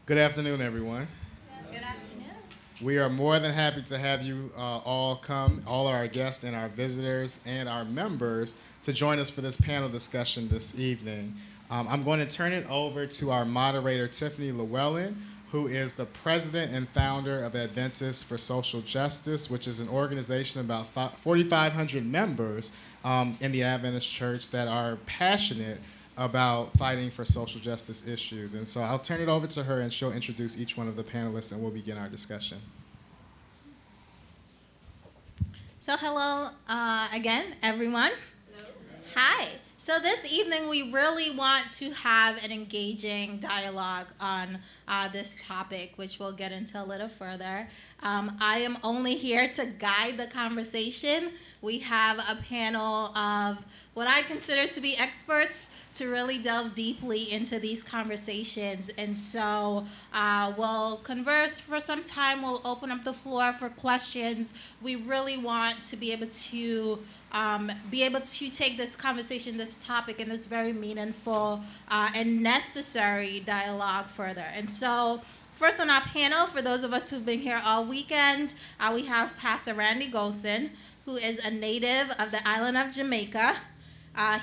Good afternoon, everyone. Good afternoon. We are more than happy to have you all come, all our guests and our visitors and our members, to join us for this panel discussion this evening. I'm going to turn it over to our moderator, Tiffany Llewellyn, who is the president and founder of Adventists for Social Justice, which is an organization of about 4,500 members in the Adventist Church that are passionate about fighting for social justice issues. And so I'll turn it over to her and she'll introduce each one of the panelists and we'll begin our discussion. So hello again, everyone. Hello. Hi. So this evening we really want to have an engaging dialogue on this topic, which we'll get into a little further. I am only here to guide the conversation. We have a panel of what I consider to be experts to really delve deeply into these conversations. And so we'll converse for some time. We'll open up the floor for questions. We really want to be able to take this conversation, this topic, and this very meaningful and necessary dialogue further. And so first on our panel, for those of us who've been here all weekend, we have Pastor Randy Golson, who is a native of the island of Jamaica.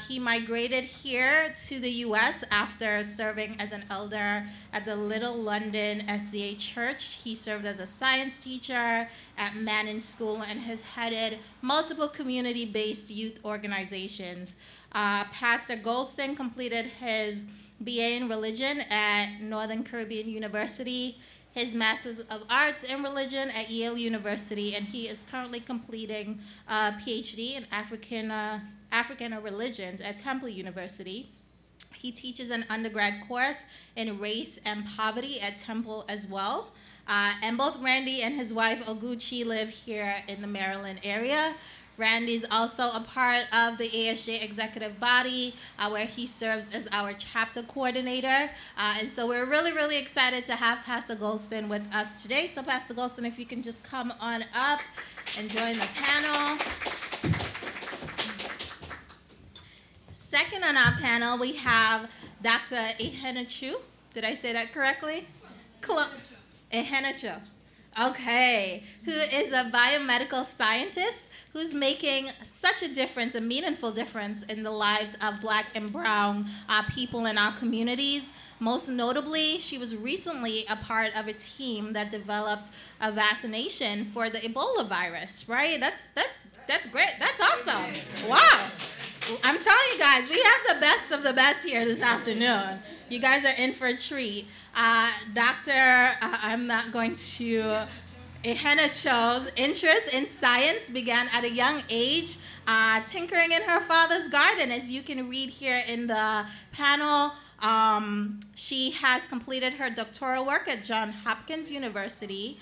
He migrated here to the U.S. after serving as an elder at the Little London SDA Church. He served as a science teacher at Manning School and has headed multiple community-based youth organizations. Pastor Golson completed his B.A. in religion at Northern Caribbean University, his Master's of Arts in Religion at Yale University, and he is currently completing a Ph.D. in African religions at Temple University. He teaches an undergrad course in race and poverty at Temple as well. And both Randy and his wife Oguchi live here in the Maryland area. Randy's also a part of the ASJ executive body where he serves as our chapter coordinator. And so we're really, really excited to have Pastor Goldson with us today. So Pastor Goldson, if you can just come on up and join the panel. Second on our panel, we have Dr. Iheanacho. Did I say that correctly? Iheanacho. Okay, who is a biomedical scientist who's making such a difference, a meaningful difference in the lives of Black and Brown people in our communities. Most notably, she was recently a part of a team that developed a vaccination for the Ebola virus, right? That's great. That's awesome. Wow. I'm telling you guys, we have the best of the best here this afternoon. You guys are in for a treat. Iheanacho's interest in science began at a young age, tinkering in her father's garden, as you can read here in the panel. She has completed her doctoral work at Johns Hopkins University,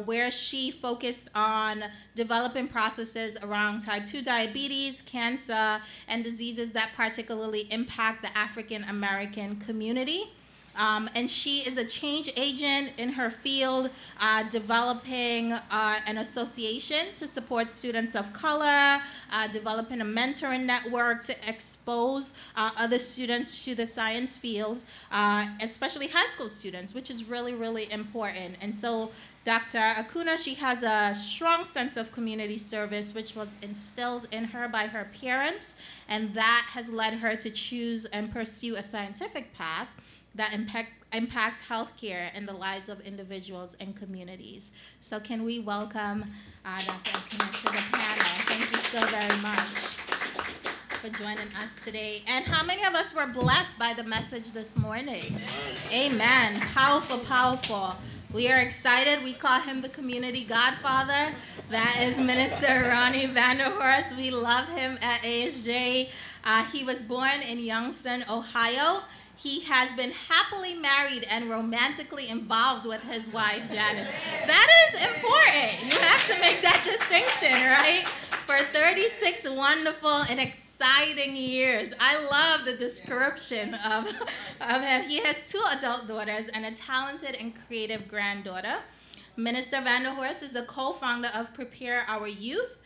where she focused on developing processes around type 2 diabetes, cancer, and diseases that particularly impact the African American community. And she is a change agent in her field, developing an association to support students of color, developing a mentoring network to expose other students to the science field, especially high school students, which is really, really important. And so Dr. Akunna, she has a strong sense of community service, which was instilled in her by her parents, and that has led her to choose and pursue a scientific path that impacts healthcare and the lives of individuals and communities. So can we welcome Dr. Akunna to the panel? Thank you so very much for joining us today. And how many of us were blessed by the message this morning? Amen. Powerful, powerful. We are excited. We call him the community godfather. That is Minister Ronnie Vanderhorst. We love him at ASJ. He was born in Youngstown, Ohio. He has been happily married and romantically involved with his wife, Janice. That is important. You have to make that distinction, right? For 36 wonderful and exciting years. I love the description of him. He has 2 adult daughters and a talented and creative granddaughter. Minister Vanderhorst is the co-founder of Prepare Our Youth,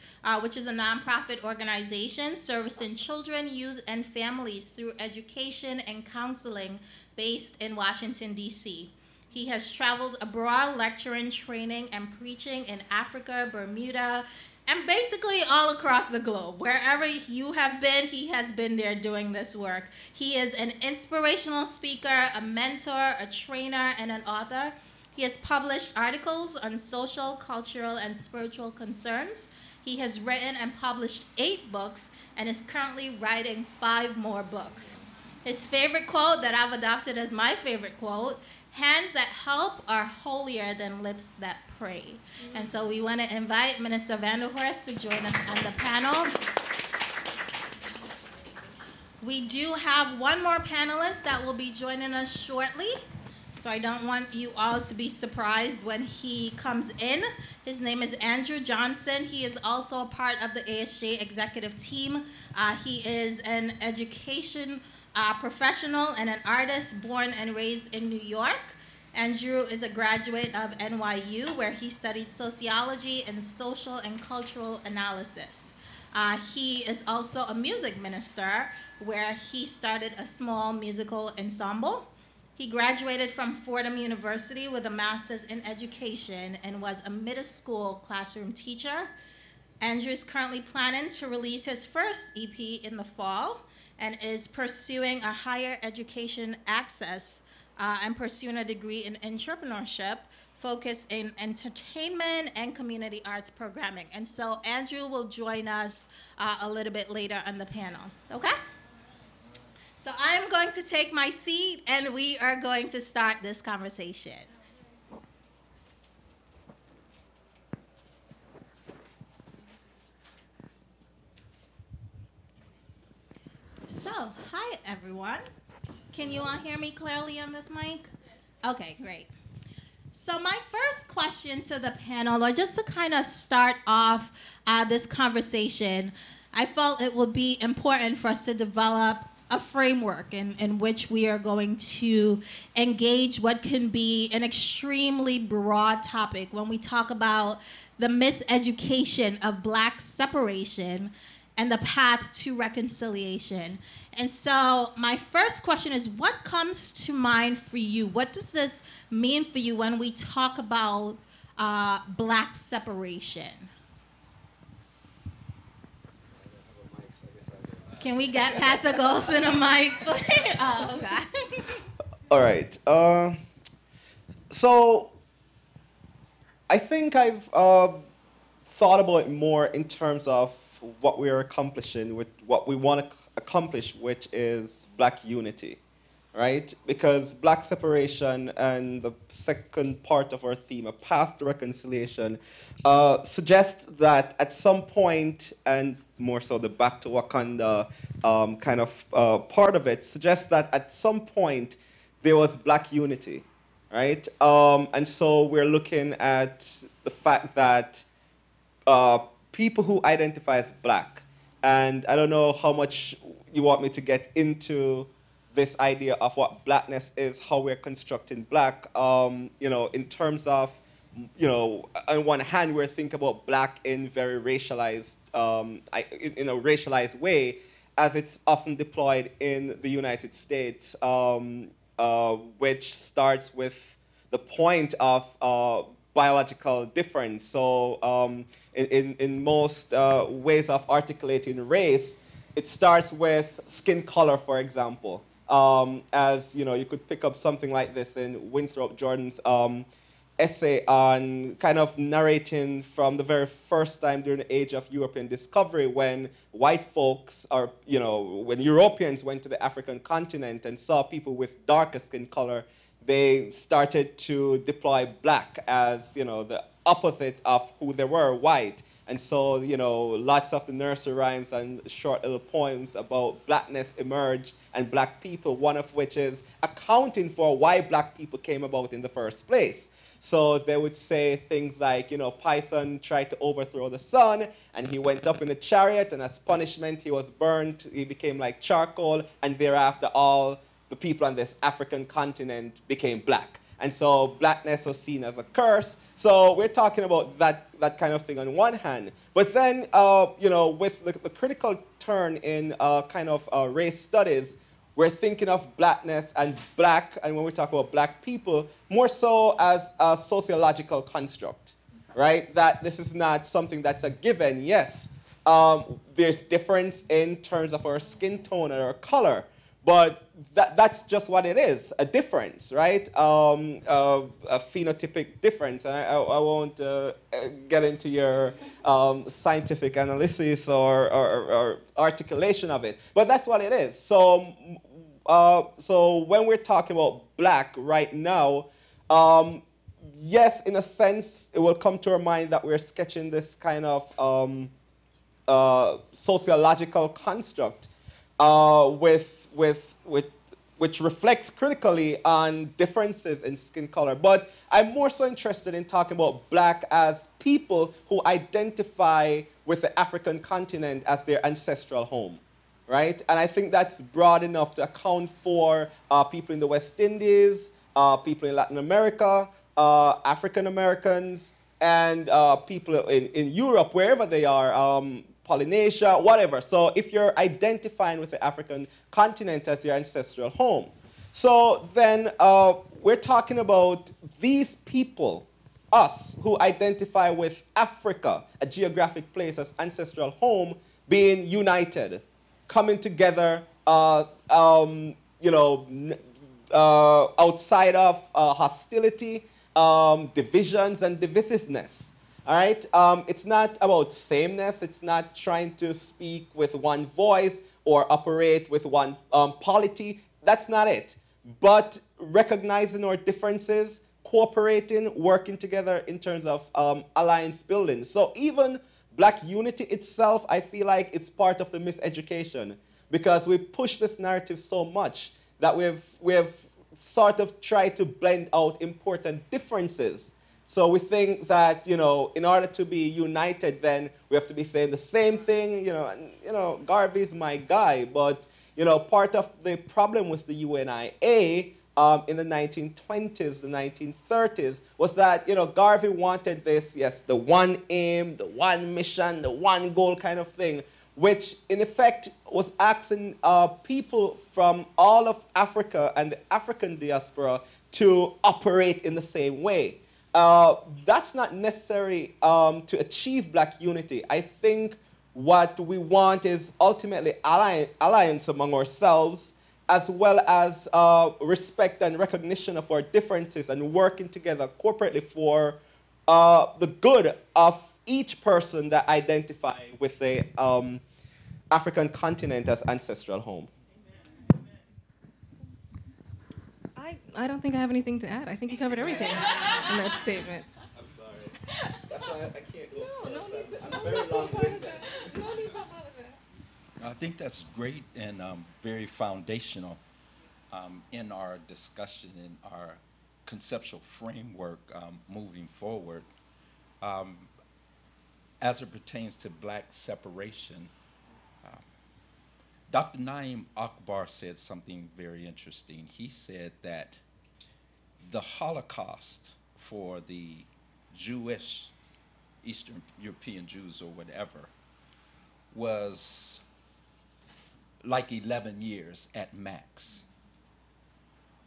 which is a nonprofit organization servicing children, youth, and families through education and counseling based in Washington, D.C. He has traveled abroad, lecturing, training, and preaching in Africa, Bermuda, and basically all across the globe. Wherever you have been, he has been there doing this work. He is an inspirational speaker, a mentor, a trainer, and an author. He has published articles on social, cultural, and spiritual concerns. He has written and published 8 books and is currently writing 5 more books. His favorite quote that I've adopted as my favorite quote, hands that help are holier than lips that pray. And so we want to invite Minister Vanderhorst to join us on the panel. We do have one more panelist that will be joining us shortly. So I don't want you all to be surprised when he comes in. His name is Andrew Johnson. He is also a part of the ASJ executive team. He is an education professional and an artist born and raised in New York. Andrew is a graduate of NYU, where he studied sociology and social and cultural analysis. He is also a music minister, where he started a small musical ensemble. He graduated from Fordham University with a master's in education and was a middle school classroom teacher. Andrew is currently planning to release his first EP in the fall and is pursuing a higher education access and pursuing a degree in entrepreneurship focused in entertainment and community arts programming. And so Andrew will join us a little bit later on the panel, okay? So I'm going to take my seat and we are going to start this conversation. So, hi everyone. Can you all hear me clearly on this mic? Okay, great. So my first question to the panel, or just to kind of start off this conversation, I felt it would be important for us to develop a framework in which we are going to engage what can be an extremely broad topic when we talk about the miseducation of Black separation and the path to reconciliation. And so my first question is, what comes to mind for you? What does this mean for you when we talk about Black separation? Can we get Pastor Golson a mic? Oh, okay. All right. So I think I've thought about it more in terms of what we are accomplishing with what we want to accomplish, which is Black unity, right? Because Black separation and the second part of our theme, a path to reconciliation, suggests that at some point, and more so the back to Wakanda kind of part of it, suggests that at some point there was Black unity, right? And so we're looking at the fact that people who identify as Black, and I don't know how much you want me to get into this idea of what Blackness is, how we're constructing Black, in terms of, on one hand, we're thinking about Black in very racialized, in a racialized way, as it's often deployed in the United States, which starts with the point of biological difference. So in most ways of articulating race, it starts with skin color, for example. As you could pick up something like this in Winthrop Jordan's essay on kind of narrating from the very first time during the age of European discovery, when white folks, or when Europeans went to the African continent and saw people with darker skin color, they started to deploy Black as the opposite of who they were, white. And so, lots of the nursery rhymes and short little poems about Blackness emerged and Black people, one of which is accounting for why Black people came about in the first place. So they would say things like, Python tried to overthrow the sun, and he went up in a chariot, and as punishment, he was burnt. He became like charcoal, and thereafter, all the people on this African continent became Black. And so Blackness was seen as a curse. So we're talking about that kind of thing on one hand. But then, with the critical turn in kind of race studies, we're thinking of blackness and black, and when we talk about black people, more so as a sociological construct, right? That this is not something that's a given. Yes, there's difference in terms of our skin tone and our color, but that's just what it is, a difference, right? A phenotypic difference. And I won't get into your scientific analysis or articulation of it, but that's what it is. So, so when we're talking about black right now, yes, in a sense, it will come to our mind that we're sketching this kind of sociological construct which reflects critically on differences in skin color. But I'm more so interested in talking about black as people who identify with the African continent as their ancestral home, right? And I think that's broad enough to account for people in the West Indies, people in Latin America, African Americans, and people in Europe, wherever they are, Polynesia, whatever. So if you're identifying with the African continent as your ancestral home, so then we're talking about these people, us, who identify with Africa, a geographic place as ancestral home, being united, coming together, you know, outside of hostility, divisions, and divisiveness. All right? It's not about sameness. It's not trying to speak with one voice or operate with one polity. That's not it. But recognizing our differences, cooperating, working together in terms of alliance building. So even black unity itself, I feel like it's part of the miseducation, because we push this narrative so much that we've sort of tried to blend out important differences. So we think that, you know, in order to be united, then we have to be saying the same thing. You know, and, you know, Garvey's my guy, but, you know, part of the problem with the UNIA in the 1920s, the 1930s, was that, you know, Garvey wanted this, yes, the one aim, the one mission, the one goal kind of thing, which in effect was asking people from all of Africa and the African diaspora to operate in the same way. That's not necessary to achieve black unity. I think what we want is ultimately alliance among ourselves, as well as respect and recognition of our differences and working together corporately for the good of each person that identify with the African continent as ancestral home. I don't think I have anything to add. I think you covered everything in that statement. I'm sorry. That's why I can't go first. No need to long-winded. No need to apologize. I think that's great and very foundational in our discussion, in our conceptual framework moving forward. As it pertains to black separation, Dr. Naim Akbar said something very interesting. He said that the Holocaust for the Jewish, Eastern European Jews or whatever, was like 11 years at max.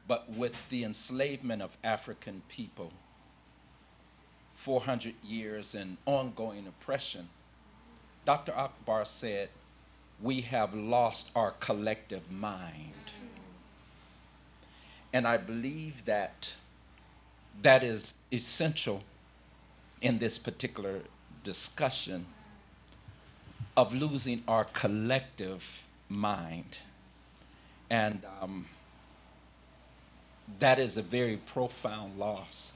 But with the enslavement of African people, 400 years and ongoing oppression, Dr. Akbar said, we have lost our collective mind. And I believe that that is essential in this particular discussion of losing our collective mind. And that is a very profound loss.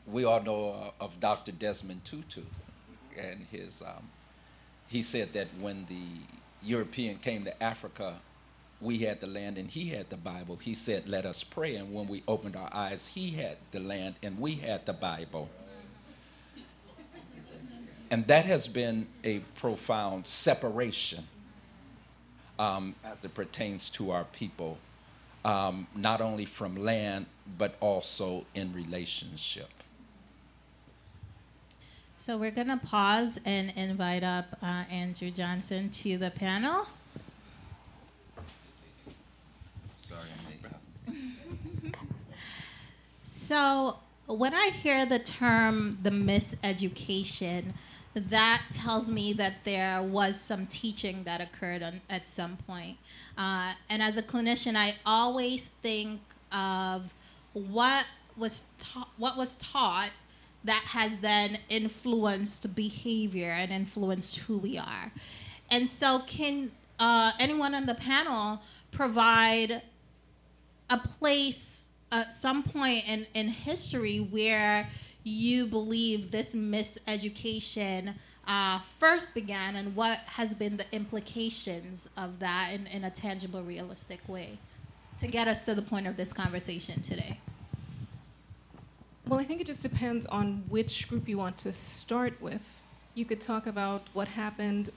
We all know of Dr. Desmond Tutu and his he said that when the European came to Africa, we had the land and he had the Bible. He said, let us pray. And when we opened our eyes, he had the land and we had the Bible. And that has been a profound separation as it pertains to our people, not only from land, but also in relationship. So we're going to pause and invite up Andrew Johnson to the panel. So when I hear the term the miseducation, that tells me that there was some teaching that occurred at some point. And as a clinician, I always think of what was taught that has then influenced behavior and influenced who we are. And so can anyone on the panel provide a place at some point in history where you believe this miseducation first began, and what has been the implications of that in a tangible, realistic way to get us to the point of this conversation today? Well, I think it just depends on which group you want to start with. You could talk about what happened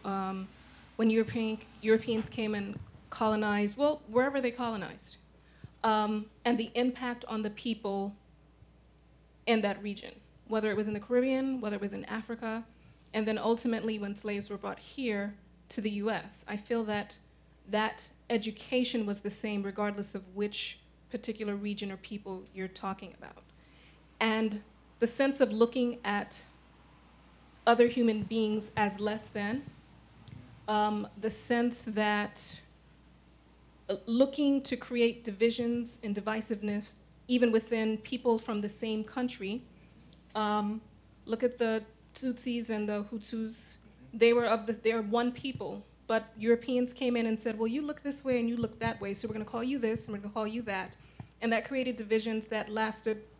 when Europeans came and colonized, well, wherever they colonized, and the impact on the people in that region, whether it was in the Caribbean, whether it was in Africa, and then ultimately when slaves were brought here to the US. I feel that that education was the same regardless of which particular region or people you're talking about. And the sense of looking at other human beings as less than, the sense that looking to create divisions and divisiveness even within people from the same country. Look at the Tutsis and the Hutus. They're one people, but Europeans came in and said, well, you look this way and you look that way, so we're gonna call you this and we're gonna call you that. And that created divisions that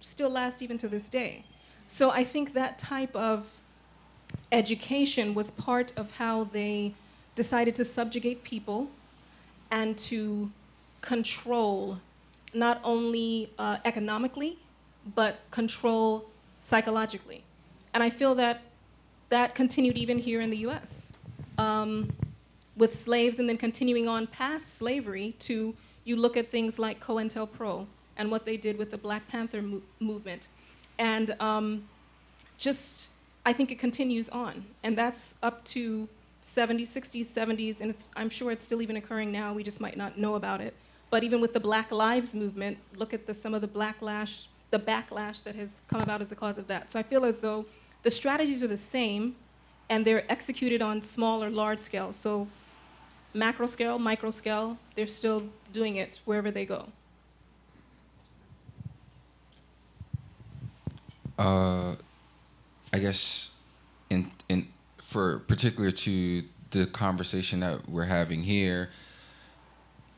still last even to this day. So I think that type of education was part of how they decided to subjugate people and to control not only economically, but control psychologically. And I feel that that continued even here in the US with slaves, and then continuing on past slavery to, you look at things like COINTELPRO and what they did with the Black Panther movement. And I think it continues on. And that's up to 70s, 60s, 70s, and I'm sure it's still even occurring now, we just might not know about it. But even with the Black Lives Movement, look at some of the backlash that has come about as a cause of that. So I feel as though the strategies are the same, and they're executed on small or large scale. So macro scale, micro scale, they're still doing it wherever they go. I guess for particular to the conversation that we're having here,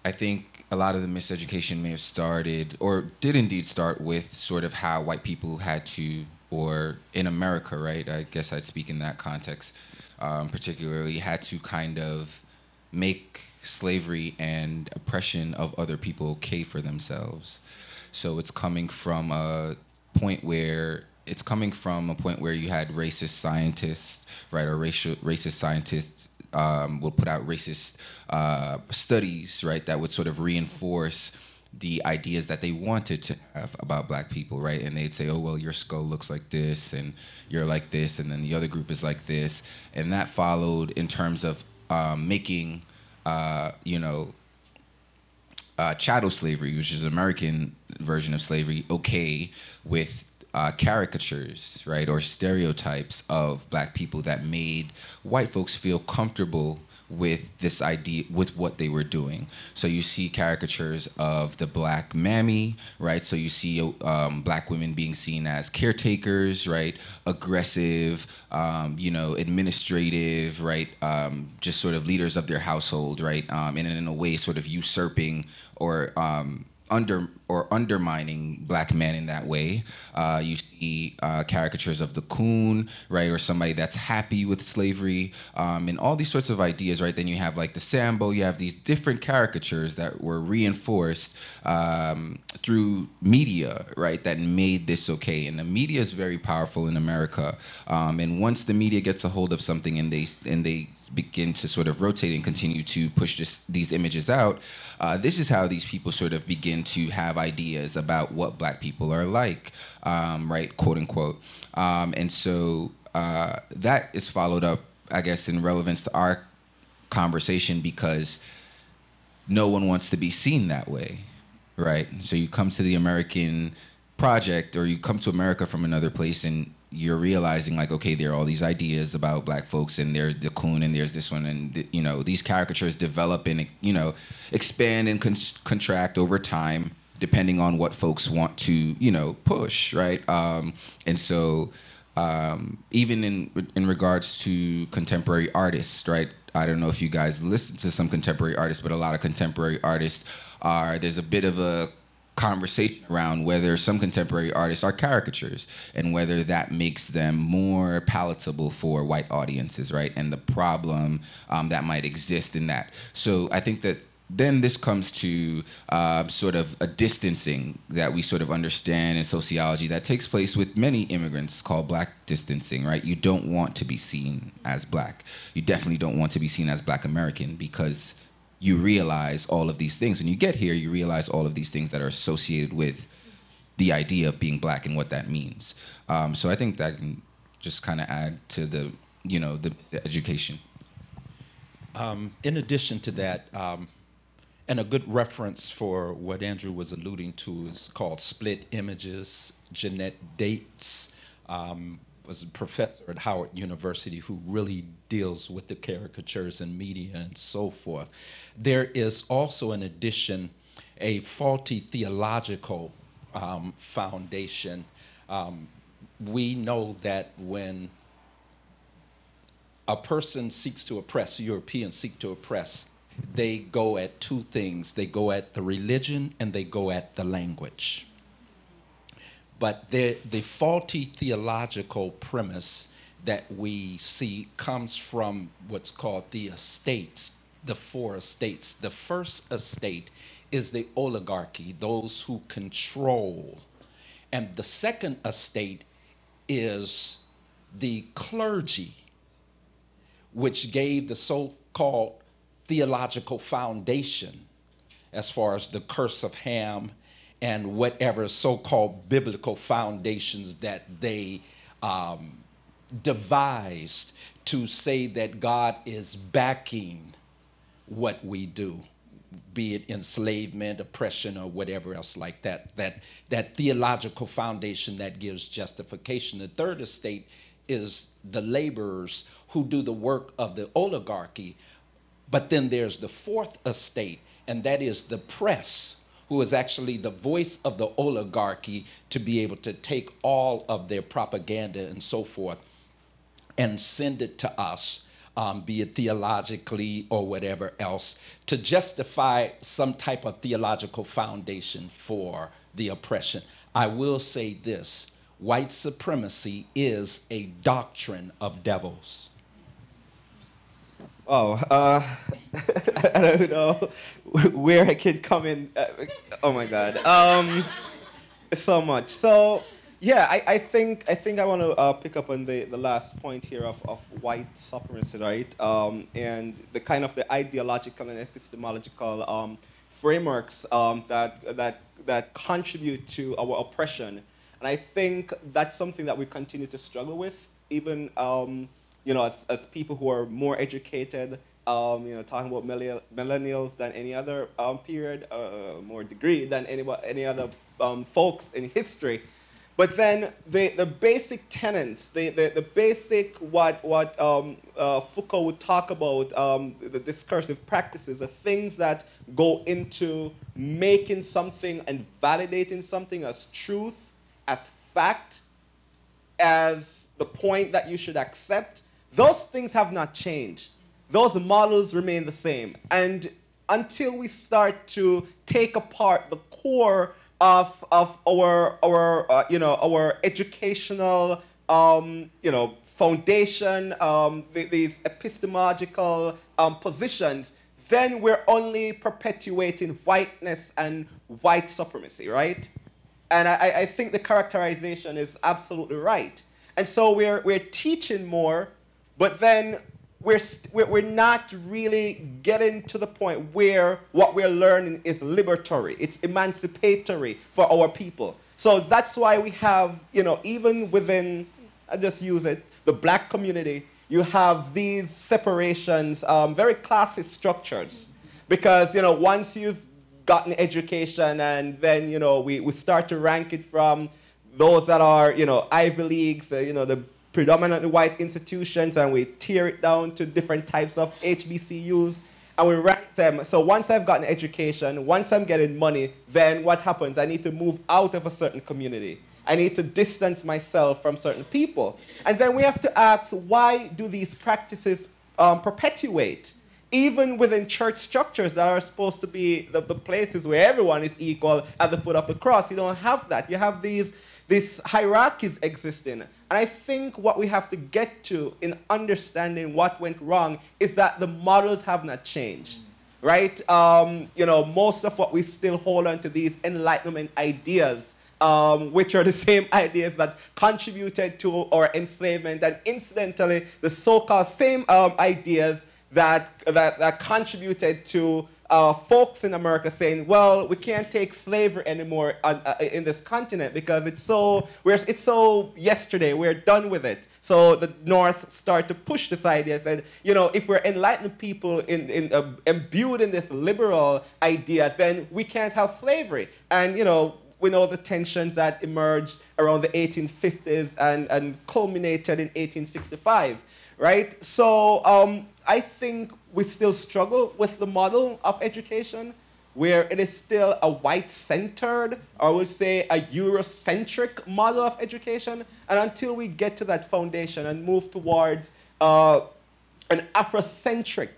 I think a lot of the miseducation may have started, or did indeed start with sort of how white people had to, or in America, right? I guess I'd speak in that context, particularly had to kind of make slavery and oppression of other people okay for themselves. So it's coming from a point where you had racist scientists, right, or racist scientists will put out racist studies, right, that would sort of reinforce the ideas that they wanted to have about black people, right? And they'd say, oh, well, your skull looks like this, and you're like this, and then the other group is like this. And that followed in terms of making, chattel slavery, which is an American version of slavery, okay with caricatures, right, or stereotypes of black people that made white folks feel comfortable with this idea, with what they were doing. So you see caricatures of the black mammy, right? So you see black women being seen as caretakers, right? Aggressive, administrative, right? Just sort of leaders of their household, right? And in a way, sort of usurping or undermining black men in that way. You see caricatures of the coon, right, or somebody that's happy with slavery, and all these sorts of ideas, right? Then you have like the Sambo, you have these different caricatures that were reinforced through media, right, that made this okay. And the media is very powerful in America. And once the media gets a hold of something and they begin to sort of rotate and continue to push these images out, this is how these people sort of begin to have ideas about what black people are like, right, quote unquote. And so that is followed up, I guess, in relevance to our conversation, because no one wants to be seen that way, right? So you come to the American project, or you come to America from another place, and you're realizing like, okay, there are all these ideas about black folks, and there's the coon, and there's this one, and you know, these caricatures develop and, you know, expand and contract over time, depending on what folks want to, you know, push, right? And so even in regards to contemporary artists, right? I don't know if you guys listen to some contemporary artists, but a lot of contemporary artists there's a bit of a conversation around whether some contemporary artists are caricatures and whether that makes them more palatable for white audiences, right? And the problem that might exist in that. So I think that then this comes to sort of a distancing that we sort of understand in sociology that takes place with many immigrants, called black distancing, right? You don't want to be seen as black. You definitely don't want to be seen as black American, because you realize all of these things. When you get here, you realize all of these things that are associated with the idea of being black and what that means. So I think that can just kind of add to the, you know, the education. In addition to that, and a good reference for what Andrew was alluding to is called Split Images. Jeanette Dates was a professor at Howard University who really deals with the caricatures in media and so forth. There is also, in addition, a faulty theological foundation. We know that when a person seeks to oppress, Europeans seek to oppress, they go at two things. They go at the religion and they go at the language. But the faulty theological premise that we see comes from what's called the estates, the four estates. The first estate is the oligarchy, those who control. And the second estate is the clergy, which gave the so-called theological foundation as far as the curse of Ham and whatever so-called biblical foundations that they devised to say that God is backing what we do, be it enslavement, oppression, or whatever else like that. That theological foundation that gives justification. The third estate is the laborers who do the work of the oligarchy. But then there's the fourth estate, and that is the press, who is actually the voice of the oligarchy to be able to take all of their propaganda and so forth and send it to us, be it theologically or whatever else, to justify some type of theological foundation for the oppression. I will say this, white supremacy is a doctrine of devils. Oh, I don't know where I can come in. Oh my God, so much. So yeah, I think I want to pick up on the last point here of white supremacy, right? And the kind of the ideological and epistemological frameworks that contribute to our oppression. And I think that's something that we continue to struggle with, even you know, as people who are more educated, you know, talking about millennials than any other period, more degree than any other folks in history. But then the basic tenets, the basic what Foucault would talk about, the discursive practices, the things that go into making something and validating something as truth, as fact, as the point that you should accept, those things have not changed. Those models remain the same. And until we start to take apart the core of our you know, our educational you know, foundation, these epistemological positions, then we're only perpetuating whiteness and white supremacy, right? And I think the characterization is absolutely right. And so we're teaching more, but then we're not really getting to the point where what we're learning is liberatory. It's emancipatory for our people. So that's why we have, you know, even within, I just use it, the black community, you have these separations, very classist structures. Because, you know, once you've gotten education, and then, you know, we start to rank it from those that are, you know, Ivy Leagues, you know, the predominantly white institutions, and we tear it down to different types of HBCUs, and we rank them. So once I've gotten education, once I'm getting money, then what happens? I need to move out of a certain community. I need to distance myself from certain people. And then we have to ask, why do these practices perpetuate? Even within church structures that are supposed to be the places where everyone is equal at the foot of the cross, you don't have that. You have these hierarchies existing. And I think what we have to get to in understanding what went wrong is that the models have not changed, right? You know, most of what we still hold on to these Enlightenment ideas, which are the same ideas that contributed to our enslavement, and incidentally, the so-called same ideas that contributed to folks in America saying, well, we can't take slavery anymore in this continent because it's so yesterday, we're done with it. So the North started to push this idea, said, you know, if we're enlightened people imbued in this liberal idea, then we can't have slavery. And, you know, we know the tensions that emerged around the 1850s and culminated in 1865, right? So I think we still struggle with the model of education where it is still a white-centered, or I would say a Eurocentric model of education. And until we get to that foundation and move towards an Afrocentric,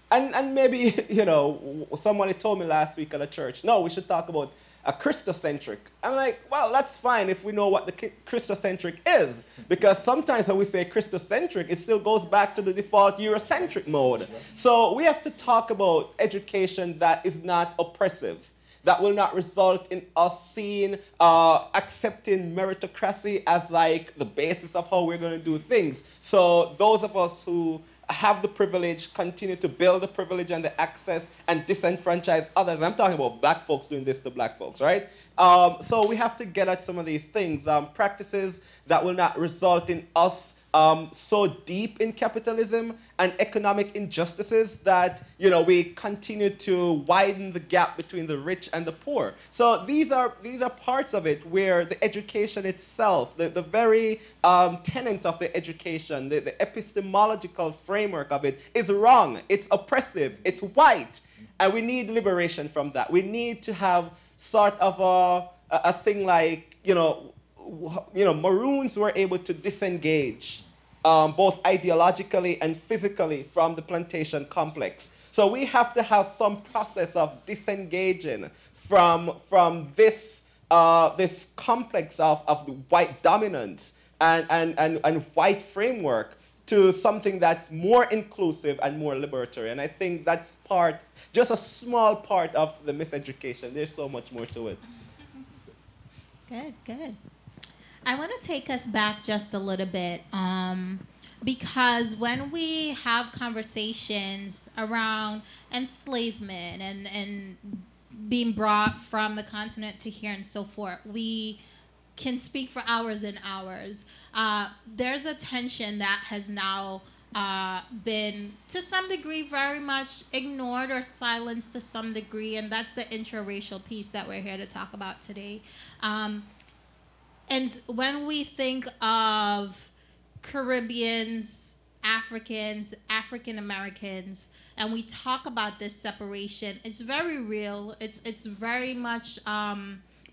and maybe, you know, somebody told me last week at a church, no, we should talk about a Christocentric. I'm like, well, that's fine if we know what the Christocentric is, because sometimes when we say Christocentric, it still goes back to the default Eurocentric mode. So we have to talk about education that is not oppressive, that will not result in us seeing, accepting meritocracy as like the basis of how we're going to do things. So those of us who have the privilege, continue to build the privilege and the access and disenfranchise others. I'm talking about black folks doing this to black folks, right? So we have to get at some of these things, practices that will not result in us so deep in capitalism and economic injustices that, you know, we continue to widen the gap between the rich and the poor. So these are parts of it where the education itself, the very tenets of the education, the epistemological framework of it is wrong. It's oppressive. It's white. And we need liberation from that. We need to have sort of a thing like, you know, Maroons were able to disengage both ideologically and physically from the plantation complex. So we have to have some process of disengaging from this complex of the white dominance and white framework to something that's more inclusive and more liberatory. And I think that's just a small part of the miseducation. There's so much more to it. Good, good. I want to take us back just a little bit because when we have conversations around enslavement and being brought from the continent to here and so forth, we can speak for hours and hours. There's a tension that has now been, to some degree, very much ignored or silenced to some degree, and that's the interracial piece that we're here to talk about today. And when we think of Caribbeans, Africans, African Americans, and we talk about this separation, it's very real. It's very much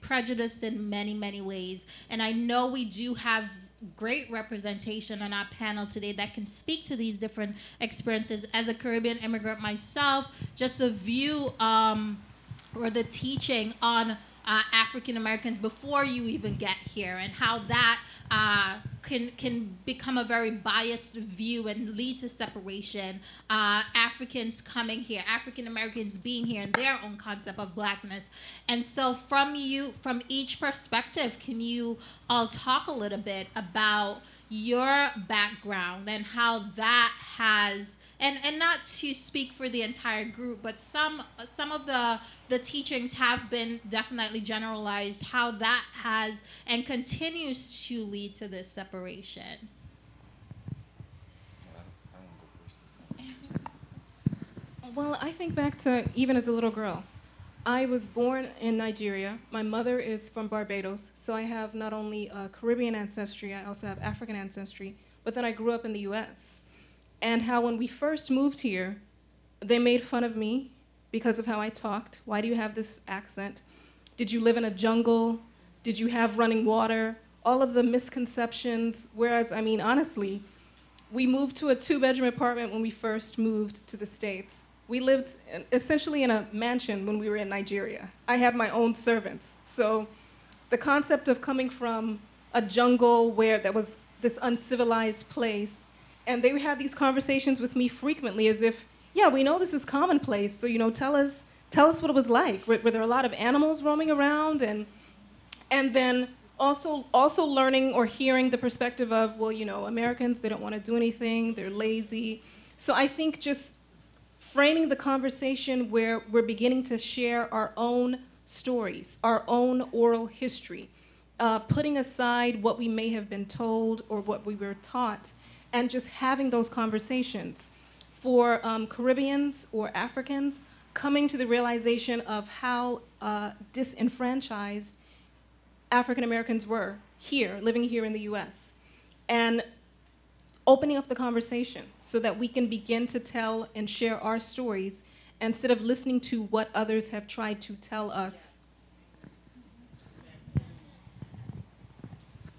prejudiced in many, many ways. And I know we do have great representation on our panel today that can speak to these different experiences. As a Caribbean immigrant myself, just the view or the teaching on African Americans before you even get here, and how that can become a very biased view and lead to separation. Africans coming here, African Americans being here, and their own concept of blackness. And so from each perspective, can you all talk a little bit about your background and how that has, and not to speak for the entire group, but some of the teachings have been definitely generalized, how that has and continues to lead to this separation. Well, I think back to even as a little girl. I was born in Nigeria. My mother is from Barbados, so I have not only Caribbean ancestry, I also have African ancestry, but then I grew up in the US. And how when we first moved here, they made fun of me because of how I talked. Why do you have this accent? Did you live in a jungle? Did you have running water? All of the misconceptions, whereas, I mean, honestly, we moved to a 2-bedroom apartment when we first moved to the States. We lived essentially in a mansion when we were in Nigeria. I had my own servants. So the concept of coming from a jungle where that was this uncivilized place, and they would have these conversations with me frequently as if, yeah, we know this is commonplace, so tell us what it was like. Were there a lot of animals roaming around? And then also learning or hearing the perspective of, well, Americans, they don't want to do anything, they're lazy. So I think just framing the conversation where we're beginning to share our own stories, our own oral history, putting aside what we may have been told or what we were taught, and just having those conversations. For Caribbeans or Africans, coming to the realization of how disenfranchised African Americans were here, living here in the US, and opening up the conversation so that we can begin to tell and share our stories instead of listening to what others have tried to tell us.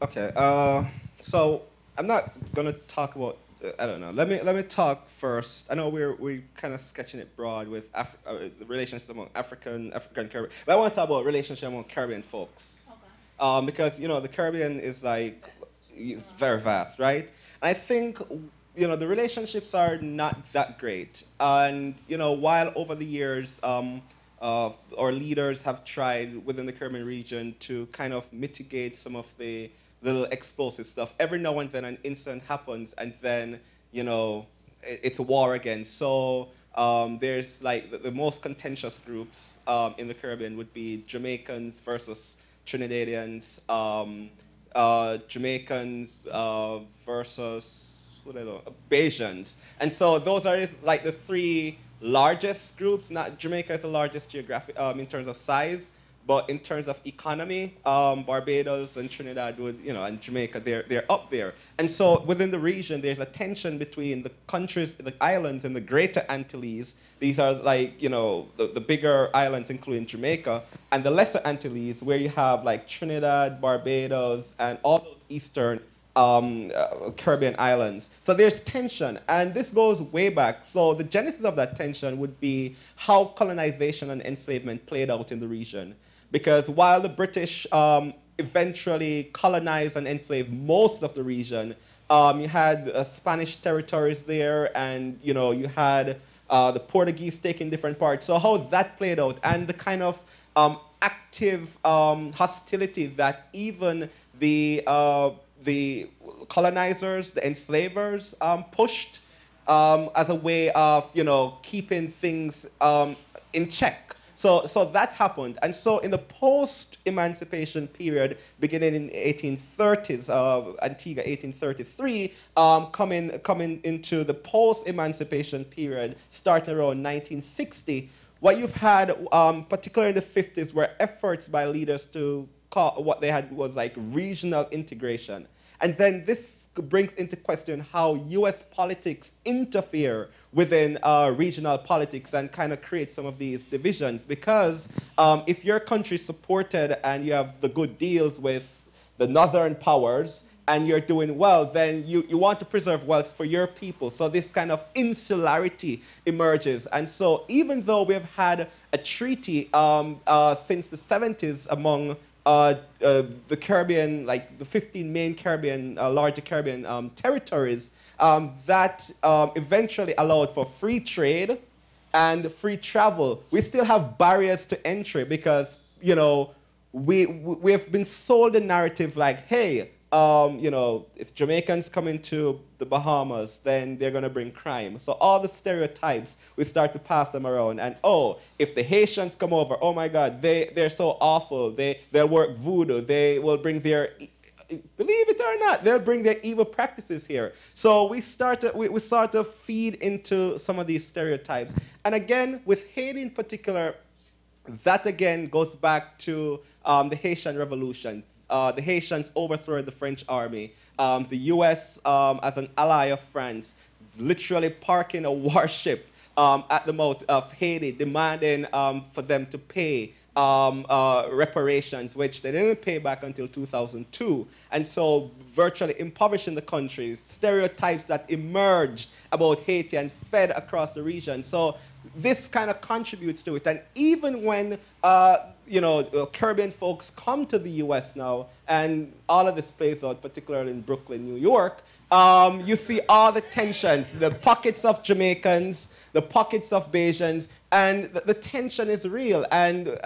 Okay, so I'm not gonna talk about, I don't know. Let me talk first. I know we're kind of sketching it broad with the relationships among African Caribbean, but I want to talk about relationship among Caribbean folks. Okay. Because the Caribbean is it's very vast, right? I think the relationships are not that great, and while over the years our leaders have tried within the Caribbean region to kind of mitigate some of the little explosive stuff. Every now and then an incident happens, and then it's a war again. So there's the most contentious groups in the Caribbean would be Jamaicans versus Trinidadians, Jamaicans versus Bajans, and so those are the three largest groups. Not Jamaica is the largest geographic in terms of size, but in terms of economy, Barbados and Trinidad and Jamaica, they're up there. And so within the region, there's a tension between the countries, the islands, and the Greater Antilles. These are the bigger islands, including Jamaica, and the Lesser Antilles, where you have Trinidad, Barbados, and all those eastern Caribbean islands. So there's tension, and this goes way back. So the genesis of that tension would be how colonization and enslavement played out in the region. Because while the British eventually colonized and enslaved most of the region, you had Spanish territories there, and you had the Portuguese taking different parts. So how that played out, and the kind of active hostility that even the colonizers, the enslavers, pushed as a way of keeping things in check. So that happened, and so in the post-emancipation period, beginning in 1830s, Antigua 1833, coming into the post-emancipation period, starting around 1960, what you've had, particularly in the 50s, were efforts by leaders to call what they had was regional integration, and then this brings into question how U.S. politics interfere within regional politics and kind of create some of these divisions. Because if your country is supported and you have the good deals with the northern powers and you're doing well, then you want to preserve wealth for your people. So this kind of insularity emerges. And so even though we've had a treaty since the 70s among the Caribbean, the 15 main Caribbean, larger Caribbean territories, that eventually allowed for free trade and free travel. We still have barriers to entry because, we've been sold a narrative hey, if Jamaicans come into the Bahamas, then they're going to bring crime. So all the stereotypes, we start to pass them around. And, if the Haitians come over, oh my God, they're so awful. They'll work voodoo. They will bring their, believe it or not, they'll bring their evil practices here. So we start to feed into some of these stereotypes. And again, with Haiti in particular, that again goes back to the Haitian Revolution. The Haitians overthrew the French army. The U.S., as an ally of France, literally parking a warship at the mouth of Haiti, demanding for them to pay reparations, which they didn't pay back until 2002. And so virtually impoverishing the country, stereotypes that emerged about Haiti and fed across the region. So this kind of contributes to it. And even when Caribbean folks come to the U.S. now, and all of this plays out, particularly in Brooklyn, New York, you see all the tensions, the pockets of Jamaicans, the pockets of Bajans, and the tension is real. And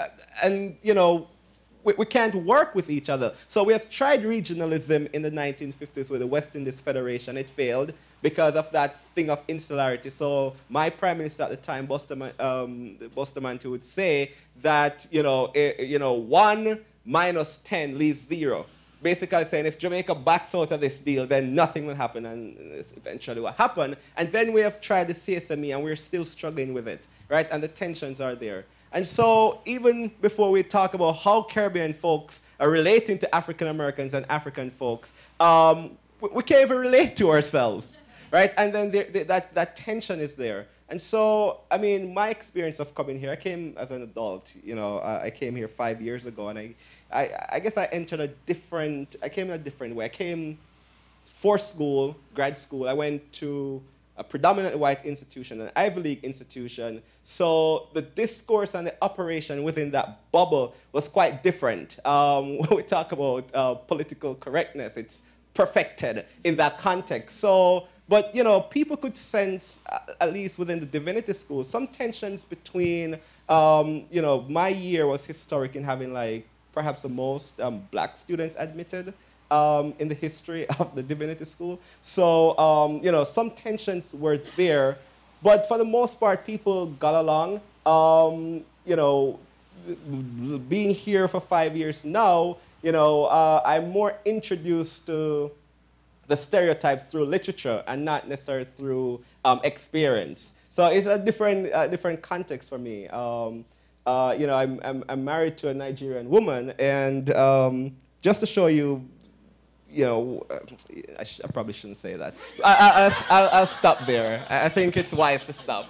we can't work with each other. So we have tried regionalism in the 1950s with the West Indies Federation. It failed because of that thing of insularity. So my prime minister at the time, Bustamante, would say that 1 minus 10 leaves 0. Basically saying if Jamaica backs out of this deal, then nothing will happen, and it's eventually what happened. And then we have tried the CSME, and we're still struggling with it, right? And the tensions are there. And so even before we talk about how Caribbean folks are relating to African Americans and African folks, we can't even relate to ourselves, right? And then that tension is there. And so, I mean, my experience of coming here, I came as an adult, I came here 5 years ago, and I guess I came in a different way. I came for school, grad school. I went to a predominantly white institution, an Ivy League institution. So the discourse and the operation within that bubble was quite different. When we talk about political correctness, it's perfected in that context. So, but people could sense, at least within the divinity school, some tensions between, my year was historic in having perhaps the most black students admitted in the history of the divinity school. So, some tensions were there, but for the most part, people got along. Being here for 5 years now, I'm more introduced to the stereotypes through literature and not necessarily through experience. So it's a different context for me. I'm married to a Nigerian woman, and just to show you, I probably shouldn't say that. I'll stop there. I think it's wise to stop.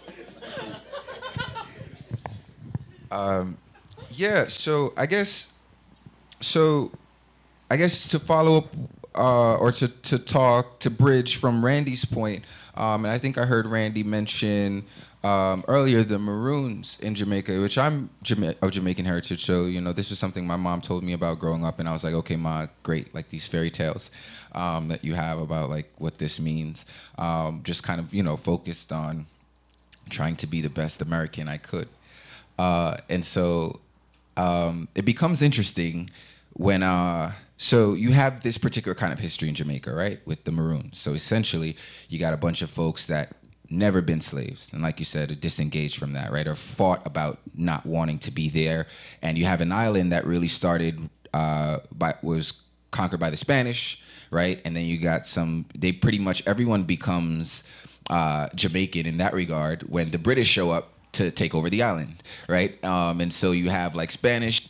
Yeah. So I guess to follow up. Or to bridge from Randy's point, and I think I heard Randy mention earlier the Maroons in Jamaica, which I'm of Jamaican heritage, so this was something my mom told me about growing up, and I was like, okay, Ma, great, like these fairy tales that you have about what this means, just kind of focused on trying to be the best American I could, and so it becomes interesting when so you have this particular kind of history in Jamaica, right, with the Maroons. So essentially, you got a bunch of folks that never been slaves, and like you said, are disengaged from that, right, or fought about not wanting to be there. And you have an island that really started was conquered by the Spanish, right, and then you got they pretty much everyone becomes Jamaican in that regard when the British show up to take over the island, right, and so you have Spanish.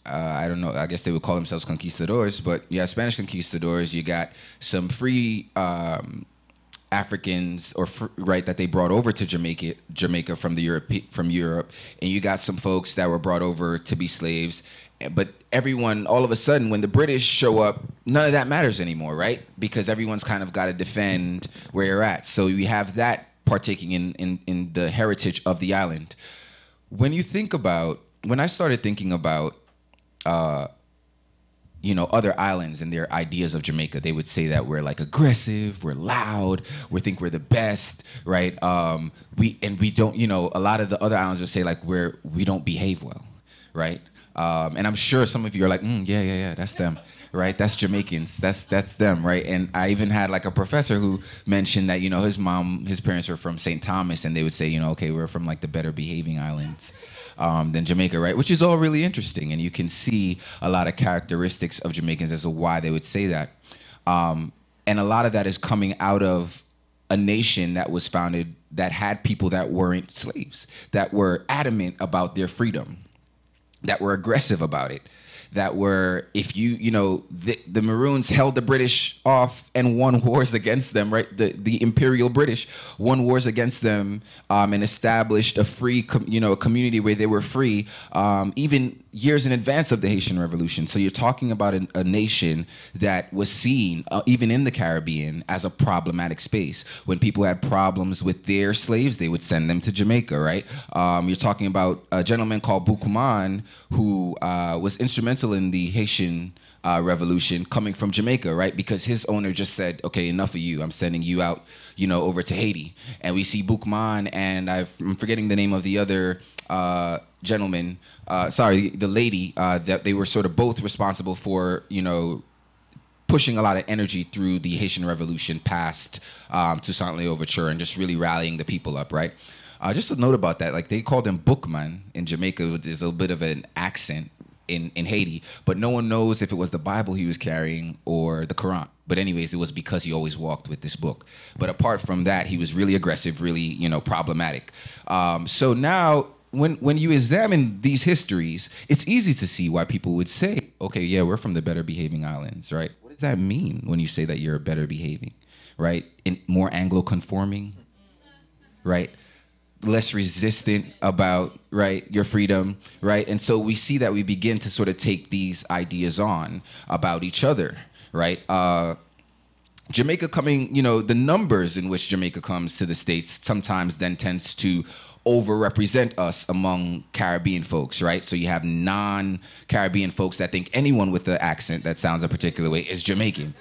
I don't know, I guess they would call themselves conquistadors, but yeah, Spanish conquistadors. You got some free Africans, right, that they brought over to Jamaica from Europe, and you got some folks that were brought over to be slaves. But everyone, all of a sudden, when the British show up, none of that matters anymore, right? Because everyone's kind of got to defend where you're at. So you have that partaking in the heritage of the island. When I started thinking about other islands and their ideas of Jamaica, they would say that we're aggressive, we're loud, we think we're the best, right? We don't, a lot of the other islands would say we don't behave well, right? And I'm sure some of you are yeah, that's them, right? That's Jamaicans, that's them, right? And I even had a professor who mentioned that, his parents are from St. Thomas, and they would say, okay, we're from the better behaving islands. Than Jamaica, right? Which is all really interesting, and you can see a lot of characteristics of Jamaicans as to why they would say that. And a lot of that is coming out of a nation that was founded that had people that weren't slaves, that were adamant about their freedom, that were aggressive about it, that were, if the Maroons held the British off and won wars against them, right? The Imperial British won wars against them and established a free, a community where they were free, even years in advance of the Haitian Revolution. So you're talking about a nation that was seen, even in the Caribbean, as a problematic space. When people had problems with their slaves, they would send them to Jamaica, right? You're talking about a gentleman called Bukuman, who was instrumental in the Haitian Revolution, coming from Jamaica, right? Because his owner just said, okay, enough of you. I'm sending you out, over to Haiti. And we see Bukuman, and I'm forgetting the name of the other gentleman, the lady, that they were sort of both responsible for, pushing a lot of energy through the Haitian Revolution past Toussaint L'Ouverture and just really rallying the people up, right? Just a note about that, like they called him Bookman in Jamaica. There's a bit of an accent in Haiti, but no one knows if it was the Bible he was carrying or the Quran. But anyways, it was because he always walked with this book. But apart from that, he was really aggressive, really, problematic. So now, when you examine these histories, it's easy to see why people would say, okay, yeah, we're from the better behaving islands, right? What does that mean when you say that you're better behaving, right? More Anglo-conforming, right? Less resistant about, right, your freedom, right? And so we see that we begin to sort of take these ideas on about each other, right? Jamaica coming, the numbers in which Jamaica comes to the States sometimes then tends to overrepresent us among Caribbean folks, right? So you have non-Caribbean folks that think anyone with an accent that sounds a particular way is Jamaican,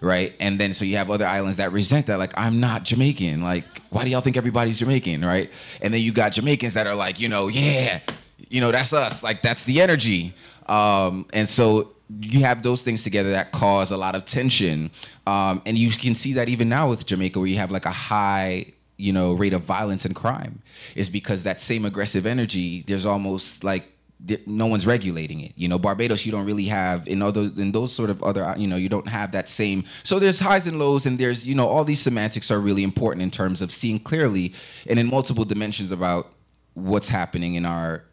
right? And then so you have other islands that resent that, like, I'm not Jamaican. Like, why do y'all think everybody's Jamaican, right? And then you got Jamaicans that are like, yeah, that's us. Like, that's the energy. And so you have those things together that cause a lot of tension. And you can see that even now with Jamaica, where you have like a high, rate of violence and crime, is because that same aggressive energy, there's almost like no one's regulating it. Barbados, you don't really have, in those sort of other, you don't have that same. So there's highs and lows, and there's, all these semantics are really important in terms of seeing clearly and in multiple dimensions about what's happening in our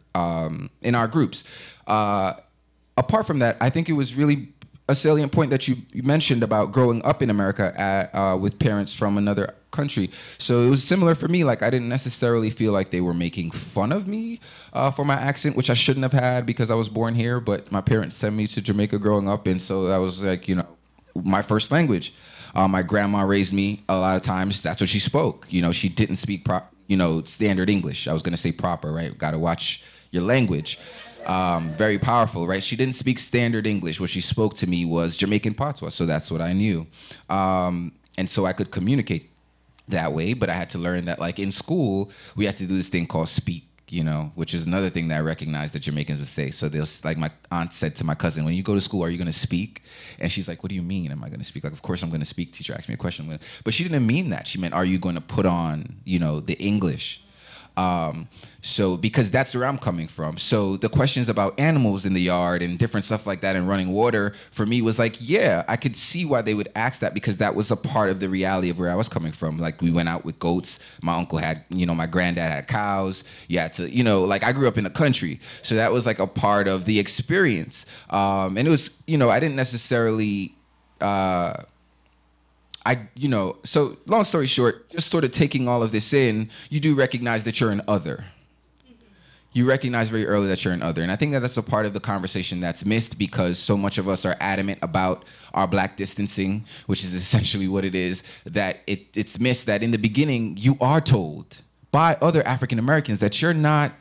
groups. Apart from that, I think it was really a salient point that you mentioned about growing up in America with parents from another country. So it was similar for me. Like, I didn't necessarily feel like they were making fun of me for my accent, which I shouldn't have had because I was born here. But my parents sent me to Jamaica growing up, and so that was like, my first language. My grandma raised me a lot of times. That's what she spoke. She didn't speak standard English. I was going to say proper, right? Got to watch your language. Very powerful, right? She didn't speak standard English. What she spoke to me was Jamaican patois, so that's what I knew. And so I could communicate that way, but I had to learn that, like, in school, we had to do this thing called speak, which is another thing that I recognize that Jamaicans would say. So like my aunt said to my cousin, when you go to school, are you going to speak? And she's like, what do you mean, am I going to speak? Like, of course I'm going to speak. Teacher asked me a question. But she didn't mean that. She meant, are you going to put on, the English? So because that's where I'm coming from. So the questions about animals in the yard and different stuff like that and running water for me was like, yeah, I could see why they would ask that, because that was a part of the reality of where I was coming from. Like, we went out with goats. My uncle had, my granddad had cows. You had to, like, I grew up in the country. So that was like a part of the experience. And it was, I didn't necessarily, so long story short, just sort of taking all of this in, you do recognize that you're an other. You recognize very early that you're an other. And I think that that's a part of the conversation that's missed, because so much of us are adamant about our black distancing, which is essentially what it is, that it's missed that in the beginning, you are told by other African Americans that you're not,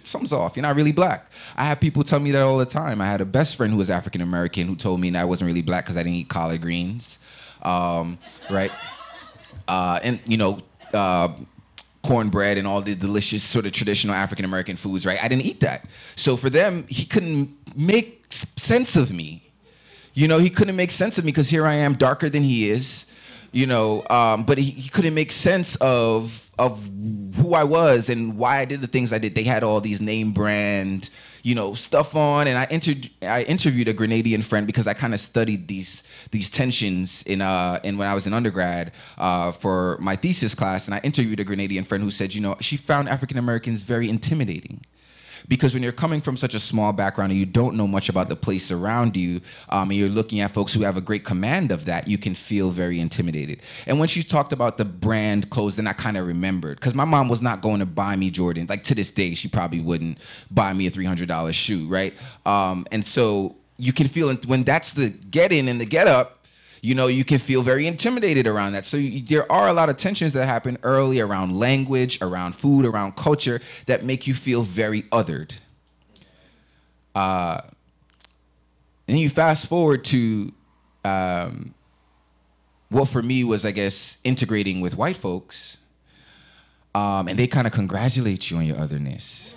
something's off, you're not really black. I have people tell me that all the time. I had a best friend who was African American who told me that I wasn't really black because I didn't eat collard greens. Right? And, cornbread and all the delicious sort of traditional African-American foods, right? I didn't eat that. So for them, he couldn't make sense of me. He couldn't make sense of me because here I am, darker than he is, but he couldn't make sense of who I was and why I did the things I did. They had all these name brand, stuff on, and I interviewed a Grenadian friend because I kind of studied these tensions in when I was in undergrad for my thesis class, and I interviewed a Grenadian friend who said, she found African Americans very intimidating. Because when you're coming from such a small background and you don't know much about the place around you, and you're looking at folks who have a great command of that, you can feel very intimidated. And when she talked about the brand clothes, then I kind of remembered. Because my mom was not going to buy me Jordans. Like, to this day, she probably wouldn't buy me a $300 shoe, right? And so you can feel, when that's the get-in and the get-up, you can feel very intimidated around that. So there are a lot of tensions that happen early around language, around food, around culture that make you feel very othered. And you fast forward to what for me was, I guess, integrating with white folks, and they kind of congratulate you on your otherness.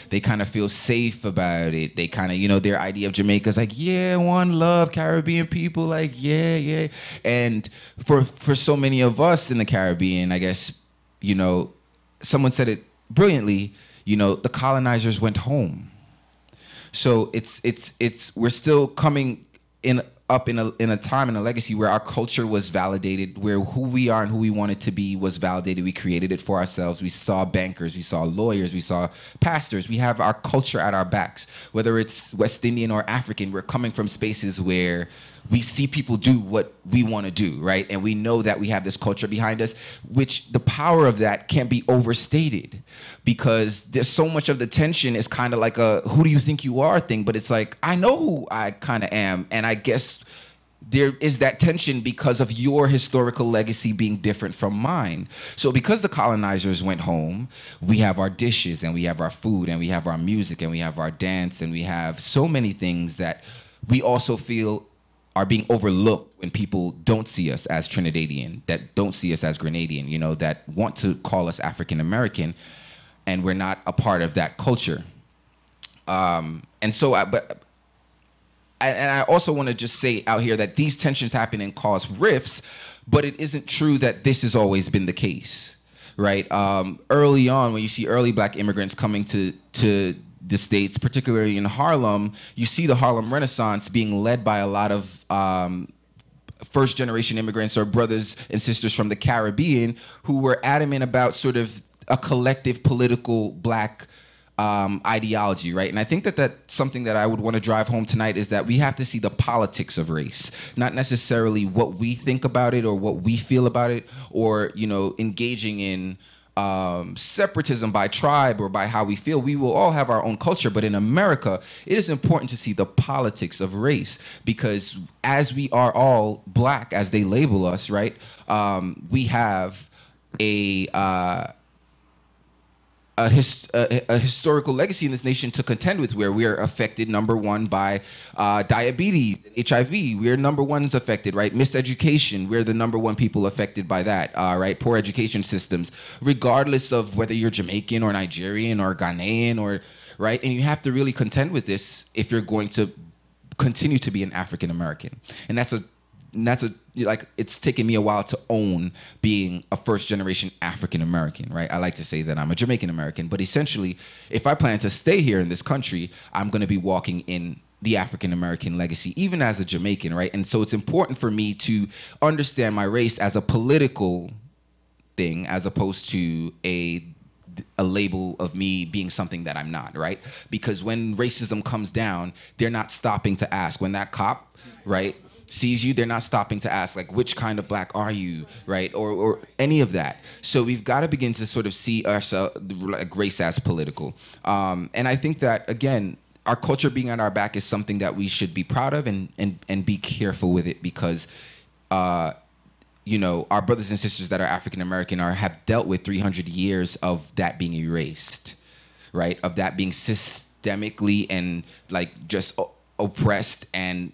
They kind of feel safe about it. They kind of, their idea of Jamaica is like, yeah, one love, Caribbean people, like, yeah. And for so many of us in the Caribbean, I guess, someone said it brilliantly, the colonizers went home. So we're still coming up in a time in a legacy where our culture was validated, where who we are and who we wanted to be was validated. We created it for ourselves. We saw bankers, we saw lawyers, we saw pastors. We have our culture at our backs. Whether it's West Indian or African, we're coming from spaces where we see people do what we want to do, right? And we know that we have this culture behind us, which the power of that can't be overstated, because there's so much of the tension is kind of like a who do you think you are thing, but it's like, I know who I kind of am, and I guess there is that tension because of your historical legacy being different from mine. So because the colonizers went home, we have our dishes, and we have our food, and we have our music, and we have our dance, and we have so many things that we also feel are being overlooked when people don't see us as Trinidadian, that don't see us as Grenadian, that want to call us African American, and we're not a part of that culture. And I also want to just say out here that these tensions happen and cause rifts, but it isn't true that this has always been the case, right? Early on, when you see early Black immigrants coming to the States, particularly in Harlem, you see the Harlem Renaissance being led by a lot of first-generation immigrants or brothers and sisters from the Caribbean who were adamant about sort of a collective political Black ideology, right? And I think that that's something that I would want to drive home tonight, is that we have to see the politics of race, not necessarily what we think about it or what we feel about it, or, engaging in separatism by tribe or by how we feel. We will all have our own culture, but in America, it is important to see the politics of race, because as we are all Black, as they label us, right, we have a historical legacy in this nation to contend with, where we are affected, number one, by diabetes, HIV. We're number ones affected, right? Miseducation, we're the number one people affected by that, right? Poor education systems, regardless of whether you're Jamaican or Nigerian or Ghanaian, or, right? And you have to really contend with this if you're going to continue to be an African American. And that's like, it's taken me a while to own being a first generation African American, right? I like to say that I'm a Jamaican American, but essentially, if I plan to stay here in this country, I'm going to be walking in the African American legacy, even as a Jamaican, right? And so it's important for me to understand my race as a political thing, as opposed to a label of me being something that I'm not, right? Because when racism comes down, they're not stopping to ask. When that cop, right, sees you, they're not stopping to ask, like, which kind of Black are you, right? Or any of that. So we've got to begin to sort of see ourselves, like, race as political. And I think that, again, our culture being on our back is something that we should be proud of and be careful with it, because our brothers and sisters that are African American have dealt with 300 years of that being erased, right? Of that being systemically and, like, just oppressed and,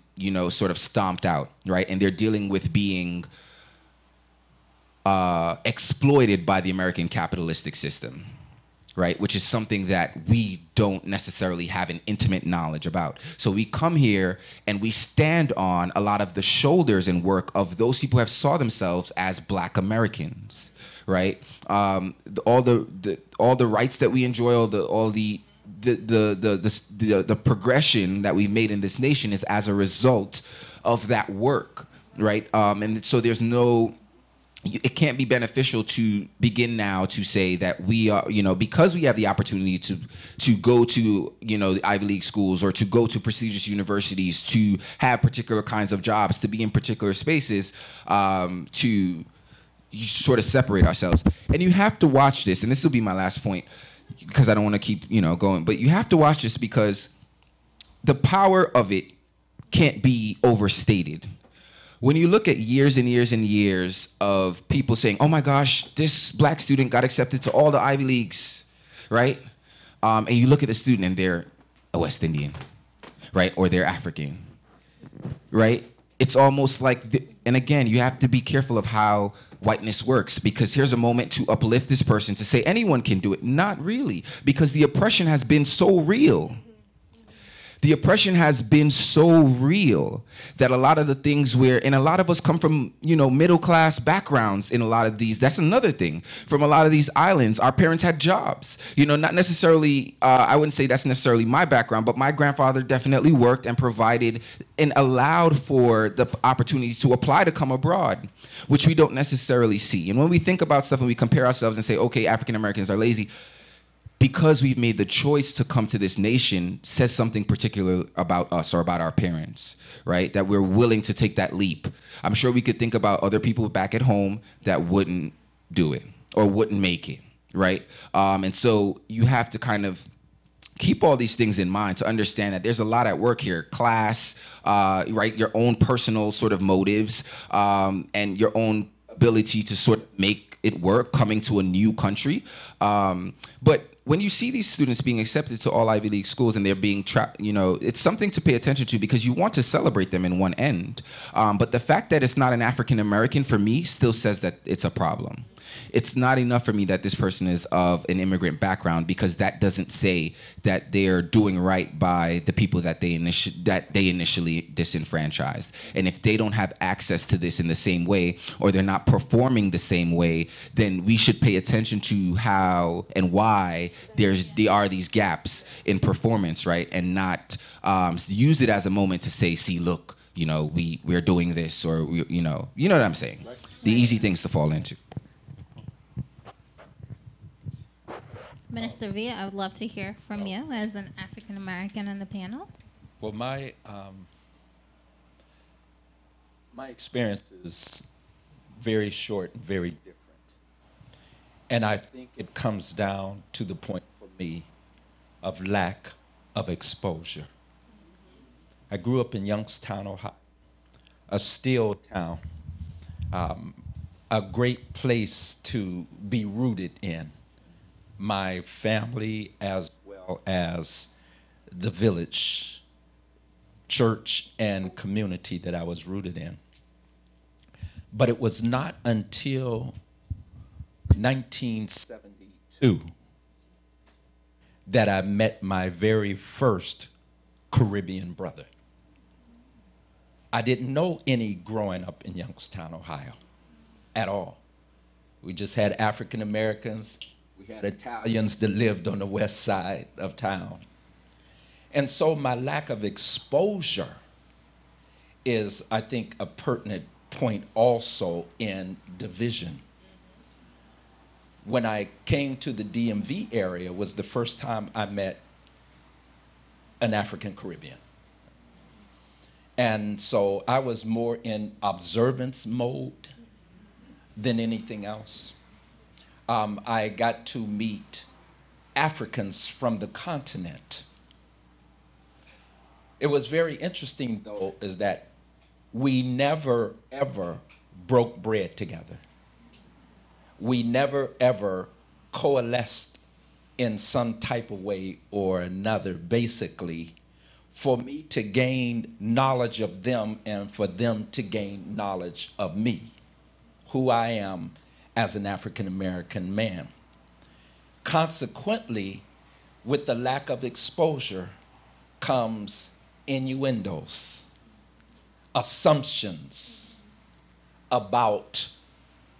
sort of stomped out, right? And they're dealing with being exploited by the American capitalistic system, right? Which is something that we don't necessarily have an intimate knowledge about. So we come here and we stand on a lot of the shoulders and work of those people who have saw themselves as Black Americans, right? All the rights that we enjoy, all the the progression that we've made in this nation is as a result of that work, right? And so there's no, it can't be beneficial to begin now to say that we are, because we have the opportunity to go to, the Ivy League schools, or to go to prestigious universities, to have particular kinds of jobs, to be in particular spaces, to sort of separate ourselves. And you have to watch this, and this will be my last point, because I don't want to keep, going, but you have to watch this because the power of it can't be overstated. When you look at years and years and years of people saying, oh my gosh, this black student got accepted to all the Ivy Leagues, right? And you look at the student and they're a West Indian, right? Or they're African, right? It's almost like, and again, you have to be careful of how whiteness works, because here's a moment to uplift this person, to say anyone can do it. Not really, because the oppression has been so real. The oppression has been so real that a lot of the things and a lot of us come from, middle class backgrounds in a lot of these. That's another thing. From a lot of these islands, our parents had jobs. Not necessarily, I wouldn't say that's necessarily my background, but my grandfather definitely worked and provided and allowed for the opportunity to apply to come abroad, which we don't necessarily see. And when we think about stuff and we compare ourselves and say, okay, African Americans are lazy, because we've made the choice to come to this nation says something particular about us or about our parents, right? That we're willing to take that leap. I'm sure we could think about other people back at home that wouldn't do it or wouldn't make it, right? And so you have to kind of keep all these things in mind to understand that there's a lot at work here. Class, right? Your own personal sort of motives, and your own ability to sort of make it work coming to a new country. But when you see these students being accepted to all Ivy League schools and they're being it's something to pay attention to, because you want to celebrate them in one end. But the fact that it's not an African American, for me, still says that it's a problem. It's not enough for me that this person is of an immigrant background, because that doesn't say that they're doing right by the people that they initially disenfranchised. And if they don't have access to this in the same way, or they're not performing the same way, then we should pay attention to how and why there are these gaps in performance, right? And not use it as a moment to say, see, look, we're doing this, or you know what I'm saying? The easy things to fall into. Minister Villa, I would love to hear from you as an African American on the panel. Well, my experience is very short and very different. And I think it comes down to the point for me of lack of exposure. I grew up in Youngstown, Ohio, a steel town, a great place to be rooted in. My family, as well as the village, church, and community that I was rooted in. But it was not until 1972 that I met my very first Caribbean brother. I didn't know any growing up in Youngstown, Ohio, at all. We just had African Americans. We had Italians that lived on the west side of town. And so my lack of exposure is, I think, a pertinent point also in division. When I came to the DMV area was the first time I met an African Caribbean. And so I was more in observance mode than anything else. I got to meet Africans from the continent. It was very interesting, though, is that we never, ever broke bread together. We never, ever coalesced in some type of way or another, basically, for me to gain knowledge of them and for them to gain knowledge of me, who I am as an African American man. Consequently, with the lack of exposure comes innuendos, assumptions about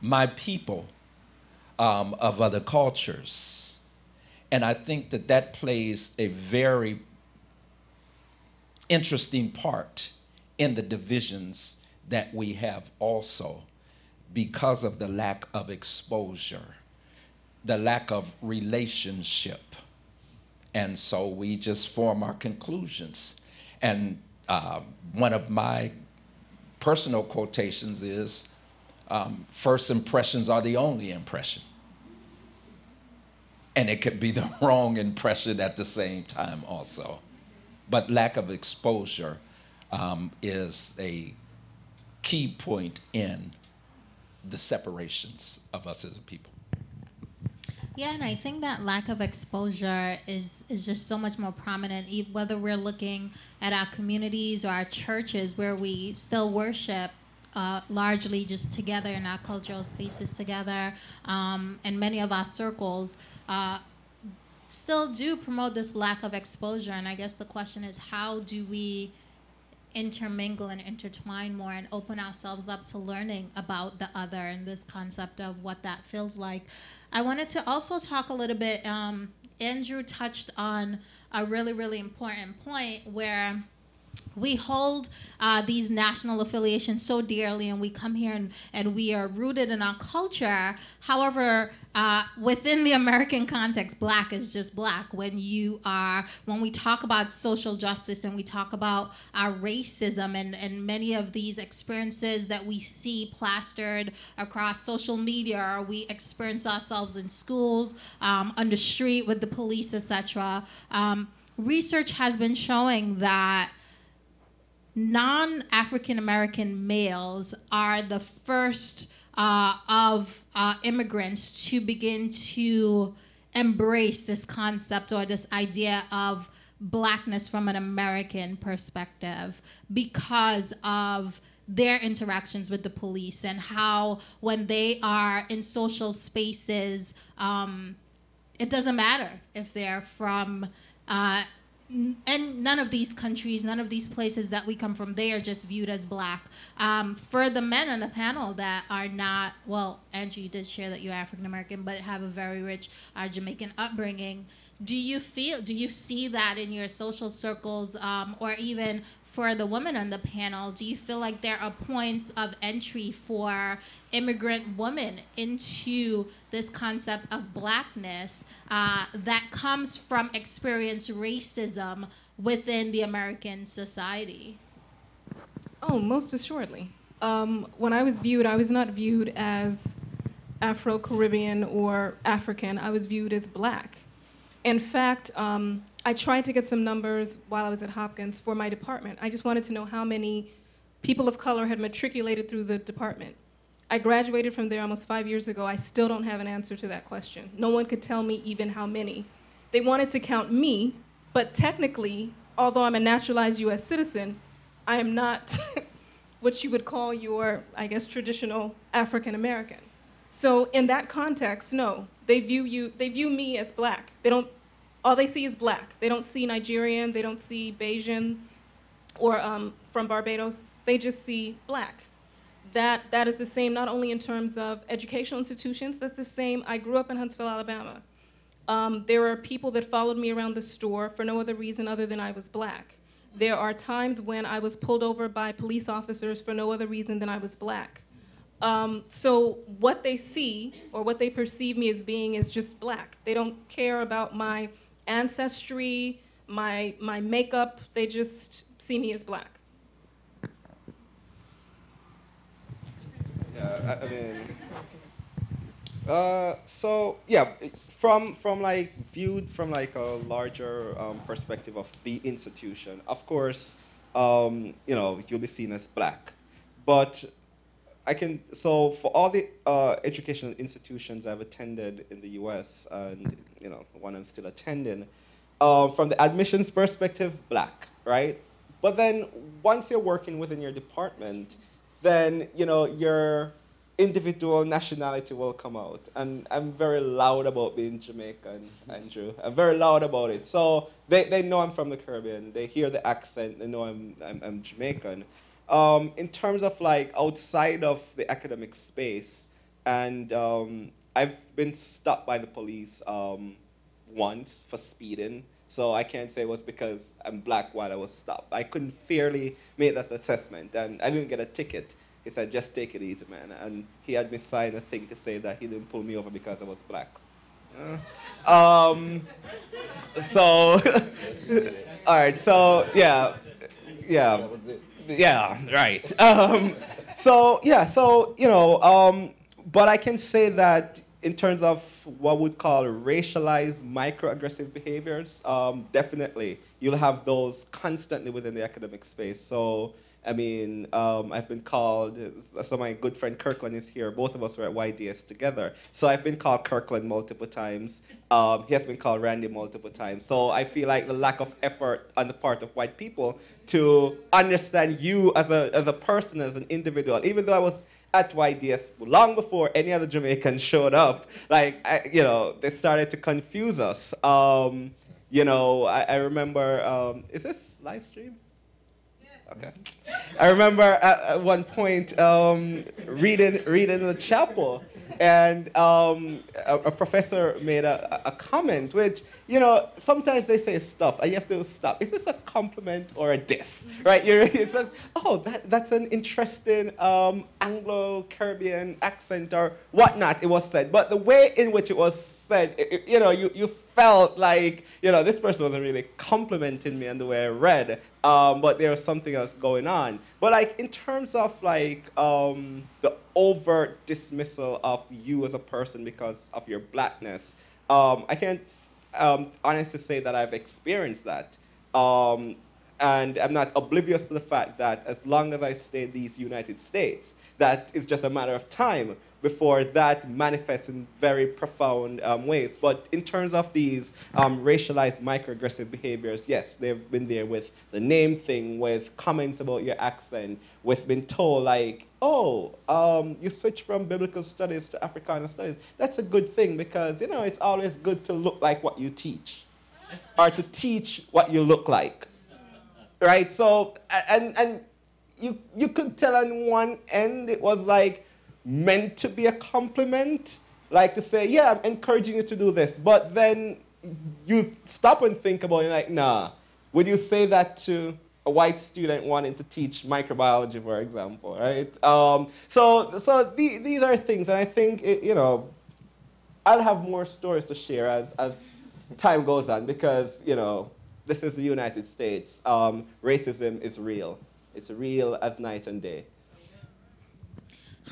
my people of other cultures. And I think that that plays a very interesting part in the divisions that we have also, because of the lack of exposure, the lack of relationship. And so we just form our conclusions. And one of my personal quotations is, first impressions are the only impression. And it could be the wrong impression at the same time also. But lack of exposure is a key point in the separations of us as a people. Yeah, and I think that lack of exposure is just so much more prominent, whether we're looking at our communities or our churches where we still worship largely just together in our cultural spaces together, and many of our circles still do promote this lack of exposure. And I guess the question is, how do we intermingle and intertwine more and open ourselves up to learning about the other and this concept of what that feels like? I wanted to also talk a little bit, Andrew touched on a really, really important point where we hold these national affiliations so dearly, and we come here and we are rooted in our culture. However, within the American context, Black is just Black. When we talk about social justice and we talk about our racism and many of these experiences that we see plastered across social media, or we experience ourselves in schools, on the street with the police, etc. Research has been showing that non-African American males are the first of immigrants to begin to embrace this concept or this idea of Blackness from an American perspective, because of their interactions with the police and how when they are in social spaces, it doesn't matter if they're from and none of these countries, none of these places that we come from, they are just viewed as Black. For the men on the panel that are not, well, Andrew, you did share that you're African American, but have a very rich Jamaican upbringing. Do you see that in your social circles, or even for the women on the panel, do you feel like there are points of entry for immigrant women into this concept of Blackness that comes from experienced racism within the American society? Oh, most assuredly. When I was not viewed as Afro-Caribbean or African. I was viewed as Black. In fact, I tried to get some numbers while I was at Hopkins for my department. I just wanted to know how many people of color had matriculated through the department. I graduated from there almost 5 years ago. I still don't have an answer to that question. No one could tell me even how many. They wanted to count me, but technically, although I'm a naturalized US citizen, I am not what you would call your, I guess, traditional African American. So in that context, no, they view me as Black. All they see is Black. They don't see Nigerian, they don't see Bayesian or from Barbados. They just see Black. That is the same not only in terms of educational institutions, that's the same. I grew up in Huntsville, Alabama. There were people that followed me around the store for no other reason other than I was Black. There are times when I was pulled over by police officers for no other reason than I was Black. So what they see or what they perceive me as being is just Black. They don't care about my ancestry, my makeup. They just see me as Black. Yeah, I mean, so yeah, from like viewed from like a larger perspective of the institution, of course, you know, you'll be seen as Black, but so for all the educational institutions I've attended in the U.S. and, you know, the one I'm still attending, from the admissions perspective, Black, right? But then once you're working within your department, then, you know, your individual nationality will come out. And I'm very loud about being Jamaican, Andrew. I'm very loud about it. So they know I'm from the Caribbean. They hear the accent. They know I'm Jamaican. In terms of like outside of the academic space, and I've been stopped by the police once for speeding. So I can't say it was because I'm black while I was stopped. I couldn't fairly make that assessment, and I didn't get a ticket. He said, just take it easy, man. And he had me sign a thing to say that he didn't pull me over because I was black. So, all right, so, yeah, right. But I can say that in terms of what we'd call racialized microaggressive behaviors, definitely you'll have those constantly within the academic space. So, I mean, I've been called, so my good friend Kirkland is here. Both of us were at YDS together. So I've been called Kirkland multiple times. He has been called Randy multiple times. So I feel like the lack of effort on the part of white people to understand you as a person, as an individual, even though I was at YDS long before any other Jamaicans showed up, they started to confuse us. I remember, is this live stream? Okay. I remember at one point reading the chapel, and a professor made a comment, which, sometimes they say stuff, and you have to stop. Is this a compliment or a diss? Right? It says, oh, that's an interesting Anglo-Caribbean accent or whatnot, it was said. But the way in which it was said, you felt like, this person wasn't really complimenting me on the way I read, but there was something else going on. But in terms of the overt dismissal of you as a person because of your blackness, I can't honestly say that I've experienced that. And I'm not oblivious to the fact that as long as I stay in these United States, that is just a matter of time before that manifests in very profound ways. But in terms of these racialized microaggressive behaviors, yes, they've been there with the name thing, with comments about your accent, with being told you switch from biblical studies to Africana studies. That's a good thing because, it's always good to look like what you teach or to teach what you look like, right? So, and you could tell on one end it was meant to be a compliment, to say, yeah, I'm encouraging you to do this. But then you stop and think about it, nah. Would you say that to a white student wanting to teach microbiology, for example, right? So these are things, and I think, I'll have more stories to share as time goes on because, this is the United States. Racism is real. It's real as night and day.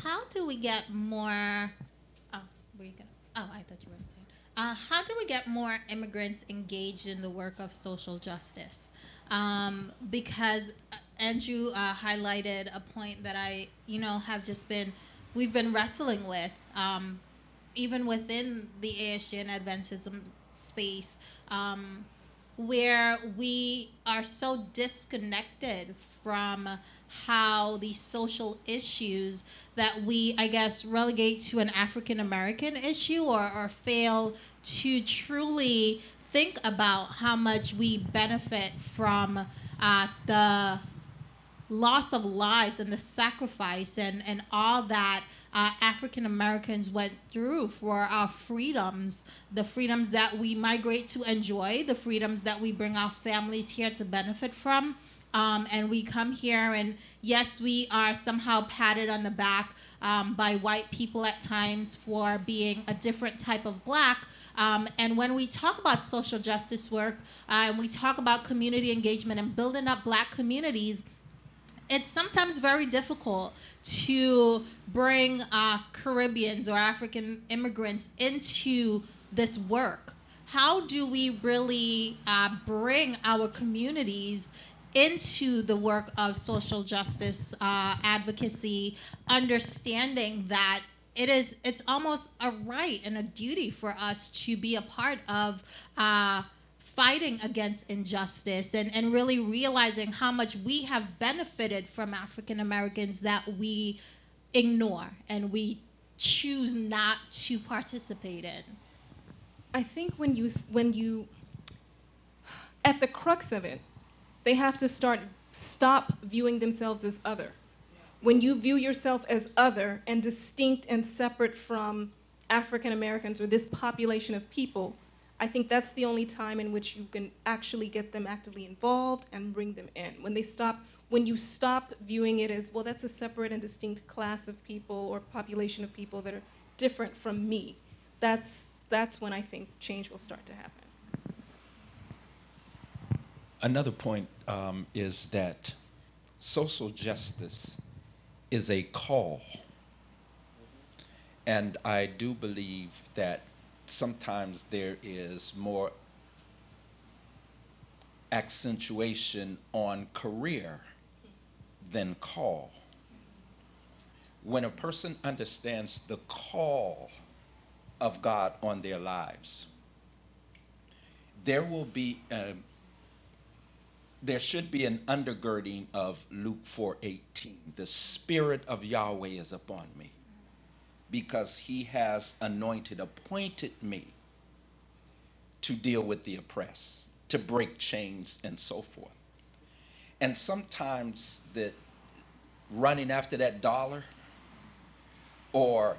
How do we get more? Oh, where you go? Oh, I thought you were saying. How do we get more immigrants engaged in the work of social justice? Because Andrew highlighted a point that we've been wrestling with, even within the ASG and Adventism space, where we are so disconnected from how these social issues that we, I guess, relegate to an African American issue or fail to truly think about how much we benefit from the loss of lives and the sacrifice and all that African Americans went through for our freedoms, the freedoms that we migrate to enjoy, the freedoms that we bring our families here to benefit from. And we come here and yes, we are somehow patted on the back by white people at times for being a different type of black. And when we talk about social justice work and we talk about community engagement and building up black communities, it's sometimes very difficult to bring Caribbeans or African immigrants into this work. How do we really bring our communities into the work of social justice advocacy, understanding that it's almost a right and a duty for us to be a part of fighting against injustice and really realizing how much we have benefited from African Americans that we ignore and we choose not to participate in? I think when you at the crux of it, they have to stop viewing themselves as other. When you view yourself as other and distinct and separate from African Americans or this population of people, I think that's the only time in which you can actually get them actively involved and bring them in. When you stop viewing it as, well, that's a separate and distinct class of people or population of people that are different from me, that's when I think change will start to happen. Another point is that social justice is a call. And I do believe that sometimes there is more accentuation on career than call. When a person understands the call of God on their lives, there should be an undergirding of Luke 4:18. The Spirit of Yahweh is upon me, because he has appointed me to deal with the oppressed, to break chains, and so forth. And sometimes that running after that dollar, or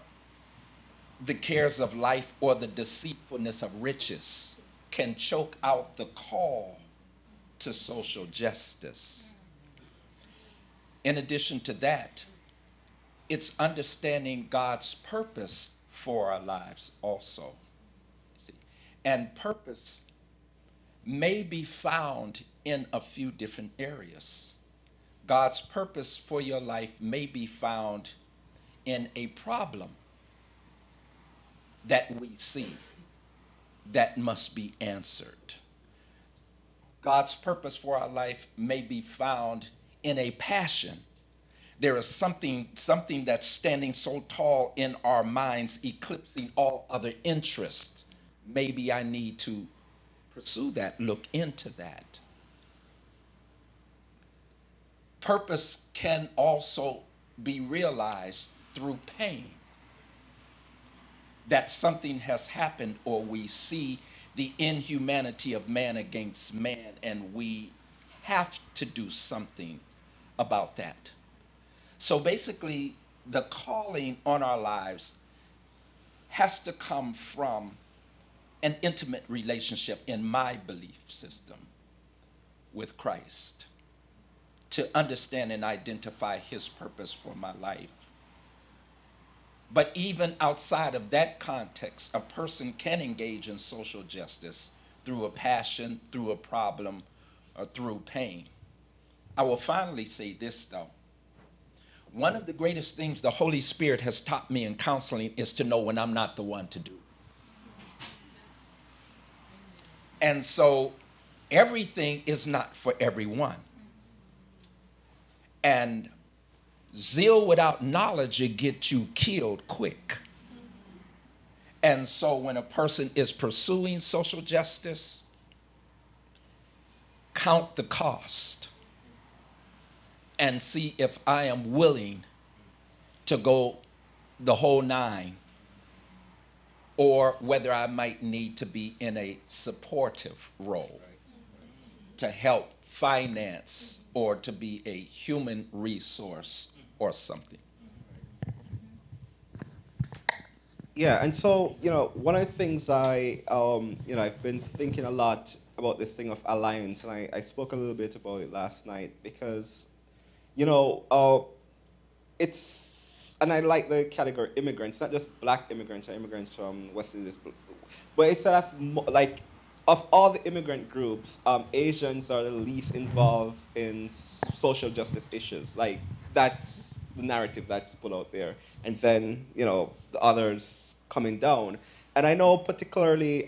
the cares of life, or the deceitfulness of riches can choke out the call to social justice. In addition to that, it's understanding God's purpose for our lives also. See? And purpose may be found in a few different areas. God's purpose for your life may be found in a problem that we see that must be answered. God's purpose for our life may be found in a passion. There is something that's standing so tall in our minds, eclipsing all other interests. Maybe I need to pursue that, look into that. Purpose can also be realized through pain. That something has happened, or we see the inhumanity of man against man, and we have to do something about that. So basically, the calling on our lives has to come from an intimate relationship, in my belief system, with Christ, to understand and identify his purpose for my life. But even outside of that context, a person can engage in social justice through a passion, through a problem, or through pain. I will finally say this, though. One of the greatest things the Holy Spirit has taught me in counseling is to know when I'm not the one to do it. And so everything is not for everyone. And zeal without knowledge, it gets you killed quick. And so when a person is pursuing social justice, count the cost and see if I am willing to go the whole 9, or whether I might need to be in a supportive role to help finance, or to be a human resource or something. Yeah, and so, one of the things I've been thinking a lot about this thing of alliance, and I spoke a little bit about it last night, because, and I like the category immigrants, not just black immigrants or immigrants from West Indies, but instead of, of all the immigrant groups, Asians are the least involved in social justice issues. That's the narrative that's put out there. And then, the others coming down. And I know particularly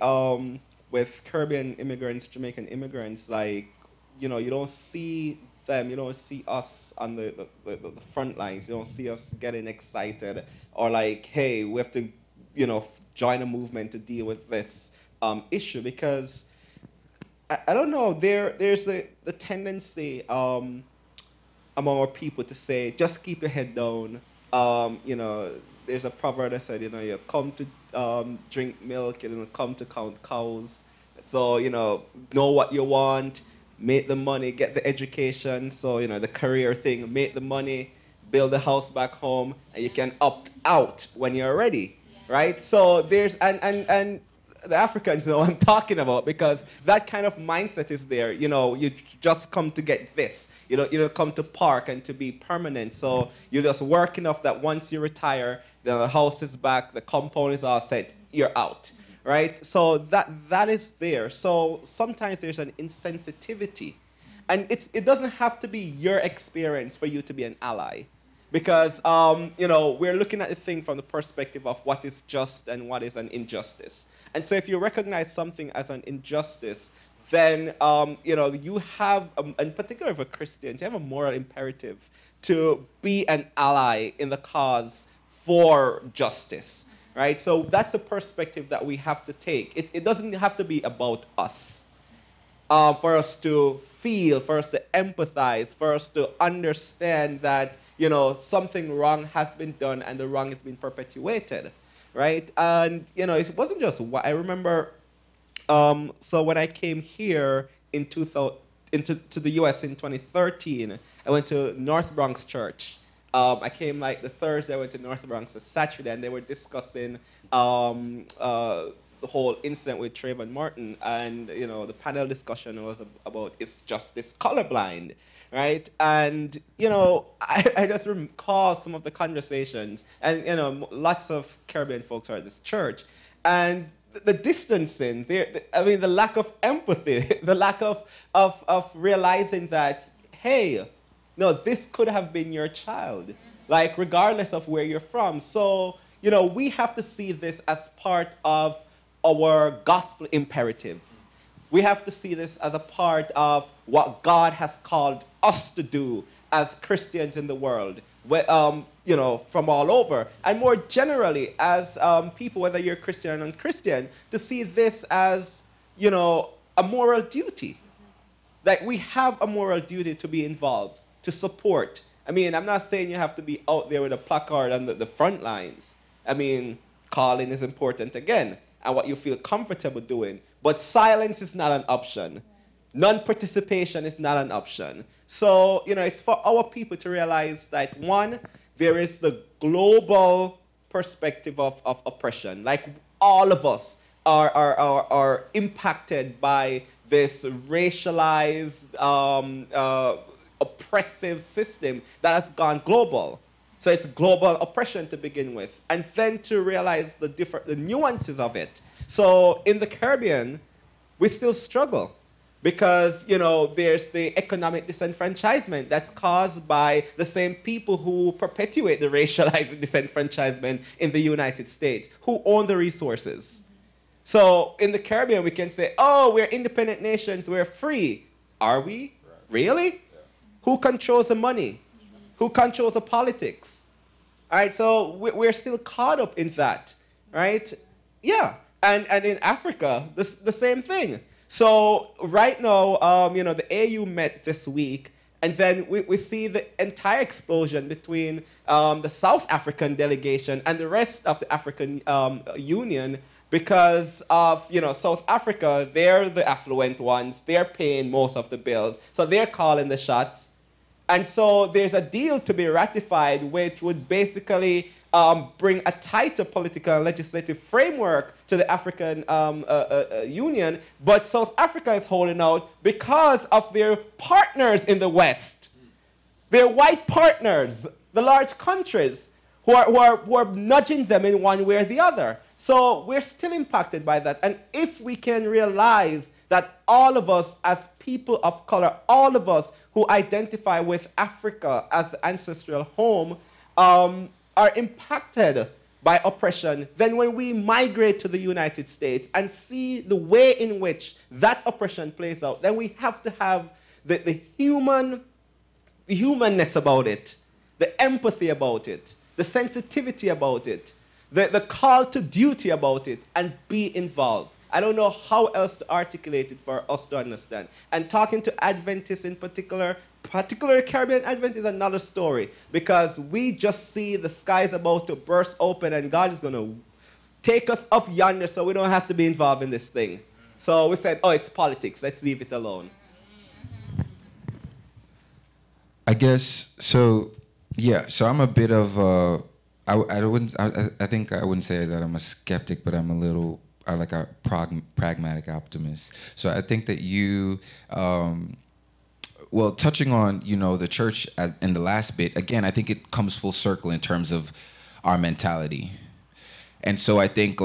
with Caribbean immigrants, Jamaican immigrants, you don't see them, you don't see us on the front lines. You don't see us getting excited or hey, we have to, join a movement to deal with this issue, because I don't know, there's the tendency among our people to say, just keep your head down. There's a proverb that said, you come to drink milk, come to count cows. So, know what you want, make the money, get the education. So, the career thing, make the money, build the house back home, and you can opt out when you're ready, right? So there's, and the Africans know what I'm talking about, because that kind of mindset is there. You know, you just come to get this. You don't come to park and to be permanent. So you just work enough that once you retire, the house is back, the compound is all set, you're out, right? So that is there. So sometimes there's an insensitivity. And it doesn't have to be your experience for you to be an ally. Because, you know, we're looking at the thing from the perspective of what is just and what is an injustice. And so if you recognize something as an injustice, then, you know, you have, in particular for Christians, you have a moral imperative to be an ally in the cause for justice, right? So that's the perspective that we have to take. It doesn't have to be about us. For us to feel, for us to empathize, for us to understand that, you know, something wrong has been done and the wrong has been perpetuated, right? And, you know, it wasn't just what I remember. So when I came here in to the U.S. in 2013, I went to North Bronx Church. I came like the Thursday, I went to North Bronx the Saturday, and they were discussing the whole incident with Trayvon Martin, and you know the panel discussion was about is justice colorblind, right? And you know I just recall some of the conversations, and you know lots of Caribbean folks are at this church, and the distancing, I mean the lack of empathy, the lack of realizing that hey, no, this could have been your child, like regardless of where you're from. So you know we have to see this as part of our gospel imperative. We have to see this as a part of what God has called us to do as Christians in the world, you know, from all over. And more generally, as people, whether you're Christian or non-Christian, to see this as, you know, a moral duty. That we have a moral duty to be involved, to support. I mean, I'm not saying you have to be out there with a placard on the front lines. I mean, calling is important again, and what you feel comfortable doing. But silence is not an option. Non-participation is not an option. So, you know, it's for our people to realize that, one, there is the global perspective of oppression. Like, all of us are impacted by this racialized, oppressive system that has gone global. So it's global oppression to begin with, and then to realize the nuances of it. So in the Caribbean, we still struggle because, you know, there's the economic disenfranchisement that's caused by the same people who perpetuate the racialized disenfranchisement in the United States, who own the resources. So in the Caribbean, we can say, oh, we're independent nations, we're free. Are we? Really? Yeah. Who controls the money? Who controls the politics? All right, so we're still caught up in that, right? Yeah, and in Africa, the same thing. So right now, you know, the AU met this week, and then we see the entire explosion between the South African delegation and the rest of the African Union because of, you know, South Africa, they're the affluent ones, they're paying most of the bills, so they're calling the shots. And so there's a deal to be ratified which would basically bring a tighter political and legislative framework to the African Union, but South Africa is holding out because of their partners in the West. Their white partners, the large countries, who are nudging them in one way or the other. So we're still impacted by that. And if we can realize that all of us as people of color, all of us who identify with Africa as the ancestral home, are impacted by oppression, then when we migrate to the United States and see the way in which that oppression plays out, then we have to have the humanness about it, the empathy about it, the sensitivity about it, the call to duty about it, and be involved. I don't know how else to articulate it for us to understand. And talking to Adventists in particular Caribbean Adventists is another story, because we just see the skies about to burst open and God is going to take us up yonder so we don't have to be involved in this thing. So we said, oh, it's politics. Let's leave it alone. I guess, so, yeah, so I'm a bit of, I think I wouldn't say that I'm a skeptic, but I'm a little pragmatic optimist. So I think that you, well, touching on, the church in the last bit, again, I think it comes full circle in terms of our mentality. And so I think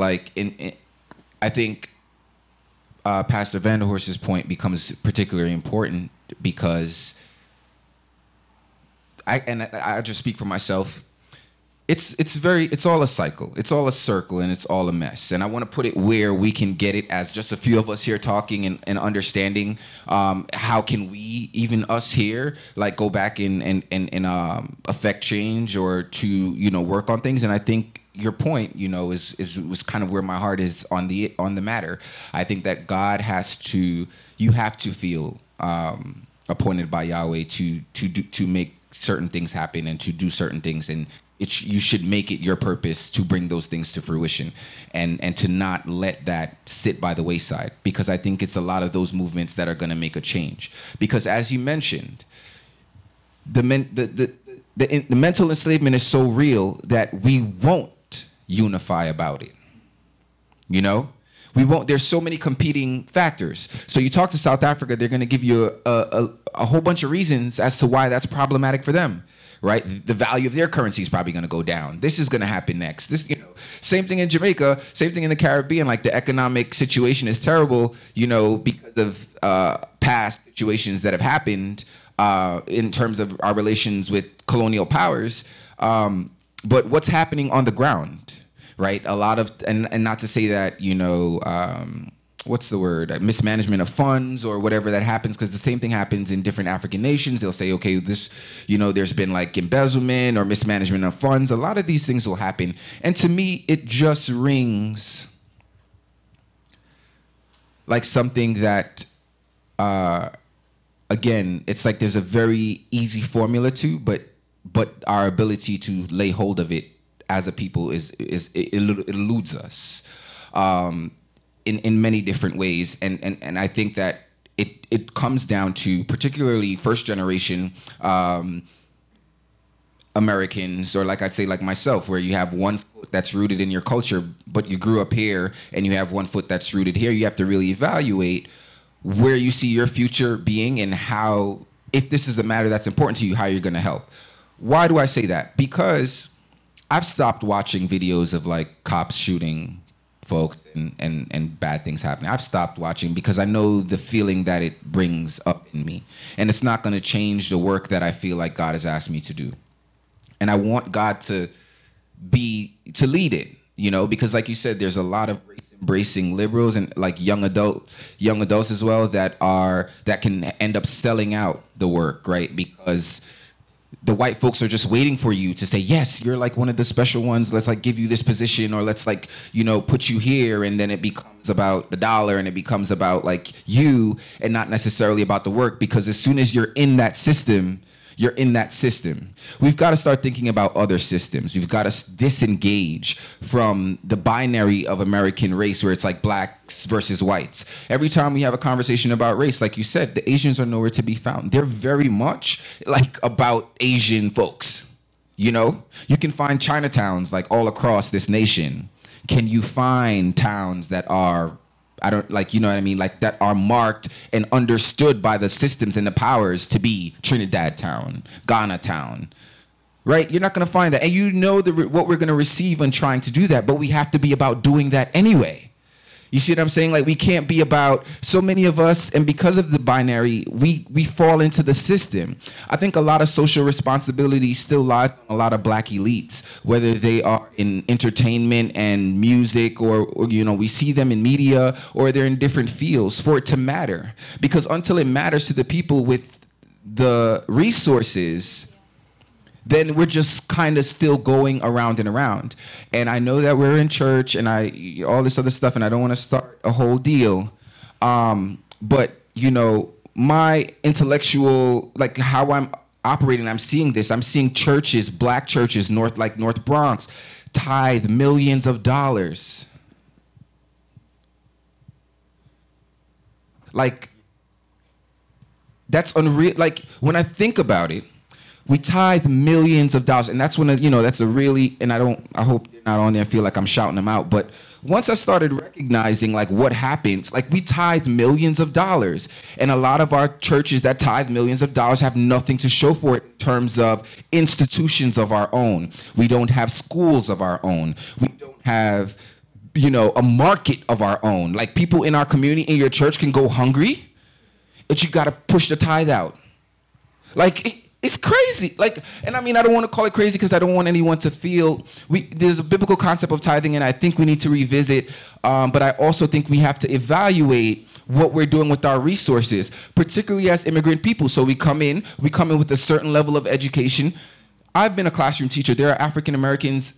Pastor Vanderhorst's point becomes particularly important because I just speak for myself. It's all a cycle. It's all a circle, and it's all a mess. And I want to put it where we can get it as just a few of us here talking and understanding how can we, even us here, like go back and affect change or to work on things. And I think your point, was kind of where my heart is on the matter. I think that you have to feel appointed by Yahweh to make certain things happen and to do certain things, and you should make it your purpose to bring those things to fruition and to not let that sit by the wayside, because I think it's a lot of those movements that are going to make a change. Because as you mentioned, the mental enslavement is so real that we won't unify about it. We won't. There's so many competing factors. So you talk to South Africa, they're going to give you a whole bunch of reasons as to why that's problematic for them. Right, the value of their currency is probably going to go down. This is going to happen next. Same thing in Jamaica, same thing in the Caribbean. Like the economic situation is terrible, because of past situations that have happened in terms of our relations with colonial powers. But what's happening on the ground, right? A lot of, and not to say that what's the word? Mismanagement of funds or whatever that happens, because the same thing happens in different African nations. They'll say, okay, this, there's been like embezzlement or mismanagement of funds. A lot of these things will happen. And to me, it just rings like something that, again, it's like there's a very easy formula to, but our ability to lay hold of it as a people it eludes us. In many different ways, and I think that it comes down to particularly first generation Americans, or like I'd say like myself, where you have one foot that's rooted in your culture, but you grew up here, and you have one foot that's rooted here. You have to really evaluate where you see your future being and how, if this is a matter that's important to you, how you're going to help. Why do I say that? Because I've stopped watching videos of like cops shooting folks and bad things happening. I've stopped watching because I know the feeling that it brings up in me, and it's not going to change the work that I feel like God has asked me to do. And I want God to lead it, because like you said, there's a lot of embracing liberals and like young adults as well that can end up selling out the work, right? Because the white folks are just waiting for you to say, yes, you're like one of the special ones. Let's like give you this position, or let's like, put you here. And then it becomes about the dollar, and it becomes about like you, and not necessarily about the work. Because as soon as you're in that system, you're in that system. We've got to start thinking about other systems. We've got to disengage from the binary of American race, where it's like blacks versus whites. Every time we have a conversation about race, like you said, the Asians are nowhere to be found. They're very much like about Asian folks. You can find Chinatowns like all across this nation. Can you find towns that are, like that are marked and understood by the systems and the powers to be Trinidad town, Ghana town, right? You're not going to find that. And what we're going to receive in trying to do that, but we have to be about doing that anyway. You see what I'm saying? Like, we can't be about, so many of us, and because of the binary, we fall into the system. I think a lot of social responsibility still lies on a lot of black elites, whether they are in entertainment and music, or we see them in media, or they're in different fields, for it to matter. Because until it matters to the people with the resources, then we're just kind of still going around and around. And I know that we're in church and all this other stuff, and I don't want to start a whole deal. But, my intellectual, like how I'm operating, I'm seeing this. I'm seeing churches, black churches, North Bronx, tithe millions of dollars. Like, that's unreal. Like, when I think about it, we tithe millions of dollars, and that's when that's a really, and I hope you're not on there and feel like I'm shouting them out, but once I started recognizing like what happens, like we tithe millions of dollars, and a lot of our churches that tithe millions of dollars have nothing to show for it in terms of institutions of our own. We don't have schools of our own. We don't have, you know, a market of our own. Like people in our community, in your church can go hungry, but you got to push the tithe out. Like it's crazy. Like, and I mean, I don't want to call it crazy because I don't want anyone to feel there's a biblical concept of tithing, and I think we need to revisit. But I also think we have to evaluate what we're doing with our resources, particularly as immigrant people. So we come in with a certain level of education. I've been a classroom teacher. There are African Americans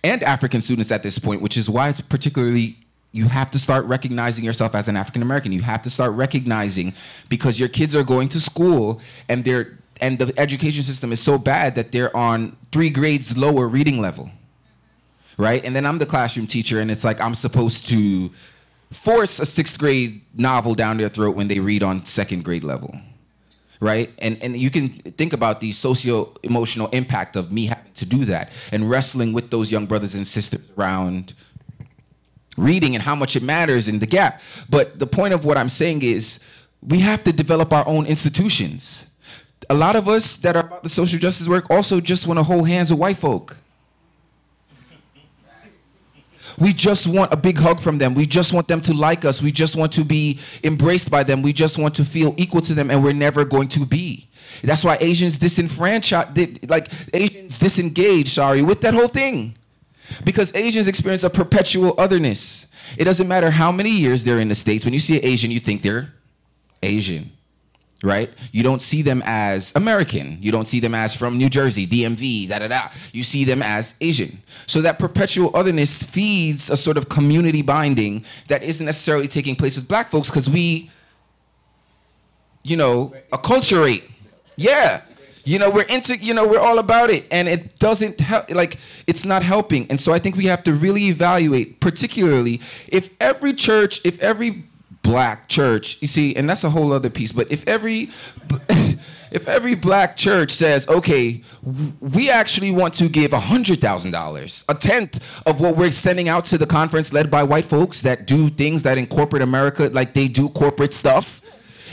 and African students at this point, which is why it's particularly, you have to start recognizing yourself as an African American. You have to start recognizing, because your kids are going to school and the education system is so bad that they're on 3 grades lower reading level, right? And then I'm the classroom teacher, and it's like I'm supposed to force a 6th grade novel down their throat when they read on 2nd grade level, right? And you can think about the socio-emotional impact of me having to do that and wrestling with those young brothers and sisters around reading and how much it matters in the gap. But the point of what I'm saying is we have to develop our own institutions. A lot of us that are about the social justice work also just want to hold hands with white folk. We just want a big hug from them. We just want them to like us. We just want to be embraced by them. We just want to feel equal to them, and we're never going to be. That's why Asians disengaged, with that whole thing. Because Asians experience a perpetual otherness. It doesn't matter how many years they're in the States. When you see an Asian, you think they're Asian, right? You don't see them as American. You don't see them as from New Jersey, DMV, da-da-da. You see them as Asian. So that perpetual otherness feeds a sort of community binding that isn't necessarily taking place with black folks because we, acculturate. Yeah. We're all about it, and it doesn't help, it's not helping. And so I think we have to really evaluate, particularly if every black church, you see, and that's a whole other piece, but if every black church says, okay, we actually want to give $100,000, a tenth of what we're sending out to the conference led by white folks that do things that in corporate America, like they do corporate stuff.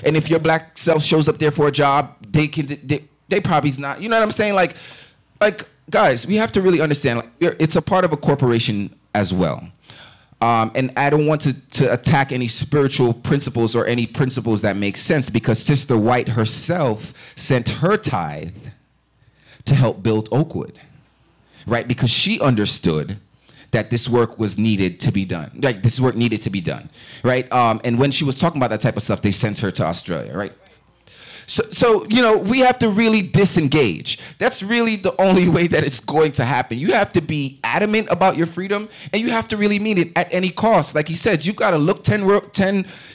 And if your black self shows up there for a job, they probably's not, you know what I'm saying? Like guys, we have to really understand, it's a part of a corporation as well. And I don't want to attack any spiritual principles or any principles that make sense, because Sister White herself sent her tithe to help build Oakwood, right? Because she understood that this work was needed to be done. Like this work needed to be done, right? And when she was talking about that type of stuff, they sent her to Australia, right? So we have to really disengage. That's really the only way that it's going to happen. You have to be adamant about your freedom, and you have to really mean it at any cost. Like he said, you got to look 10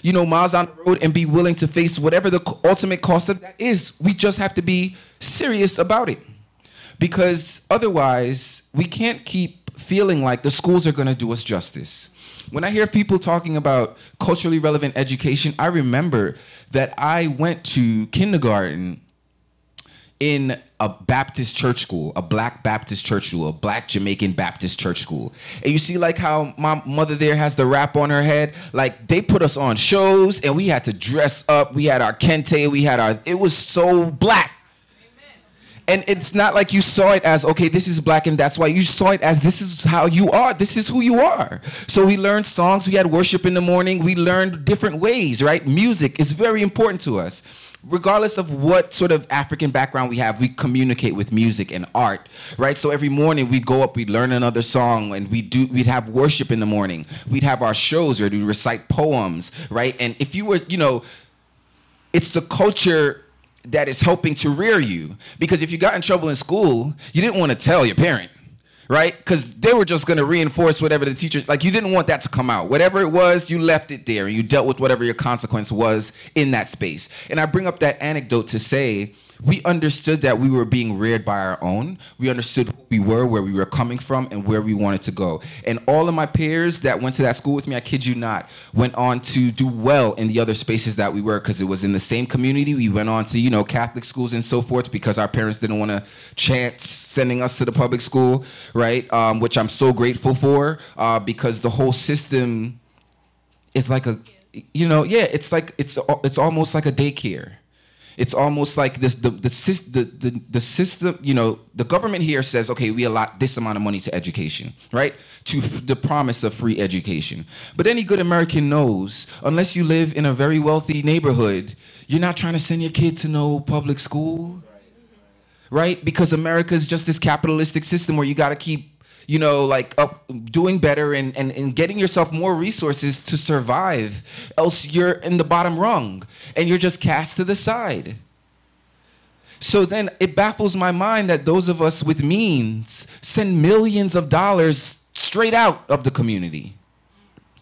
miles on the road and be willing to face whatever the ultimate cost of that is. We just have to be serious about it, because otherwise we can't keep feeling like the schools are going to do us justice. When I hear people talking about culturally relevant education, I remember that I went to kindergarten in a Baptist church school, a black Baptist church school, a black Jamaican Baptist church school. And you see like how my mother there has the wrap on her head? Like they put us on shows and we had to dress up. We had our kente, it was so black. And it's not like you saw it as, okay, this is black and that's why. You saw it as, this is how you are. This is who you are. So we learned songs. We had worship in the morning. We learned different ways, right? Music is very important to us. Regardless of what sort of African background we have, we communicate with music and art, right? So every morning we'd go up, we'd learn another song, and we'd have worship in the morning. We'd have our shows where we'd recite poems, right? And if you were, it's the culture that is helping to rear you. Because if you got in trouble in school, you didn't want to tell your parent, right? Because they were just going to reinforce whatever the teachers, you didn't want that to come out. Whatever it was, you left it there. You dealt with whatever your consequence was in that space. And I bring up that anecdote to say, we understood that we were being reared by our own. We understood who we were, where we were coming from, and where we wanted to go. And all of my peers that went to that school with me, I kid you not, went on to do well in the other spaces that we were, because it was in the same community. We went on to, Catholic schools and so forth, because our parents didn't want to chance sending us to the public school, right? Which I'm so grateful for, because the whole system is like a, it's like it's almost like a daycare. It's almost like this the system, the government here says, okay, we allot this amount of money to education, right? To the promise of free education. But any good American knows, unless you live in a very wealthy neighborhood, you're not trying to send your kid to no public school, right? Because America is just this capitalistic system where you got to keep, doing better and getting yourself more resources to survive. Else you're in the bottom rung and you're just cast to the side. So then it baffles my mind that those of us with means send millions of dollars straight out of the community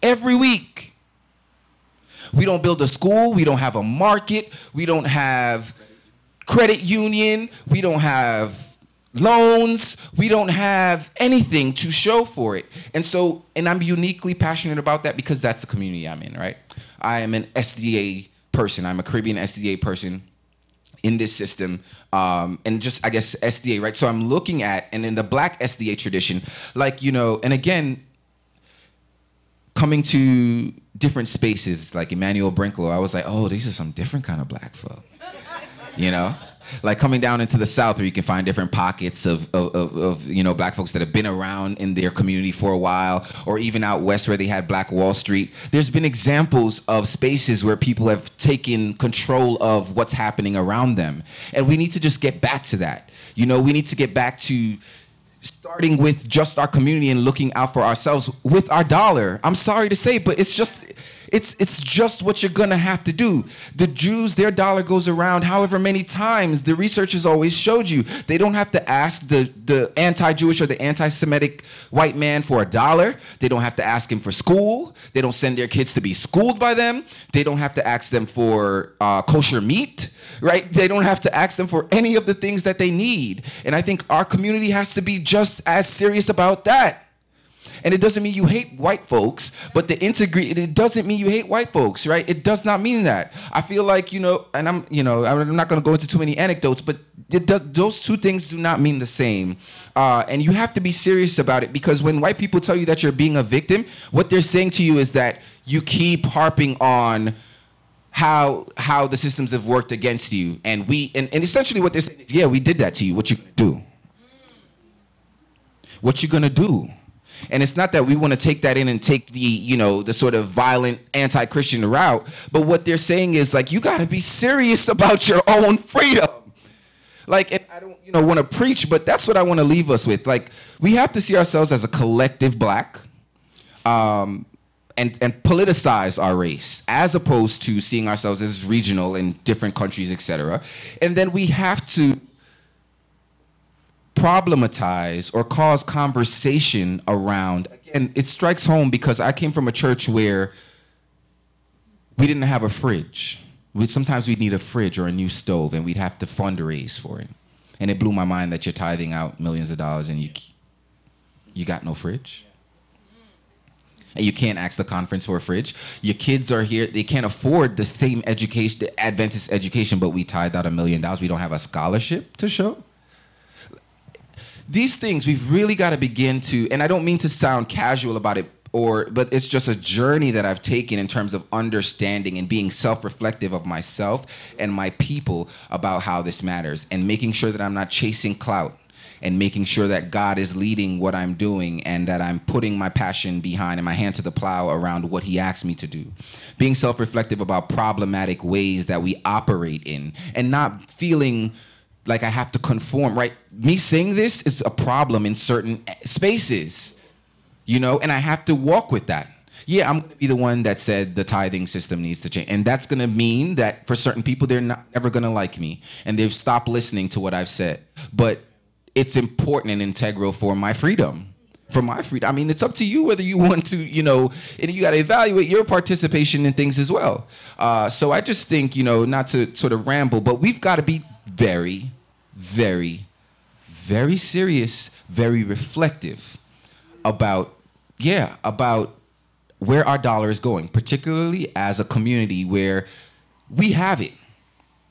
every week. We don't build a school. We don't have a market. We don't have credit union. We don't have loans. We don't have anything to show for it. And I'm uniquely passionate about that because that's the community I'm in, right? I am an SDA person. I'm a Caribbean SDA person in this system. And just, I guess, SDA, right? So I'm looking at, and in the black SDA tradition, and again, coming to different spaces, like Emmanuel Brinklow, I was like, oh, these are some different kind of black folk, Like coming down into the South where you can find different pockets of black folks that have been around in their community for a while, or even out west where they had Black Wall Street. There's been examples of spaces where people have taken control of what's happening around them. And we need to just get back to that. We need to get back to starting with just our community and looking out for ourselves with our dollar. I'm sorry to say, but it's just what you're gonna have to do. The Jews, their dollar goes around however many times. The research has always showed you. They don't have to ask the anti-Jewish or the anti-Semitic white man for $1. They don't have to ask him for school. They don't send their kids to be schooled by them. They don't have to ask them for kosher meat, right? They don't have to ask them for any of the things that they need. And I think our community has to be just as serious about that. And it doesn't mean you hate white folks, but it doesn't mean you hate white folks, right? It does not mean that. I feel like, and I'm not going to go into too many anecdotes, but those two things do not mean the same. And you have to be serious about it, because when white people tell you that you're being a victim, what they're saying to you is that you keep harping on how the systems have worked against you. And essentially what they're saying is, yeah, we did that to you. What you gonna do? What you gonna do? And it's not that we want to take that in and take the sort of violent anti-Christian route, but what they're saying is, like, you got to be serious about your own freedom. Like, and I don't, want to preach, but that's what I want to leave us with. Like, we have to see ourselves as a collective black, and politicize our race, as opposed to seeing ourselves as regional in different countries, etc. And then we have to problematize or cause conversation around, and it strikes home because I came from a church where we didn't have a fridge. Sometimes we'd need a fridge or a new stove, and we'd have to fundraise for it. And it blew my mind that you're tithing out millions of dollars and you got no fridge. And you can't ask the conference for a fridge. Your kids are here. They can't afford the same education, the Adventist education, but we tithed out $1 million. We don't have a scholarship to show. These things we've really got to begin to, and I don't mean to sound casual about it, but it's just a journey that I've taken in terms of understanding and being self-reflective of myself and my people about how this matters, and making sure that I'm not chasing clout, and making sure that God is leading what I'm doing, and that I'm putting my passion behind and my hand to the plow around what he asked me to do. Being self-reflective about problematic ways that we operate in, and not feeling like I have to conform, right? Me saying this is a problem in certain spaces, and I have to walk with that. Yeah, I'm going to be the one that said the tithing system needs to change. And that's going to mean that for certain people, they're not ever going to like me. And they've stopped listening to what I've said. But it's important and integral for my freedom. I mean, it's up to you whether you want to, and you got to evaluate your participation in things as well. So I just think, not to sort of ramble, but we've got to be very, very, very serious, very reflective about where our dollar is going, particularly as a community where we have it.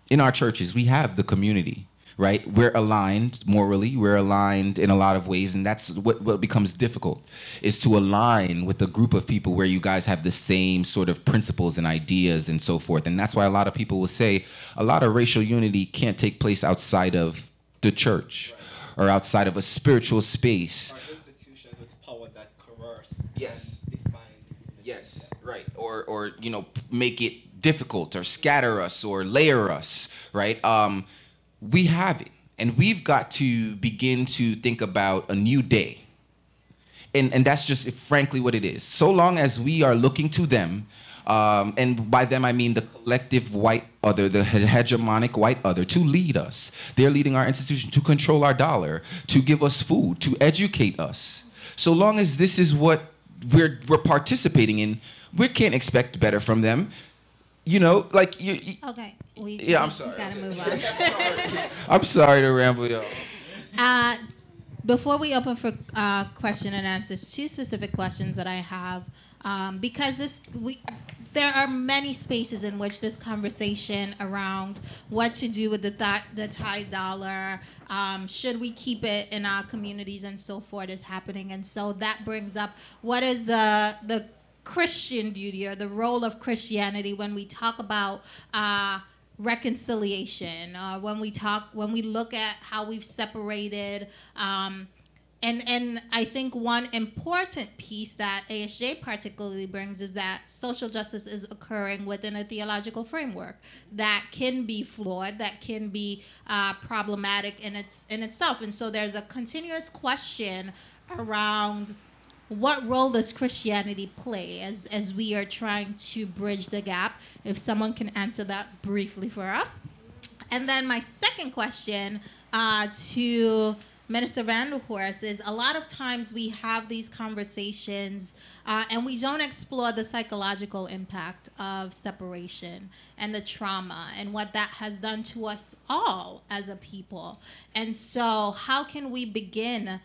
In our churches, we have the community. right? We're aligned morally, we're aligned in a lot of ways, and that's what becomes difficult, is to align with a group of people where you guys have the same sort of principles and ideas and so forth. And that's why a lot of people will say a lot of racial unity can't take place outside of the church or outside of a spiritual space. Or institutions with power that coerce. Yes. And define. Yes, right. Or make it difficult or scatter us or layer us, right? We have it. And we've got to begin to think about a new day. And that's just frankly what it is. So long as we are looking to them, and by them I mean the collective white other, the hegemonic white other, to lead us. They're leading our institution, to control our dollar, to give us food, to educate us. So long as this is what we're participating in, we can't expect better from them. Like you. Okay. I'm sorry. We gotta move on. I'm sorry to ramble, y'all. Before we open for question and answers, 2 specific questions that I have, because there are many spaces in which this conversation around what to do with the Thai dollar, should we keep it in our communities and so forth, is happening, and so that brings up what is the Christian duty or the role of Christianity when we talk about reconciliation, when we look at how we've separated, and I think one important piece that ASJ particularly brings is that social justice is occurring within a theological framework that can be flawed, that can be problematic in itself, and so there's a continuous question around what role does Christianity play as we are trying to bridge the gap? If someone can answer that briefly for us. And then my second question to Minister Vanderhorst is, a lot of times we have these conversations and we don't explore the psychological impact of separation and the trauma and what that has done to us all as a people. And so how can we begin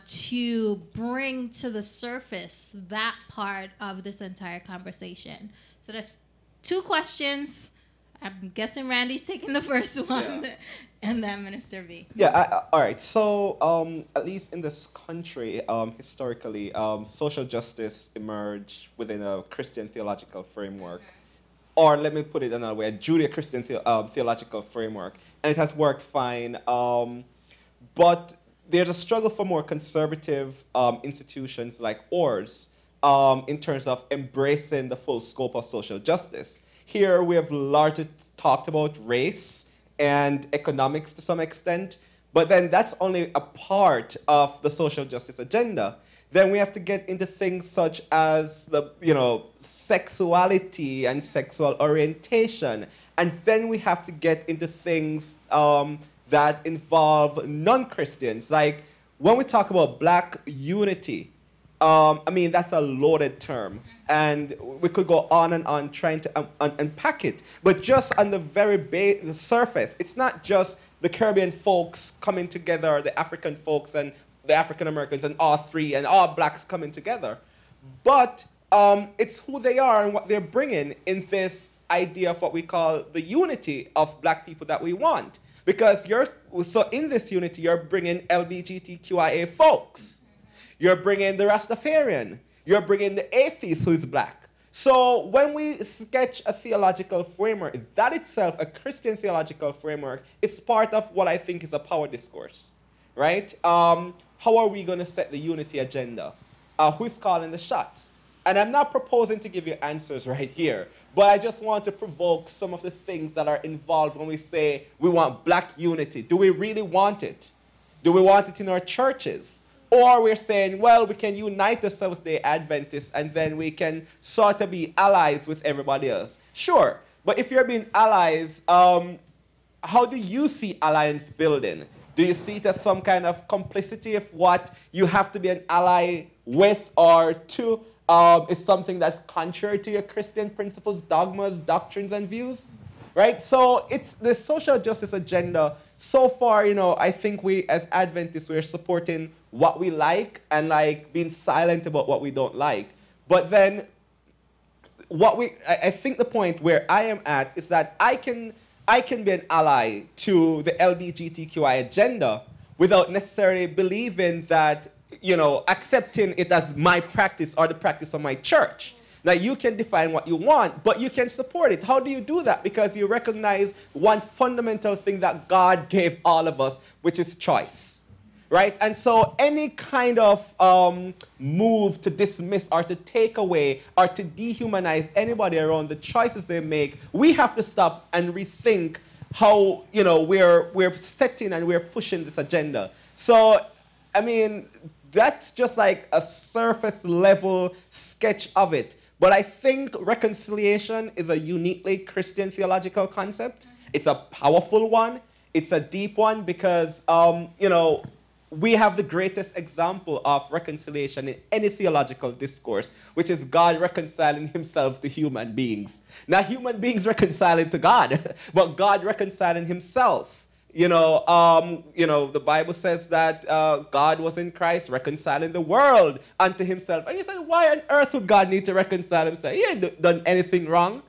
to bring to the surface that part of this entire conversation? So that's 2 questions. I'm guessing Randy's taking the first one, and then Minister V. Yeah, all right. So at least in this country, historically, social justice emerged within a Christian theological framework. Or let me put it another way, a Judeo-Christian theological framework. And it has worked fine. But there's a struggle for more conservative institutions like ours in terms of embracing the full scope of social justice. Here we have largely talked about race and economics to some extent, but then that's only a part of the social justice agenda. Then we have to get into things such as sexuality and sexual orientation, and then we have to get into things that involve non-Christians. Like when we talk about black unity, that's a loaded term, and we could go on and on trying to unpack it. But just on the very the surface, it's not just the Caribbean folks coming together, the African folks and the African Americans, and all 3 and all blacks coming together. But it's who they are and what they're bringing in this idea of what we call the unity of black people that we want. Because so in this unity, you're bringing LGBTQIA folks. You're bringing the Rastafarian. You're bringing the atheist who is black. So when we sketch a theological framework, that itself, a Christian theological framework, is part of what I think is a power discourse, right? How are we going to set the unity agenda? Who's calling the shots? And I'm not proposing to give you answers right here, but I just want to provoke some of the things that are involved when we say we want black unity. Do we really want it? Do we want it in our churches? Or we're saying, well, we can unite the Seventh-day Adventists and then we can sort of be allies with everybody else. Sure, but if you're being allies, how do you see alliance building? Do you see it as some kind of complicity of what you have to be an ally with or to? Is something that's contrary to your Christian principles, dogmas, doctrines, and views? Right? So it's the social justice agenda. So far, I think we as Adventists, we're supporting what we like and like being silent about what we don't like. But then I think the point where I am at is that I can I can be an ally to the LGBTQI agenda without necessarily believing that, accepting it as my practice or the practice of my church. Now, you can define what you want, but you can support it. How do you do that? Because you recognize one fundamental thing that God gave all of us, which is choice, right? And so any kind of move to dismiss or to take away or to dehumanize anybody around the choices they make, we have to stop and rethink how, we're setting and we're pushing this agenda. So, I mean, that's just like a surface level sketch of it. But I think reconciliation is a uniquely Christian theological concept. It's a powerful one. It's a deep one because, we have the greatest example of reconciliation in any theological discourse, which is God reconciling himself to human beings. Not human beings reconciling to God, but God reconciling himself. The Bible says that God was in Christ reconciling the world unto himself. And you say, why on earth would God need to reconcile himself? He ain't done anything wrong.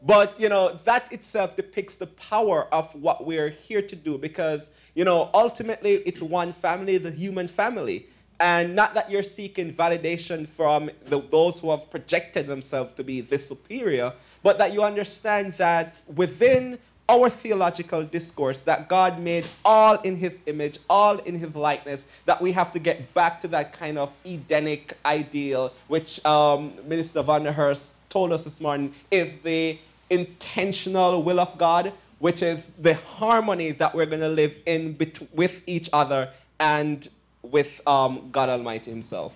But, that itself depicts the power of what we're here to do because, ultimately it's one family, the human family. And not that you're seeking validation from those who have projected themselves to be this superior, but that you understand that within our theological discourse, that God made all in his image, all in his likeness, that we have to get back to that kind of Edenic ideal, which Minister Vanderhorst told us this morning is the intentional will of God, which is the harmony that we're going to live in with each other and with God Almighty himself.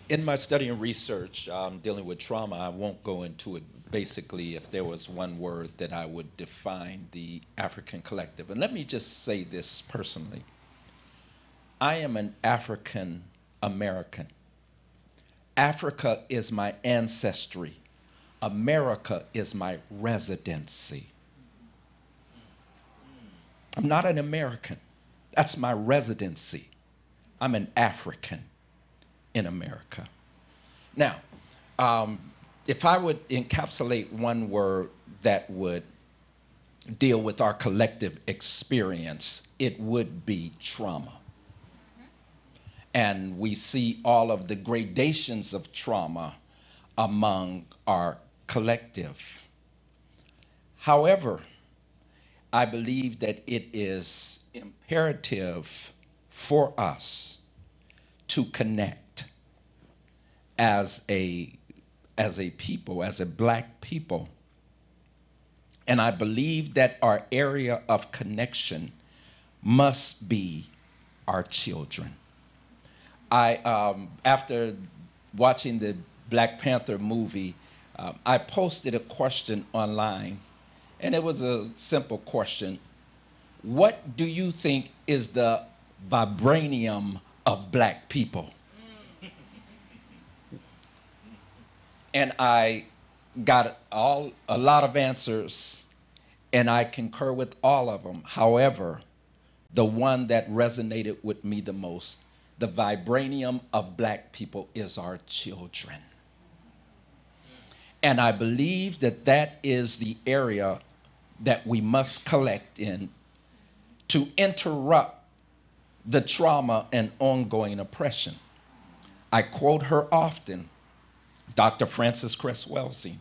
In my study and research dealing with trauma, I won't go into it. Basically, if there was one word that I would define the African collective. And let me just say this personally. I am an African American. Africa is my ancestry. America is my residency. I'm not an American. That's my residency. I'm an African in America. Now, if I would encapsulate one word that would deal with our collective experience, it would be trauma. And we see all of the gradations of trauma among our collective. However, I believe that it is imperative for us to connect as a people, as a black people. And I believe that our area of connection must be our children. After watching the Black Panther movie, I posted a question online, and it was a simple question. What do you think is the vibranium of black people? And I got a lot of answers, and I concur with all of them. However, the one that resonated with me the most, the vibranium of black people is our children. And I believe that that is the area that we must collect in to interrupt the trauma and ongoing oppression. I quote her often, Dr. Frances Cress Welsing,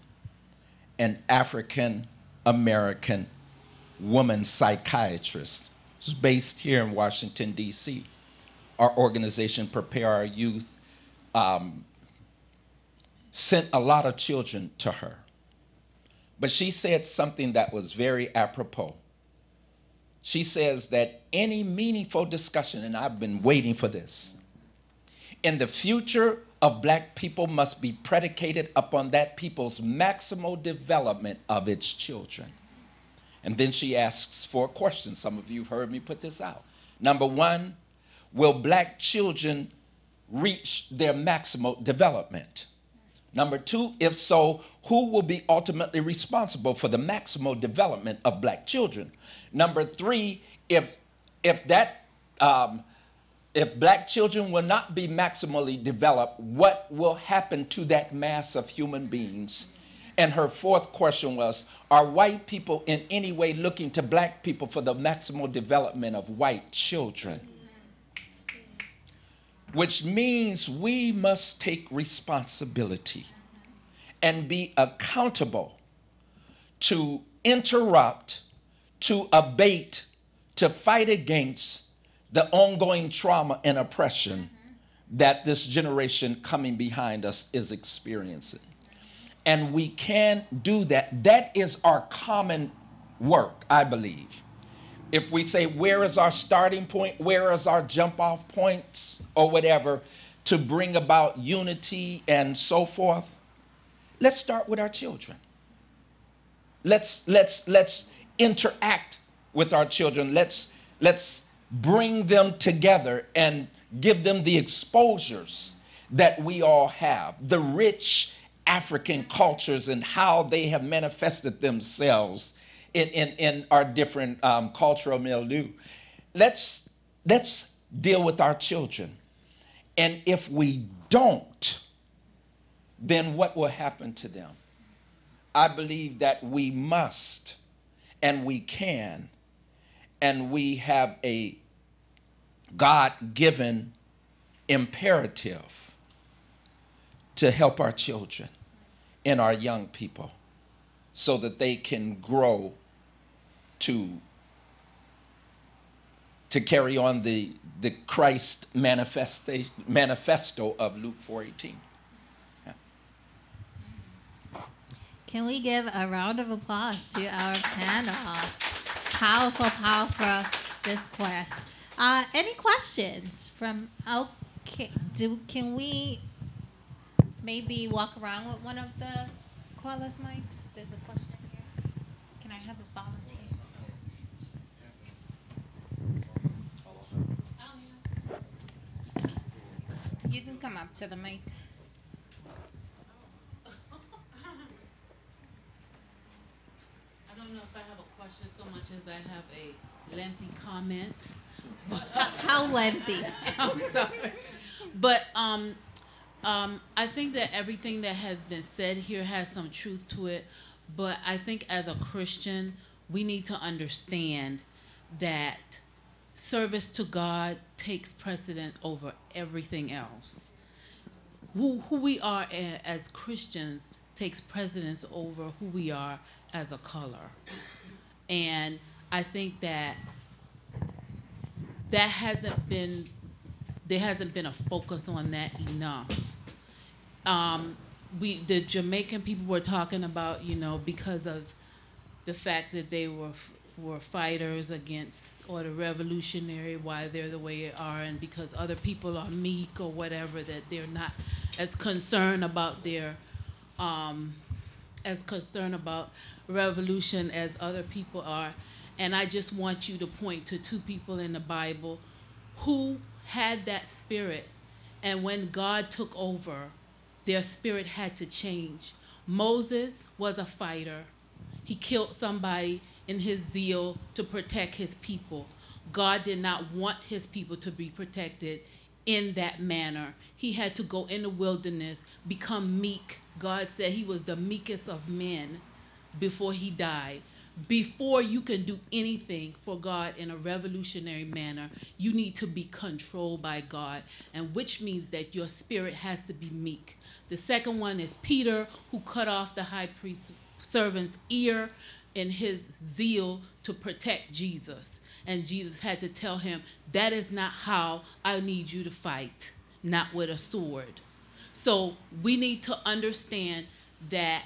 an African-American woman psychiatrist who's based here in Washington, D.C. Our organization, Prepare Our Youth, sent a lot of children to her. But she said something that was very apropos. She says that any meaningful discussion, and I've been waiting for this, in the future of black people must be predicated upon that people's maximal development of its children. And then she asks for a question. Some of you have heard me put this out. Number one, will black children reach their maximal development? Number two, if so, who will be ultimately responsible for the maximal development of black children? Number three, if black children will not be maximally developed, what will happen to that mass of human beings? And her fourth question was, are white people in any way looking to black people for the maximal development of white children? Which means we must take responsibility and be accountable to interrupt, to abate, to fight against the ongoing trauma and oppression that this generation coming behind us is experiencing. And we can do that. That is our common work, I believe. If we say, where is our starting point? Where is our jump off points or whatever to bring about unity and so forth? Let's start with our children. Let's interact with our children. Let's bring them together and give them the exposures that we all have, the rich African cultures and how they have manifested themselves in our different cultural milieu. Let's deal with our children. And if we don't, then what will happen to them? I believe that we must and we can, and we have a God-given imperative to help our children and our young people so that they can grow to carry on the Christ manifesto of Luke 4:18. Yeah. Can we give a round of applause to our panel? Powerful, powerful discourse. Any questions from, okay, can we maybe walk around with one of the callers' mics? There's a question here. Can I have a volunteer? You can come up to the mic. I don't know if I have a question so much as I have a lengthy comment. How lengthy? I'm sorry. But I think that everything that has been said here has some truth to it. But I think as a Christian, we need to understand that service to God takes precedent over everything else. Who we are as Christians takes precedence over who we are as a color. And I think that there hasn't been a focus on that enough. The Jamaican people were talking about, because of the fact that they were fighters against, or the revolutionary, why they're the way they are, and because other people are meek or whatever, that they're not as concerned about revolution as other people are. And I just want you to point to two people in the Bible who had that spirit, and when God took over, their spirit had to change. Moses was a fighter. He killed somebody in his zeal to protect his people. God did not want his people to be protected in that manner. He had to go in the wilderness, become meek. God said he was the meekest of men before he died. Before you can do anything for God in a revolutionary manner, you need to be controlled by God, and which means that your spirit has to be meek. The second one is Peter, who cut off the high priest's servant's ear in his zeal to protect Jesus. And Jesus had to tell him, that is not how I need you to fight, not with a sword. So we need to understand that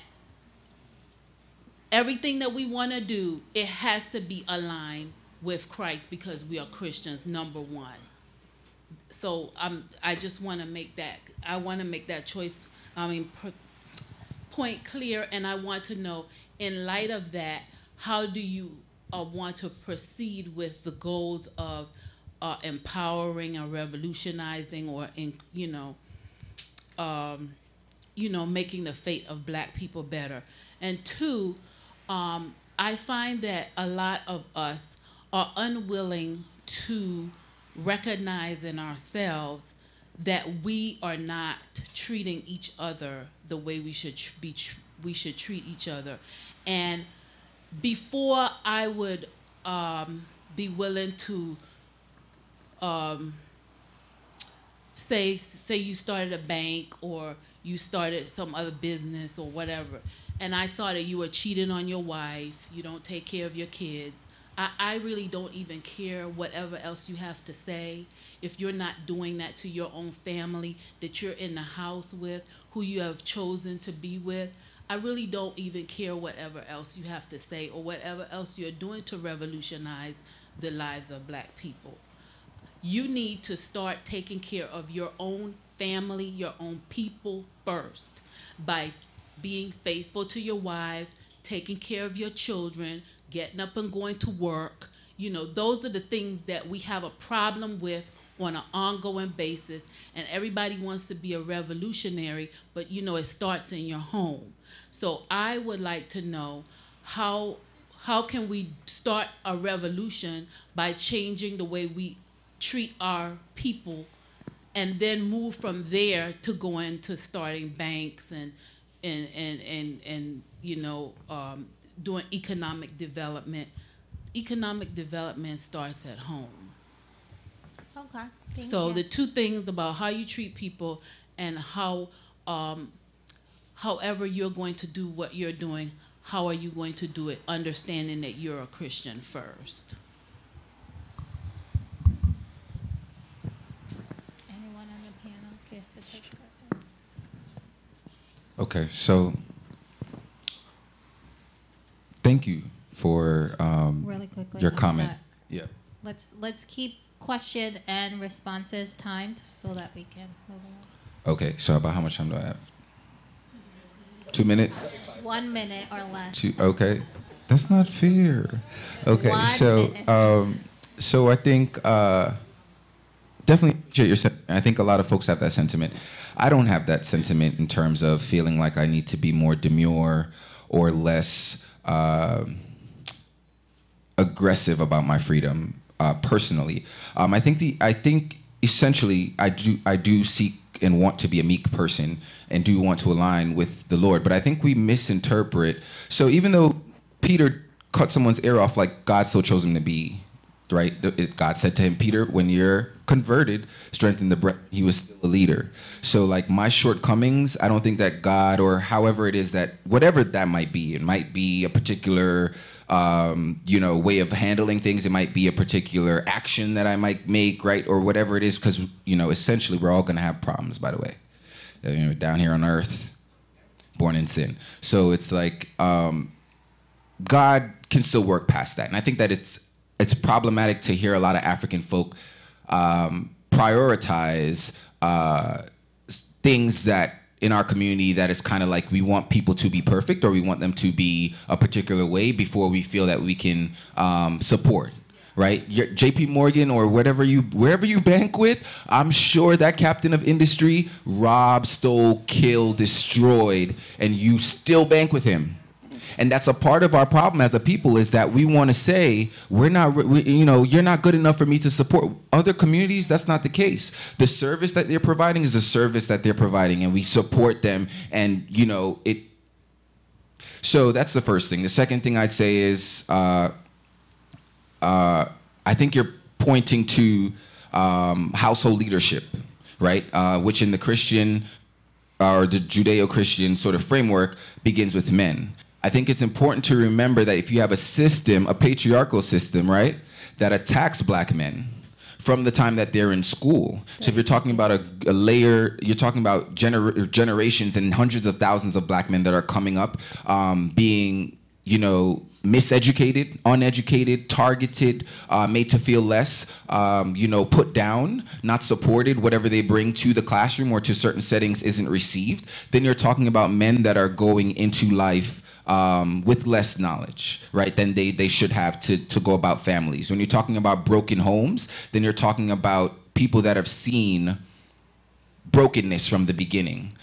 everything that we want to do, it has to be aligned with Christ, because we are Christians, number one. So I just want to make that choice, point clear, and I want to know, in light of that, how do you want to proceed with the goals of empowering or revolutionizing, or making the fate of Black people better? And two, I find that a lot of us are unwilling to recognize in ourselves that we are not treating each other the way we should be we should treat each other. And before I would be willing to say you started a bank or you started some other business or whatever, and I saw that you were cheating on your wife, you don't take care of your kids, I really don't even care whatever else you have to say. If you're not doing that to your own family that you're in the house with, who you have chosen to be with, I really don't even care whatever else you have to say or whatever else you're doing to revolutionize the lives of black people. You need to start taking care of your own family, your own people first, by being faithful to your wives, taking care of your children, getting up and going to work. You know, those are the things that we have a problem with on an ongoing basis, and everybody wants to be a revolutionary, but you know, it starts in your home. So I would like to know how can we start a revolution by changing the way we treat our people, and then move from there to going to starting banks and you know, doing economic development. Economic development starts at home. Okay. Thank So you. the two things about how you treat people and how, however you're going to do what you're doing, how are you going to do it, understanding that you're a Christian first. Anyone on the panel cares to take that? Okay, so thank you for Really quickly. your I'm comment. sorry. Yeah. Let's keep question and responses timed so that we can move along. Okay, so about how much time do I have? 2 minutes? 1 minute or less. Okay, that's not fair. Okay, 1 so minute. so I think definitely appreciate your sentiment. I think a lot of folks have that sentiment. I don't have that sentiment in terms of feeling like I need to be more demure or less aggressive about my freedom. Personally, I think essentially I do seek and want to be a meek person and do want to align with the Lord. But I think we misinterpret. So even though Peter cut someone's ear off, like God still chose him to be, right? God said to him, Peter, when you're converted, strengthen the brethren. He was still a leader. So like my shortcomings, I don't think that God, or however it is that, whatever that might be, it might be a particular you know, way of handling things. It might be a particular action that I might make, right? Or whatever it is, because, you know, essentially we're all going to have problems, by the way. You know, down here on earth, born in sin. So it's like God can still work past that. And I think that it's problematic to hear a lot of African folk prioritize things that in our community that is kind of like we want people to be perfect or we want them to be a particular way before we feel that we can support, right? JP Morgan or wherever you bank with, I'm sure that captain of industry robbed, stole, killed, destroyed, and you still bank with him. And that's a part of our problem as a people, is that we want to say, you know, you're not good enough for me to support other communities. That's not the case. The service that they're providing is the service that they're providing, and we support them. And, you know, so that's the first thing. The second thing I'd say is, I think you're pointing to household leadership, right? Which in the Christian or the Judeo-Christian sort of framework begins with men. I think it's important to remember that if you have a system, a patriarchal system, right, that attacks black men from the time that they're in school. So if you're talking about a layer, you're talking about generations and hundreds of thousands of black men that are coming up being, you know, miseducated, uneducated, targeted, made to feel less, you know, put down, not supported, whatever they bring to the classroom or to certain settings isn't received, then you're talking about men that are going into life with less knowledge, right, than they should have to go about families. When you're talking about broken homes, then you're talking about people that have seen brokenness from the beginning.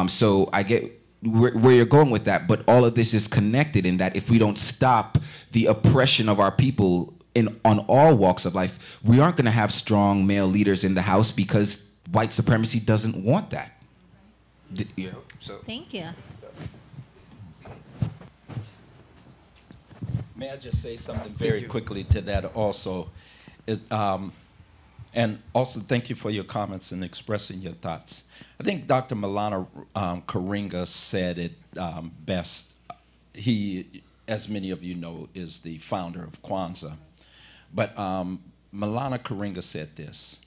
So I get where you're going with that, but all of this is connected in that if we don't stop the oppression of our people on all walks of life, we aren't going to have strong male leaders in the house because white supremacy doesn't want that. Thank you. May I just say something very quickly to that also? And also thank you for your comments and expressing your thoughts. I think Dr. Malana Karinga said it best. He, as many of you know, is the founder of Kwanzaa. But Malana Karinga said this: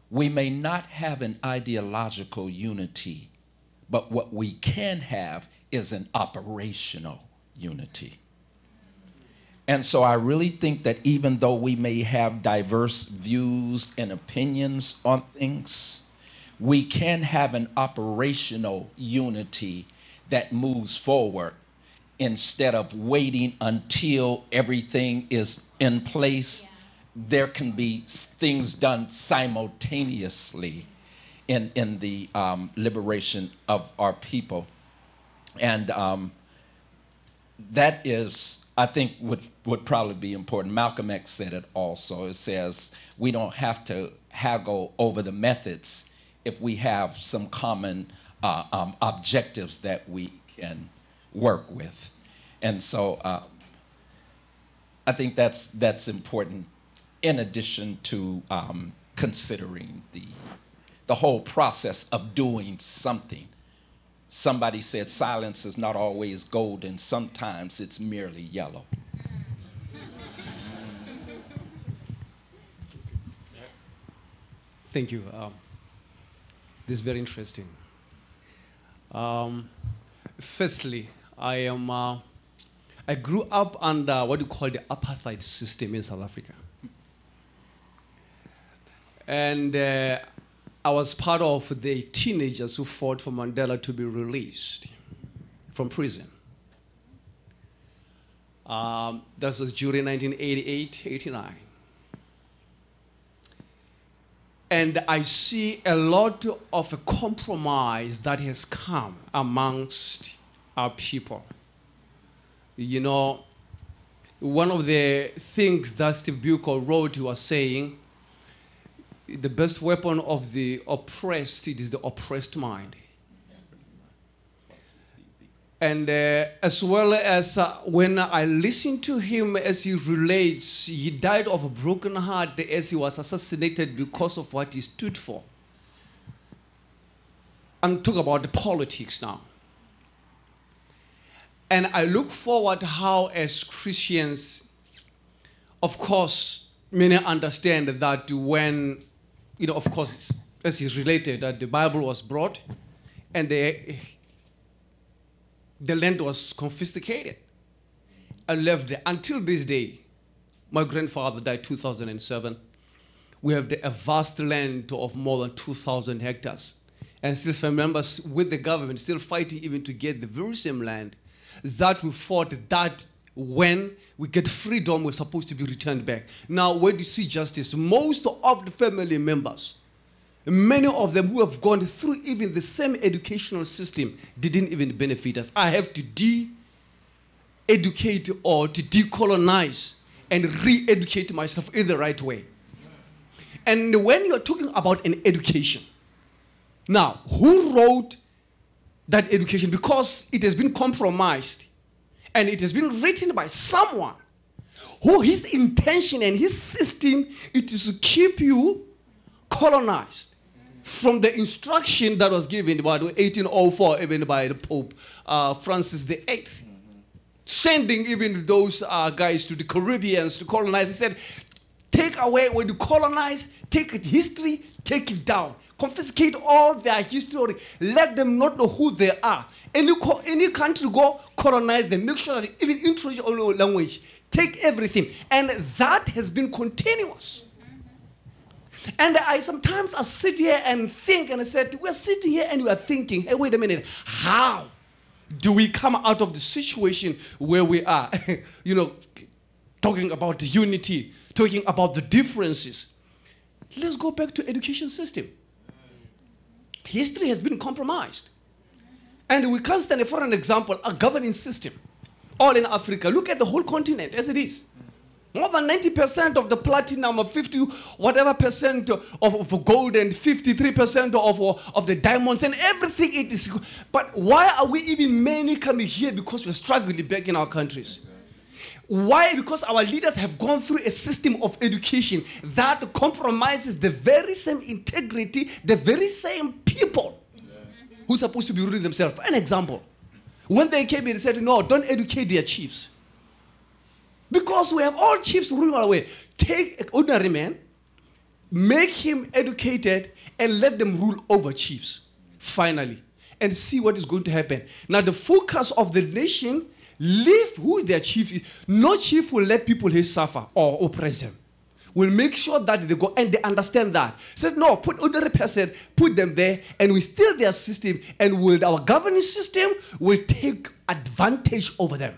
we may not have an ideological unity, but what we can have is an operational unity. And so I really think that even though we may have diverse views and opinions on things, we can have an operational unity that moves forward instead of waiting until everything is in place. There can be things done simultaneously in the liberation of our people. And that is, I think, would probably be important. Malcolm X said it also. It says we don't have to haggle over the methods if we have some common objectives that we can work with. And so I think that's important, in addition to considering the whole process of doing something. Somebody said silence is not always golden. Sometimes it's merely yellow. Thank you. This is very interesting. Firstly, I grew up under what you call the apartheid system in South Africa. And I was part of the teenagers who fought for Mandela to be released from prison. That was during 1988, 89. And I see a lot of a compromise that has come amongst our people. You know, one of the things that Steve Biko wrote, he was saying, the best weapon of the oppressed, it is the oppressed mind. And as well as when I listen to him as he relates, he died of a broken heart as he was assassinated because of what he stood for. I'm talking about the politics now. And I look forward how, as Christians, of course, many understand that when, you know, of course, as is related, that the Bible was brought and the land was confiscated and left there. Until this day, my grandfather died 2007. We have a vast land of more than 2,000 hectares. And still family members with the government still fighting even to get the very same land that we fought that when we get freedom, we're supposed to be returned back. Now, where do you see justice? Most of the family members, many of them who have gone through even the same educational system, didn't even benefit us. I have to de-educate or to decolonize and re-educate myself in the right way. And when you're talking about an education, now, who wrote that education? Because it has been compromised and it has been written by someone who his intention and his system is to keep you colonized from the instruction that was given about 1804 even by the Pope Francis VIII, sending even those guys to the Caribbeans to colonize. He said, take away when you colonize, take it history, take it down. Confiscate all their history. Let them not know who they are. Any country go colonize them. Make sure that even introduce your own language. Take everything. And that has been continuous. And I sometimes sit here and think, and I said, we're sitting here and we are thinking, hey, wait a minute, how do we come out of the situation where we are? You know, talking about the unity, talking about the differences. Let's go back to education system. History has been compromised. And we can't stand for an example, a governing system, all in Africa. Look at the whole continent as it is. More than 90% of the platinum, of 50 whatever percent of gold, and 53% of the diamonds, and everything it is. But why are we even many coming here? Because we're struggling back in our countries. Why? Because our leaders have gone through a system of education that compromises the very same integrity, the very same people who are supposed to be ruling themselves. An example. When they came in, they said, no, don't educate their chiefs. Because we have all chiefs ruling our way. Take an ordinary man, make him educated, and let them rule over chiefs, finally, and see what is going to happen. Now, the focus of the nation, leave who their chief is. No chief will let people here suffer or oppress them. We'll make sure that they go, and they understand that. Said, no, put ordinary person, put them there, and we steal their system, and our governing system will take advantage over them.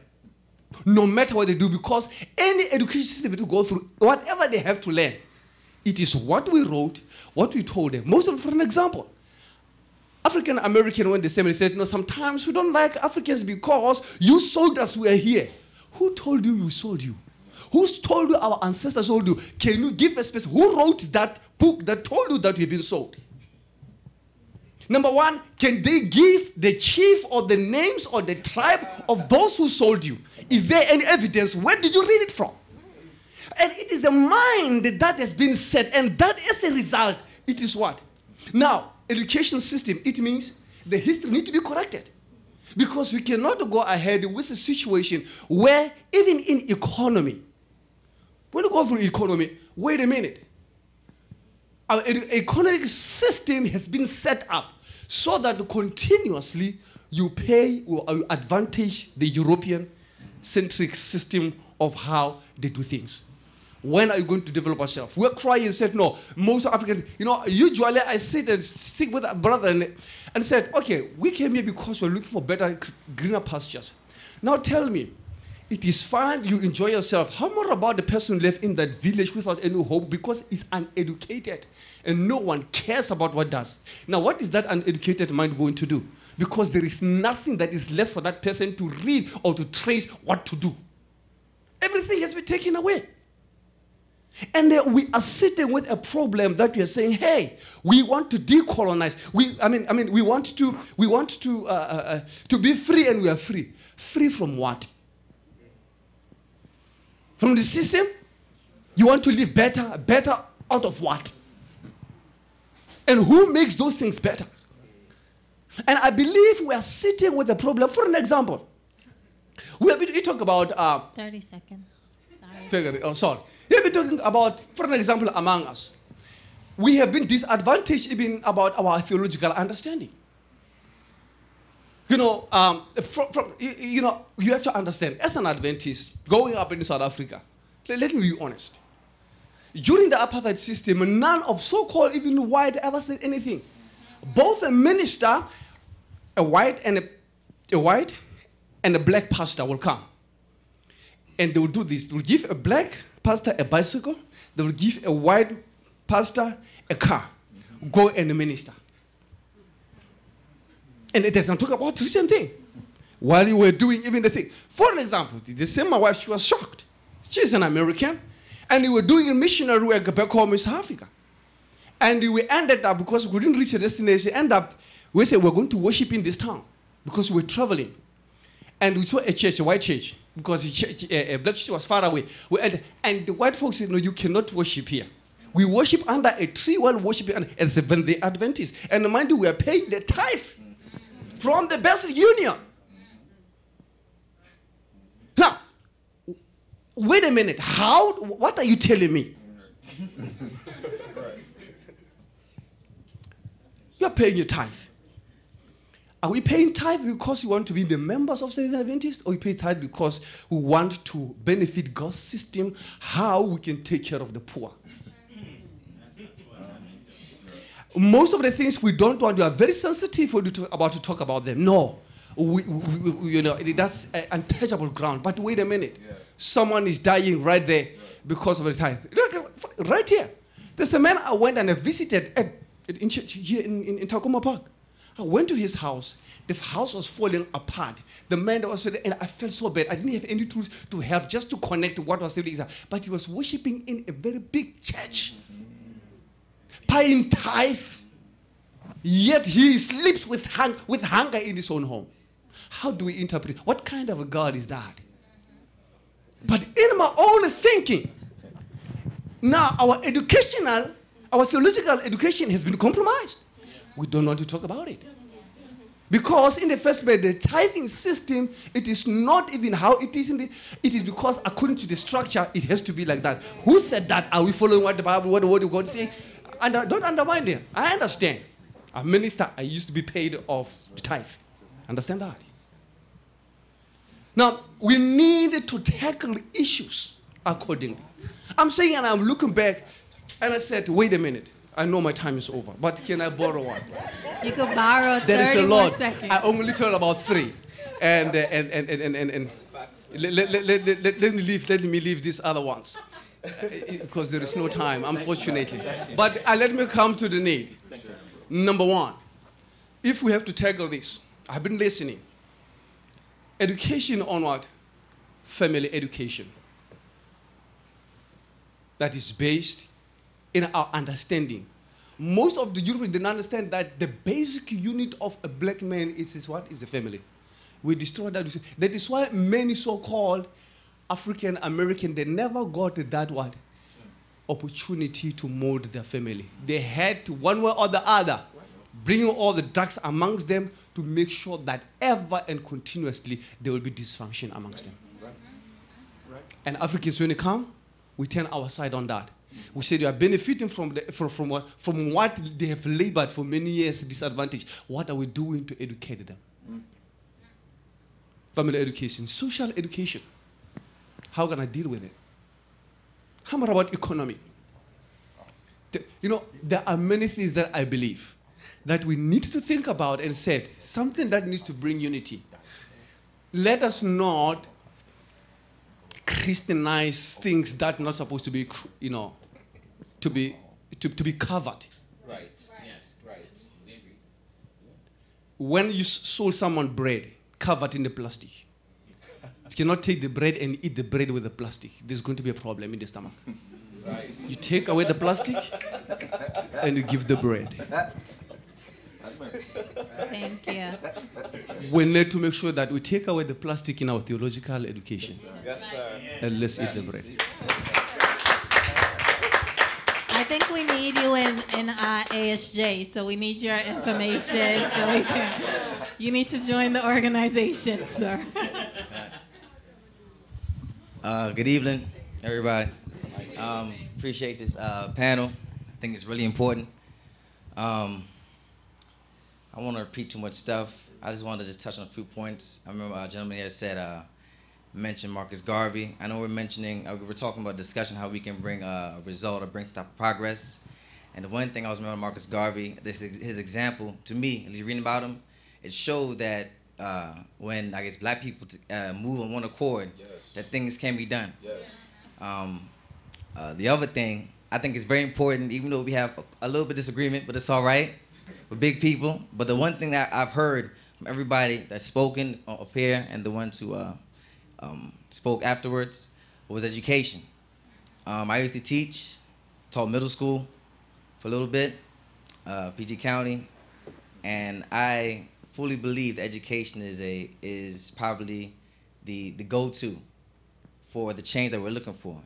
No matter what they do, because any education system to go through, whatever they have to learn, it is what we wrote, what we told them. Most of them, for an example, African American, when they said, no, sometimes we don't like Africans because you sold us, we are here. Who told you sold you? Who told you our ancestors sold you? Can you give a space? Who wrote that book that told you that you've been sold? Number one, can they give the chief or the names or the tribe of those who sold you? Is there any evidence? Where did you read it from? And it is the mind that has been set, and that as a result, it is what? Now, education system, it means the history needs to be corrected. Because we cannot go ahead with a situation where even in economy, when you go through economy, wait a minute. Our economic system has been set up so that continuously you pay or you advantage the European-centric system of how they do things. When are you going to develop ourselves? We're crying and said, no, most Africans, usually I sit with a brother and said, okay, we came here because we're looking for better, greener pastures. Now tell me, it is fine, you enjoy yourself. How more about the person who lives in that village without any hope because he's uneducated and no one cares about what does? Now, what is that uneducated mind going to do? Because there is nothing that is left for that person to read or to trace what to do. Everything has been taken away. And then we are sitting with a problem that we are saying, hey, we want to decolonize. We want to be free, and we are free. Free from what? From the system? You want to live better? Better out of what? And who makes those things better? And I believe we are sitting with a problem. For an example, we talk about 30 seconds. Sorry. Sorry. We have been talking about, for an example, among us. We have been disadvantaged even about our theological understanding. You have to understand, as an Adventist, growing up in South Africa, let me be honest. During the apartheid system, none of so-called even white ever said anything. Both a minister, a white and a black pastor will come. And they will do this. They will give a black pastor a bicycle. They will give a white pastor a car. Go and minister. And it doesn't talk about the same thing. While you were doing even the thing. For example, the same my wife, she was shocked. She's an American. And we were doing a missionary work back home in South Africa. And we ended up, because we couldn't reach a destination, we said we're going to worship in this town. Because we were traveling. And we saw a church, a white church. Because a black church was far away. And the white folks said, no, you cannot worship here. We worship under a tree while worshiping as the Adventists. And mind you, we are paying the tithe from the best union. Now, wait a minute. What are you telling me? You're paying your tithe. Are we paying tithe because we want to be the members of the Adventists, or we pay tithe because we want to benefit God's system, how we can take care of the poor? Most of the things we don't want, we are very sensitive about to talk about them. No, that's untouchable ground. But wait a minute, someone is dying right there because of the tithe. Right here, there's a man I went and I visited here in Takoma Park. I went to his house. The house was falling apart. The man that was there, and I felt so bad. I didn't have any tools to help, just to connect to what was happening. But he was worshiping in a very big church, paying tithe, yet he sleeps with hunger in his own home. How do we interpret? What kind of a God is that? But in my own thinking, now our theological education has been compromised. We don't want to talk about it. Because in the first place, the tithing system, it is not even how it is it is because according to the structure, it has to be like that. Who said that? Are we following what the Bible, what the word of God is saying? And don't undermine them. I understand. A minister, I used to be paid off the tithe. Understand that? Now, we need to tackle issues accordingly. I'm saying, and I'm looking back, and I said, wait a minute. I know my time is over, but can I borrow one? You could borrow 30 There is a more lot. seconds. I only told about 3. And let me leave these other ones. Because there is no time, unfortunately. But let me come to the need. Number 1, if we have to tackle this, I've been listening. Education on what? Family education. That is based in our understanding. Most of the Europeans didn't understand that the basic unit of a black man is what? Is the family. We destroyed that. That is why many so-called African American, they never got that what? Opportunity to mold their family. They had to, one way or the other, bring all the drugs amongst them to make sure that ever and continuously there will be dysfunction amongst them. Right. And Africans, when they come, we turn our side on that. We say they are benefiting from what they have labored for many years, disadvantage. What are we doing to educate them? Family education, social education. How can I deal with it? How much about economy? There are many things that I believe that we need to think about and say something that needs to bring unity. Let us not Christianize things that are not supposed to be, to be covered. Right. Yes. Right. When you sold someone bread covered in the plastic, you cannot take the bread and eat the bread with the plastic. There's going to be a problem in the stomach. Right. You take away the plastic and you give the bread. Thank you. We need to make sure that we take away the plastic in our theological education. Yes, sir. And let's eat the bread. I think we need you in ASJ, so we need your information. You need to join the organization, sir. Good evening, everybody. Appreciate this panel. I think it's really important. I don't want to repeat too much stuff. I just wanted to just touch on a few points. I remember a gentleman here said, mentioned Marcus Garvey. I know we're mentioning, we're talking about discussion, how we can bring a result or bring some type of progress. And the one thing I was remembering Marcus Garvey, his example, to me, at least reading about him, it showed that when, I guess, black people move on one accord, yes, that things can be done. Yes. The other thing, I think is very important, even though we have a little bit of disagreement, but it's all right. We're big people. But the one thing that I've heard from everybody that's spoken up here and the ones who spoke afterwards was education. I used to teach, taught middle school for a little bit, PG County, and I fully believe that education is probably the go-to for the change that we're looking for.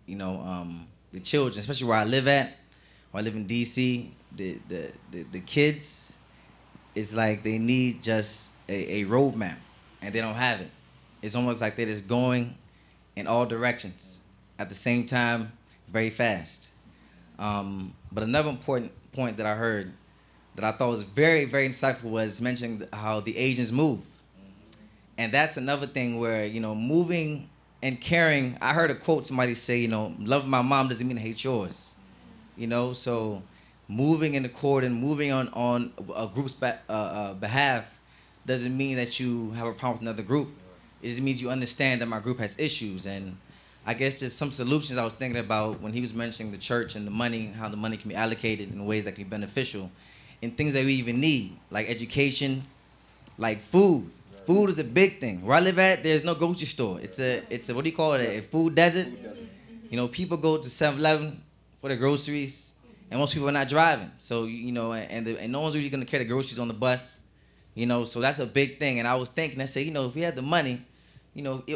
The children, especially where I live at, where I live in DC, the kids, it's like they need just a roadmap, and they don't have it. It's almost like they're just going in all directions at the same time, very fast. But another important point that I heard that I thought was very, very insightful was mentioning how the Asians move. And that's another thing where, moving and caring. I heard a quote, somebody say, loving my mom doesn't mean I hate yours. So moving in accord and moving on a group's behalf doesn't mean that you have a problem with another group. It just means you understand that my group has issues. And I guess there's some solutions I was thinking about when he was mentioning the church and the money, how the money can be allocated in ways that can be beneficial, and things that we even need, like education, like food. Food is a big thing. Where I live at, there's no grocery store. It's a what do you call it? A food desert. People go to 7-Eleven for their groceries, and most people are not driving. So and no one's really gonna carry the groceries on the bus. So that's a big thing. And I was thinking, I said, if we had the money,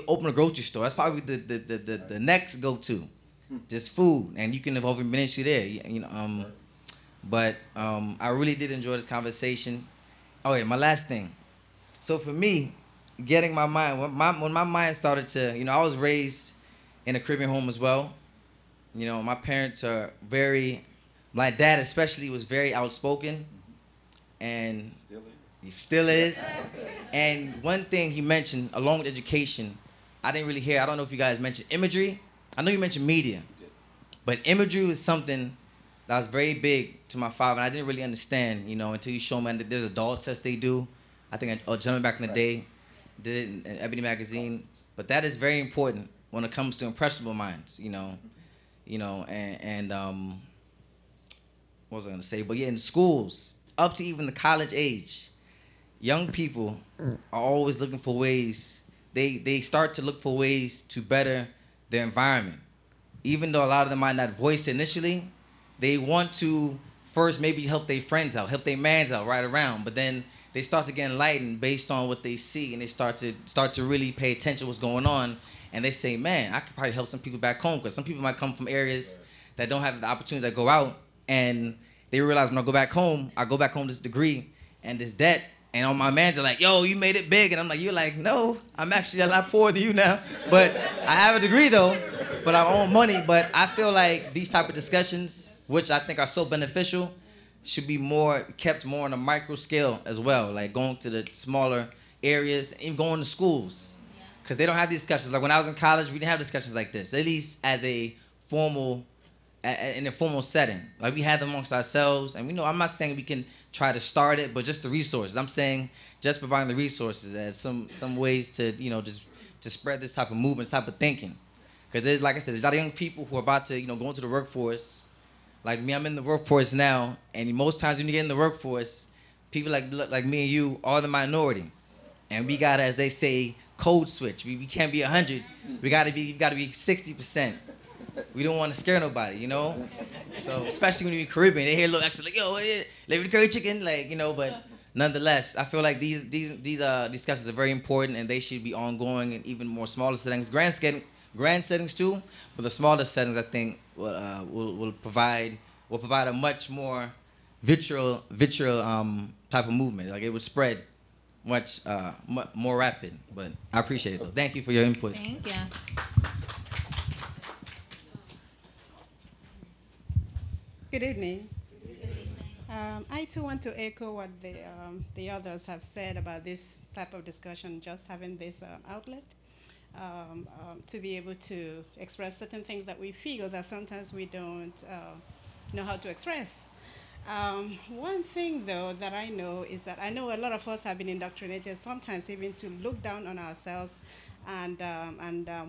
open a grocery store. That's probably the next go-to, just food, and you can evolve your ministry there. But I really did enjoy this conversation. Oh yeah, my last thing. So for me, getting my mind when my mind started to, I was raised in a Caribbean home as well. My parents are my dad especially was very outspoken, and he still is. And one thing he mentioned, along with education, I didn't really hear. I don't know if you guys mentioned imagery. I know you mentioned media, but imagery was something that was very big to my father, and I didn't really understand, until you show me that there's a doll test they do. I think a gentleman back in the day did it in Ebony magazine, but that is very important when it comes to impressionable minds, and what was I gonna say? But yeah, in schools, up to even the college age, young people are always looking for ways. They start to look for ways to better their environment, even though a lot of them might not voice it initially. They want to first maybe help their friends out, help their mans out right around, but then they start to get enlightened based on what they see, and they start to really pay attention to what's going on, and they say, man, I could probably help some people back home, because some people might come from areas that don't have the opportunity to go out, and they realize when I go back home with this degree and this debt, and all my mans are like, yo, you made it big, and I'm like, you're like, no, I'm actually a lot poorer than you now, but I have a degree though, but I own money. But I feel like these type of discussions, which I think are so beneficial, should be kept more on a micro scale as well, like going to the smaller areas and going to schools, because they don't have these discussions. Like when I was in college, we didn't have discussions like this, at least as in a formal setting. Like we had them amongst ourselves, and I'm not saying we can try to start it, but just the resources. I'm saying just providing the resources as some ways to just to spread this type of movement, this type of thinking, because there's, like I said, there's a lot of young people who are about to go into the workforce. Like me, I'm in the workforce now, and most times when you get in the workforce, people like me and you are the minority, and we gotta, as they say, code switch. We can't be 100. We gotta be 60%. We don't want to scare nobody, So especially when you're in Caribbean, they hear a little accent like, yo, live in the curry chicken, But nonetheless, I feel like these discussions are very important, and they should be ongoing in even more smaller settings, grand settings too. But the smaller settings, I think, will provide a much more vitriol type of movement. Like it would spread much more rapid. But I appreciate it though. Thank you for your input. Thank you. Good evening. I too want to echo what the others have said about this type of discussion, just having this outlet to be able to express certain things that we feel that sometimes we don't know how to express. One thing, though, that I know is that I know a lot of us have been indoctrinated sometimes even to look down on ourselves and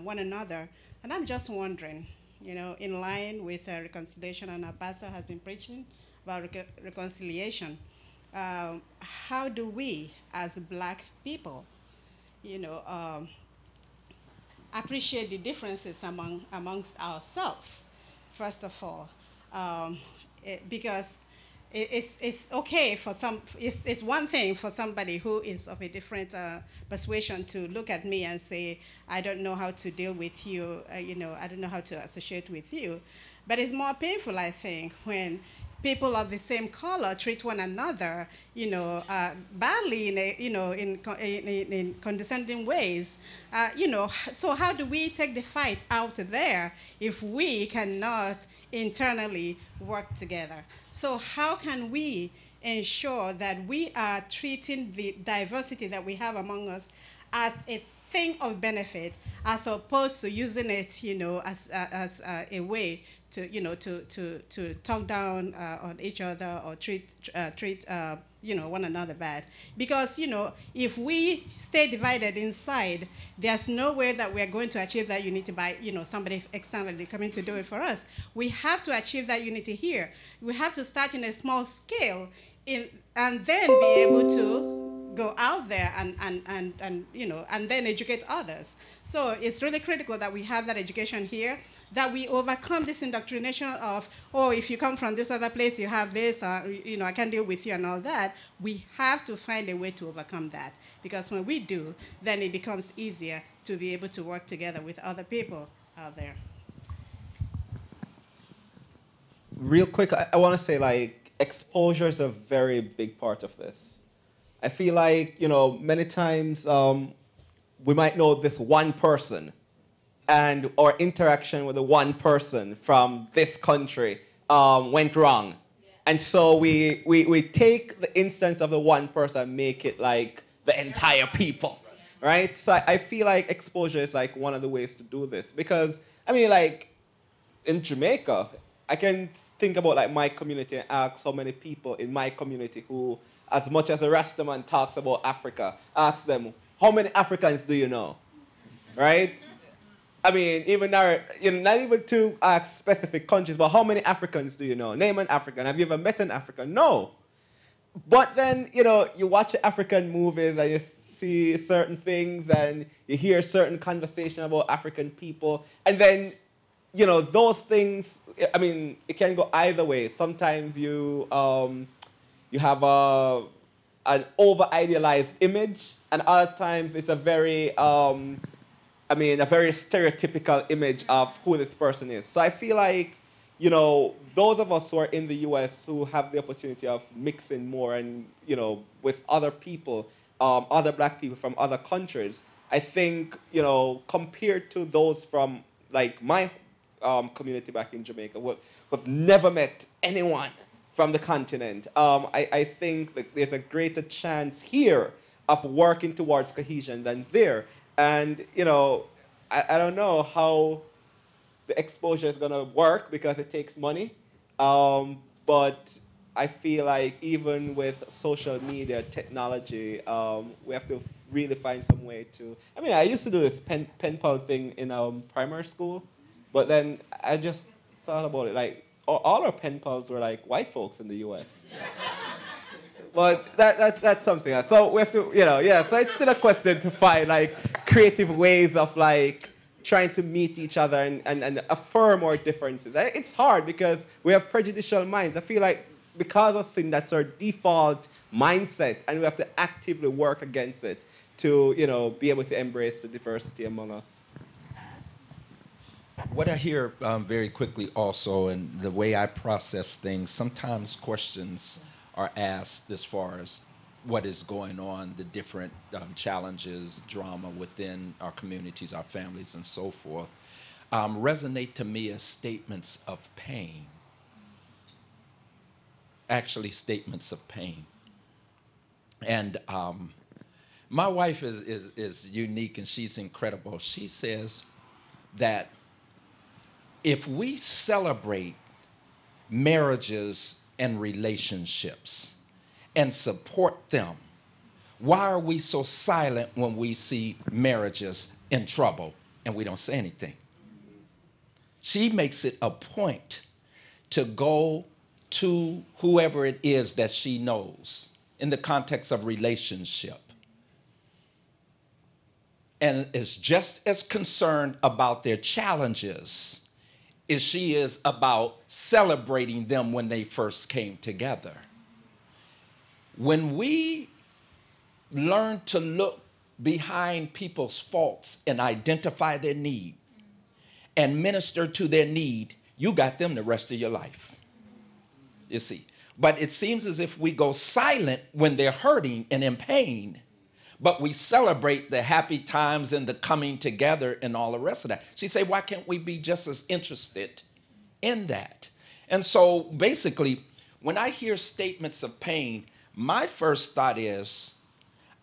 one another. And I'm just wondering, in line with reconciliation, and our pastor has been preaching about reconciliation, how do we, as Black people, appreciate the differences amongst ourselves, first of all, because it's okay for it's one thing for somebody who is of a different persuasion to look at me and say, I don't know how to deal with you, I don't know how to associate with you. But it's more painful, I think, when people of the same color treat one another, badly in condescending ways. So how do we take the fight out there if we cannot internally work together? So how can we ensure that we are treating the diversity that we have among us as a thing of benefit, as opposed to using it, as a way to talk down on each other or treat one another bad? Because if we stay divided inside, there's no way that we're going to achieve that unity by somebody externally coming to do it for us. We have to achieve that unity here. We have to start in a small scale and then be able to go out there and you know, and then educate others. So it's really critical that we have that education here, that we overcome this indoctrination of, oh, if you come from this other place, you have this, you know, I can deal with you and all that. We have to find a way to overcome that, because when we do, then it becomes easier to be able to work together with other people out there. Real quick, I want to say, like, exposure is a very big part of this. I feel like, you know, many times we might know this one person, and our interaction with the one person from this country went wrong. Yeah. And so we take the instance of the one person and make it like the entire people, right? So I feel like exposure is like one of the ways to do this. Because, I mean, like, in Jamaica, I can think about like my community and ask how many people in my community who, as much as a Rastaman talks about Africa, ask them, how many Africans do you know? Right? I mean, even now, you know, not even to ask specific countries, but how many Africans do you know? Name an African. Have you ever met an African? No. But then, you know, you watch African movies and you see certain things and you hear certain conversation about African people, and then, you know, those things, I mean, it can go either way. Sometimes you have an over-idealized image, and other times it's a very, a very stereotypical image of who this person is. So I feel like, you know, those of us who are in the U.S. who have the opportunity of mixing more and, you know, with other people, other black people from other countries, I think, you know, compared to those from, like, my community back in Jamaica, who've never met anyone from the continent. I think that there's a greater chance here of working towards cohesion than there. And, you know, I don't know how the exposure is going to work because it takes money. But I feel like even with social media, technology, we have to really find some way to... I mean, I used to do this pen pal thing in primary school. But then I just thought about it, like, all our pen pals were like white folks in the U.S. But that's something else. So we have to, you know, yeah, so it's still a question to find, like, creative ways of, like, trying to meet each other and affirm our differences. It's hard because we have prejudicial minds. I feel like because of sin, that's our default mindset, and we have to actively work against it to, you know, be able to embrace the diversity among us. What I hear very quickly also, and the way I process things, sometimes questions are asked as far as what is going on, the different challenges, drama within our communities, our families, and so forth, resonate to me as statements of pain. Actually, statements of pain. And my wife is unique, and she's incredible. She says that if we celebrate marriages and relationships and support them, why are we so silent when we see marriages in trouble and we don't say anything? She makes it a point to go to whoever it is that she knows in the context of relationship, and is just as concerned about their challenges as she is about celebrating them when they first came together. When we learn to look behind people's faults and identify their need and minister to their need, you got them the rest of your life, you see. But it seems as if we go silent when they're hurting and in pain, but we celebrate the happy times and the coming together and all the rest of that. She said, why can't we be just as interested in that? And so basically, when I hear statements of pain, my first thought is,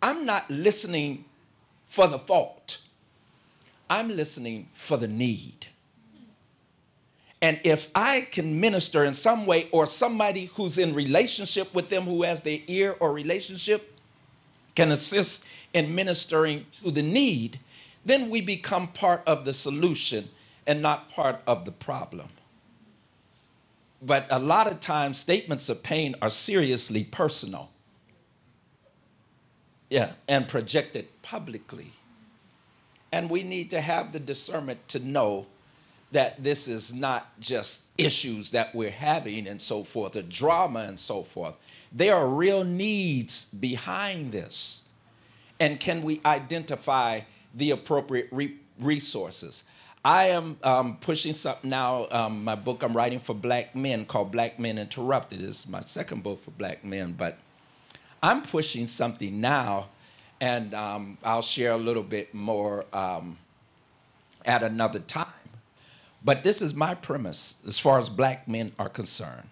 I'm not listening for the fault. I'm listening for the need. And if I can minister in some way, or somebody who's in relationship with them who has their ear or relationship can assist in ministering to the need, then we become part of the solution and not part of the problem. But a lot of times, statements of pain are seriously personal. Yeah, and project it publicly. And we need to have the discernment to know that this is not just issues that we're having and so forth, a drama and so forth. There are real needs behind this. And can we identify the appropriate resources? I am pushing something now, my book I'm writing for black men called Black Men Interrupted. This is my second book for black men, but I'm pushing something now, and I'll share a little bit more at another time. But this is my premise as far as black men are concerned,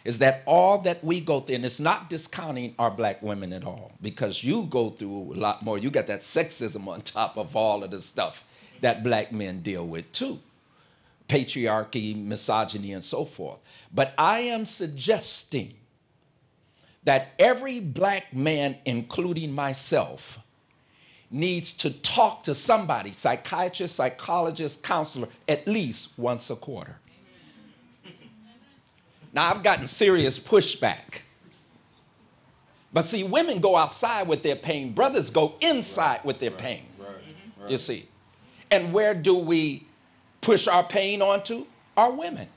is that all that we go through, and it's not discounting our black women at all, because you go through a lot more. You got that sexism on top of all of the stuff that black men deal with too. Patriarchy, misogyny, and so forth. But I am suggesting that every black man, including myself, needs to talk to somebody, psychiatrist, psychologist, counselor, at least once a quarter. Now, I've gotten serious pushback. But see, women go outside with their pain. Brothers go inside with their pain. You see. And where do we push our pain onto? Our women.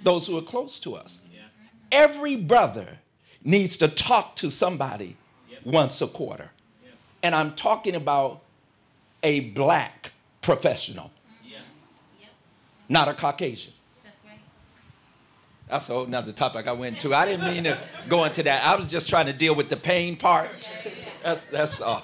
Those who are close to us. Every brother needs to talk to somebody once a quarter. And I'm talking about a black professional, not a Caucasian. That's a whole nother topic I went to. I didn't mean to go into that. I was just trying to deal with the pain part. That's all.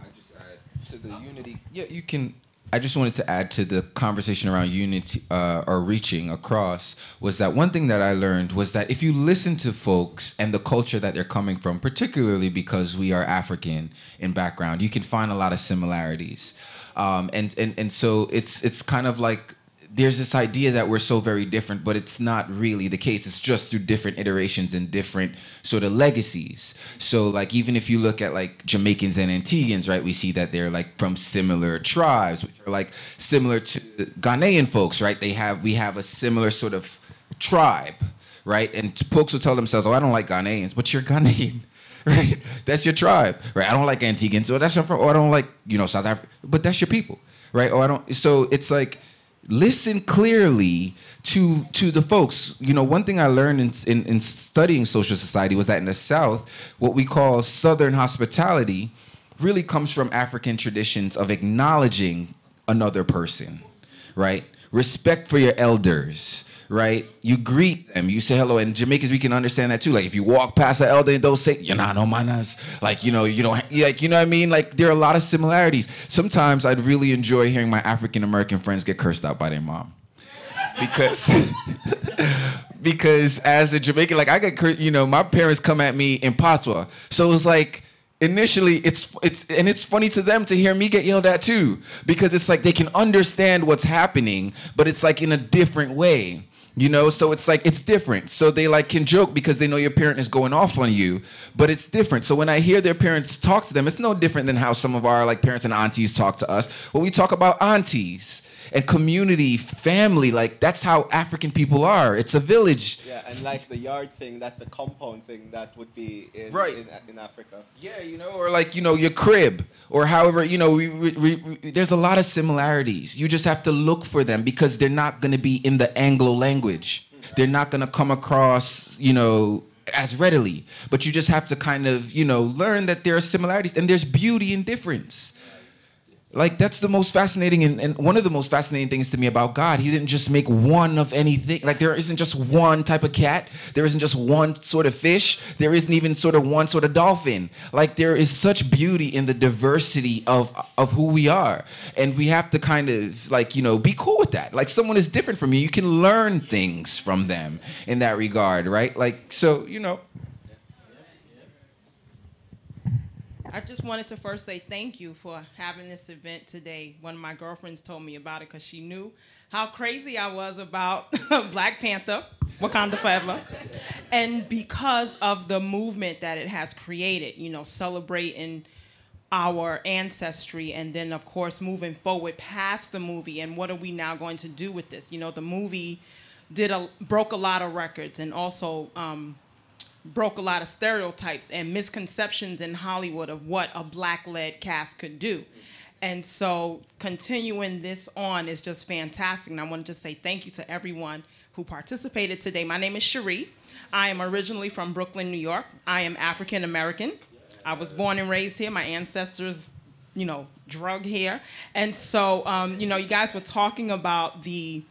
I just add to the unity. Yeah, you can. I just wanted to add to the conversation around unity or reaching across was that one thing that I learned was that if you listen to folks and the culture that they're coming from, particularly because we are African in background, you can find a lot of similarities. And so it's kind of like there's this idea that we're so very different, but it's not really the case. It's just through different iterations and different sort of legacies. So like even if you look at like Jamaicans and Antiguans, right, we see that they're like from similar tribes, which are like similar to Ghanaian folks, right? We have a similar sort of tribe, right? And folks will tell themselves, oh, I don't like Ghanaians, but you're Ghanaian. Right? That's your tribe, right? I don't like Antiguans, so that's from, or I don't like, South Africa, but that's your people, right? Or I don't, so it's like, listen clearly to the folks. One thing I learned in studying social society was that in the South, what we call Southern hospitality really comes from African traditions of acknowledging another person, right? Respect for your elders, right? You greet them, you say hello. And Jamaicans, we can understand that too. Like if you walk past an elder and don't say, you're not no manas. Like, you don't, like, you know what I mean? Like there are a lot of similarities. Sometimes I'd really enjoy hearing my African-American friends get cursed out by their mom. Because as a Jamaican, like I get cursed, my parents come at me in patois. So it's like, initially, it's funny to them to hear me get yelled at too, because it's like they can understand what's happening, but it's like in a different way, So it's like it's different. So they like can joke because they know your parent is going off on you, but it's different. So when I hear their parents talk to them, it's no different than how some of our like parents and aunties talk to us. When we talk about aunties and community, family, like that's how African people are. It's a village. Yeah, and like the yard thing, that's the compound thing that would be in Africa. Yeah, or like, your crib or however, there's a lot of similarities. You just have to look for them because they're not going to be in the Anglo language. They're not going to come across, as readily. But you just have to kind of, learn that there are similarities and there's beauty in difference. Like, that's the most fascinating, and one of the most fascinating things to me about God, he didn't just make one of anything. Like, there isn't just one type of cat. There isn't just one sort of fish. There isn't even sort of one sort of dolphin. Like, there is such beauty in the diversity of who we are. And we have to kind of, like, be cool with that. Like, someone is different from you. You can learn things from them in that regard, right? Like, so, I just wanted to first say thank you for having this event today. One of my girlfriends told me about it because she knew how crazy I was about Black Panther, Wakanda Forever, and because of the movement that it has created, celebrating our ancestry and then, of course, moving forward past the movie and what are we now going to do with this? The movie broke a lot of records and also broke a lot of stereotypes and misconceptions in Hollywood of what a black-led cast could do. And so continuing this on is just fantastic. And I want to just say thank you to everyone who participated today. My name is Cherie. I am originally from Brooklyn, New York. I am African American. I was born and raised here. My ancestors, drug here. And so, you guys were talking about the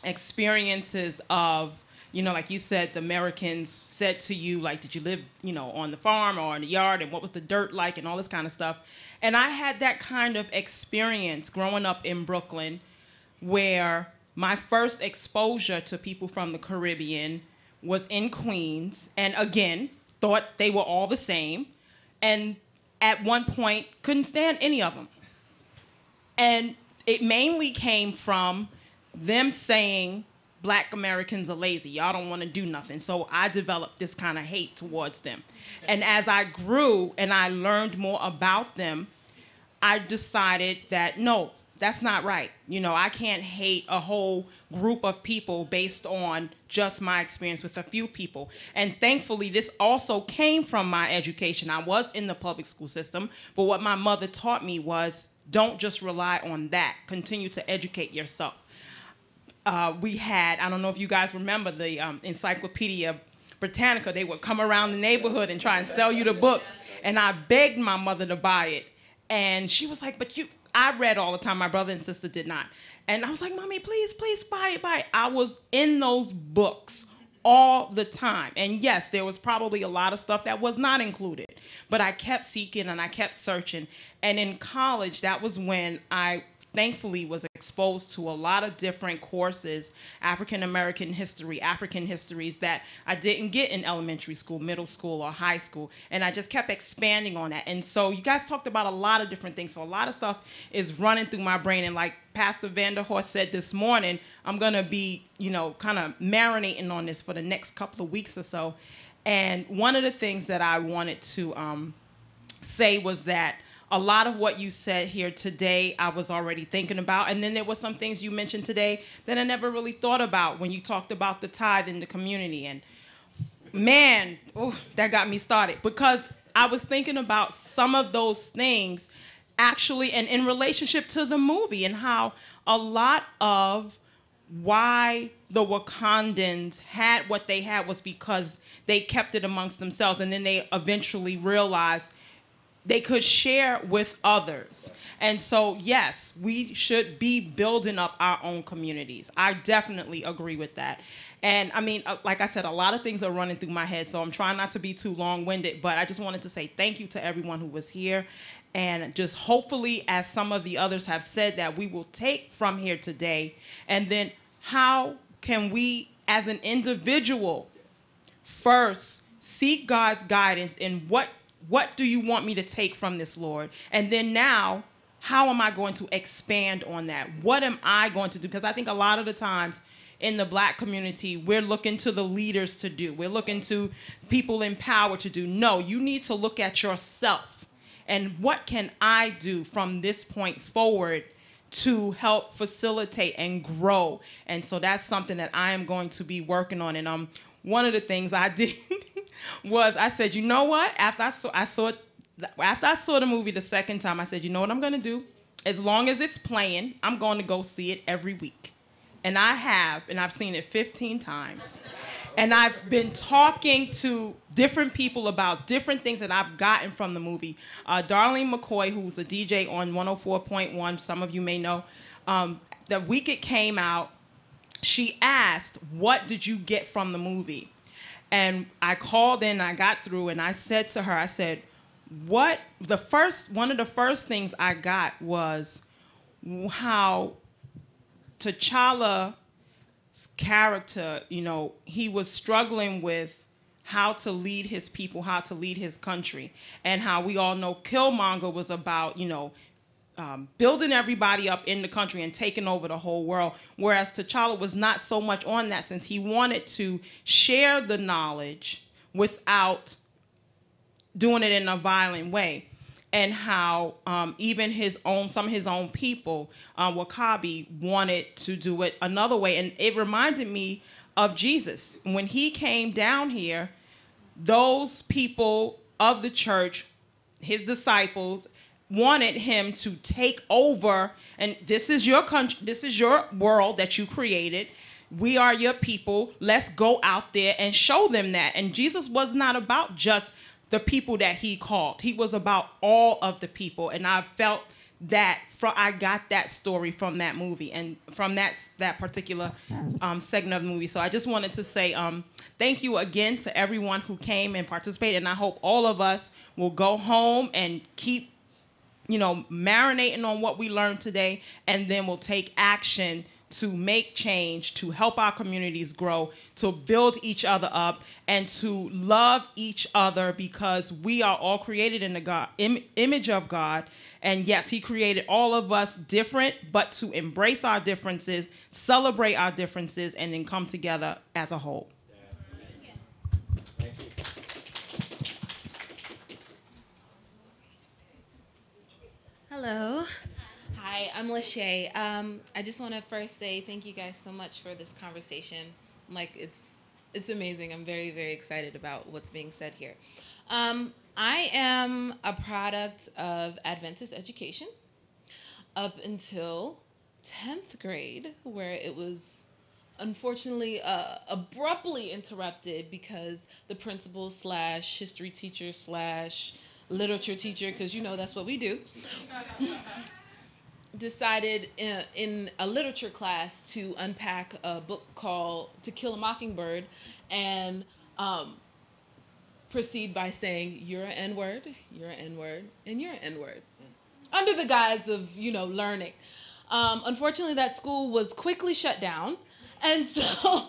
experiences of, like you said, the Americans said to you, like, did you live, on the farm or in the yard, and what was the dirt like, and all this kind of stuff. And I had that kind of experience growing up in Brooklyn, where my first exposure to people from the Caribbean was in Queens, and again, thought they were all the same, and at one point, couldn't stand any of them. And it mainly came from them saying, Black Americans are lazy. Y'all don't want to do nothing. So I developed this kind of hate towards them. And as I grew and I learned more about them, I decided that, no, that's not right. I can't hate a whole group of people based on just my experience with a few people. And thankfully, this also came from my education. I was in the public school system, but what my mother taught me was, don't just rely on that. Continue to educate yourself. We had, I don't know if you guys remember the Encyclopedia Britannica. They would come around the neighborhood and try and sell you the books. And I begged my mother to buy it. And she was like, I read all the time. My brother and sister did not. And I was like, Mommy, please, please buy it, buy it. I was in those books all the time. And yes, there was probably a lot of stuff that was not included. But I kept seeking and I kept searching. And in college, that was when I thankfully was exposed to a lot of different courses, African American history, African histories that I didn't get in elementary school, middle school, or high school. And I just kept expanding on that. And so you guys talked about a lot of different things. So a lot of stuff is running through my brain. And like Pastor Vanderhorst said this morning, I'm going to be, kind of marinating on this for the next couple of weeks or so. And one of the things that I wanted to say was that a lot of what you said here today, I was already thinking about. And then there were some things you mentioned today that I never really thought about when you talked about the tithe in the community. And man, that got me started, because I was thinking about some of those things actually, and in relationship to the movie, and how a lot of why the Wakandans had what they had was because they kept it amongst themselves. And then they eventually realized they could share with others. And so, yes, we should be building up our own communities. I definitely agree with that. And I mean, like I said, a lot of things are running through my head, so I'm trying not to be too long-winded, but I just wanted to say thank you to everyone who was here. And just hopefully, as some of the others have said, that we will take from here today. And then how can we, as an individual, first seek God's guidance in what do you want me to take from this, Lord? And then now, how am I going to expand on that? What am I going to do? Because I think a lot of the times in the Black community, we're looking to the leaders to do. We're looking to people in power to do. No, you need to look at yourself. And what can I do from this point forward to help facilitate and grow? And so that's something that I am going to be working on. And one of the things I did was I said, you know what? After I saw the movie the second time, I said, you know what I'm going to do? As long as it's playing, I'm going to go see it every week. And I've seen it 15 times. And I've been talking to different people about different things that I've gotten from the movie. Darlene McCoy, who's a DJ on 104.1, some of you may know, the week it came out, she asked, what did you get from the movie? And I called in, I got through, and I said to her, I said, one of the first things I got was how T'Challa's character, he was struggling with how to lead his people, how to lead his country, and how we all know Killmonger was about, building everybody up in the country and taking over the whole world, whereas T'Challa was not so much on that, since he wanted to share the knowledge without doing it in a violent way. And how even some of his own people, Wakabi, wanted to do it another way. And it reminded me of Jesus. When he came down here, those people of the church, his disciples, wanted him to take over, and this is your country, this is your world that you created. We are your people. Let's go out there and show them that. And Jesus was not about just the people that he called. He was about all of the people. And I felt that I got that story from that movie and from that particular segment of the movie. So I just wanted to say thank you again to everyone who came and participated. And I hope all of us will go home and keep, marinating on what we learned today, and then we'll take action to make change, to help our communities grow, to build each other up, and to love each other, because we are all created in the image of God. And yes, he created all of us different, but to embrace our differences, celebrate our differences, and then come together as a whole. Thank you. Hello. Hi, I'm Lachey. I just want to first say thank you guys so much for this conversation. It's amazing. I'm very, very excited about what's being said here. I am a product of Adventist education up until 10th grade, where it was unfortunately abruptly interrupted because the principal / history teacher / literature teacher, because that's what we do, decided in a literature class to unpack a book called To Kill a Mockingbird and proceed by saying, you're an N-word, you're an N-word, and you're an N-word, under the guise of, learning. Unfortunately, that school was quickly shut down, and so,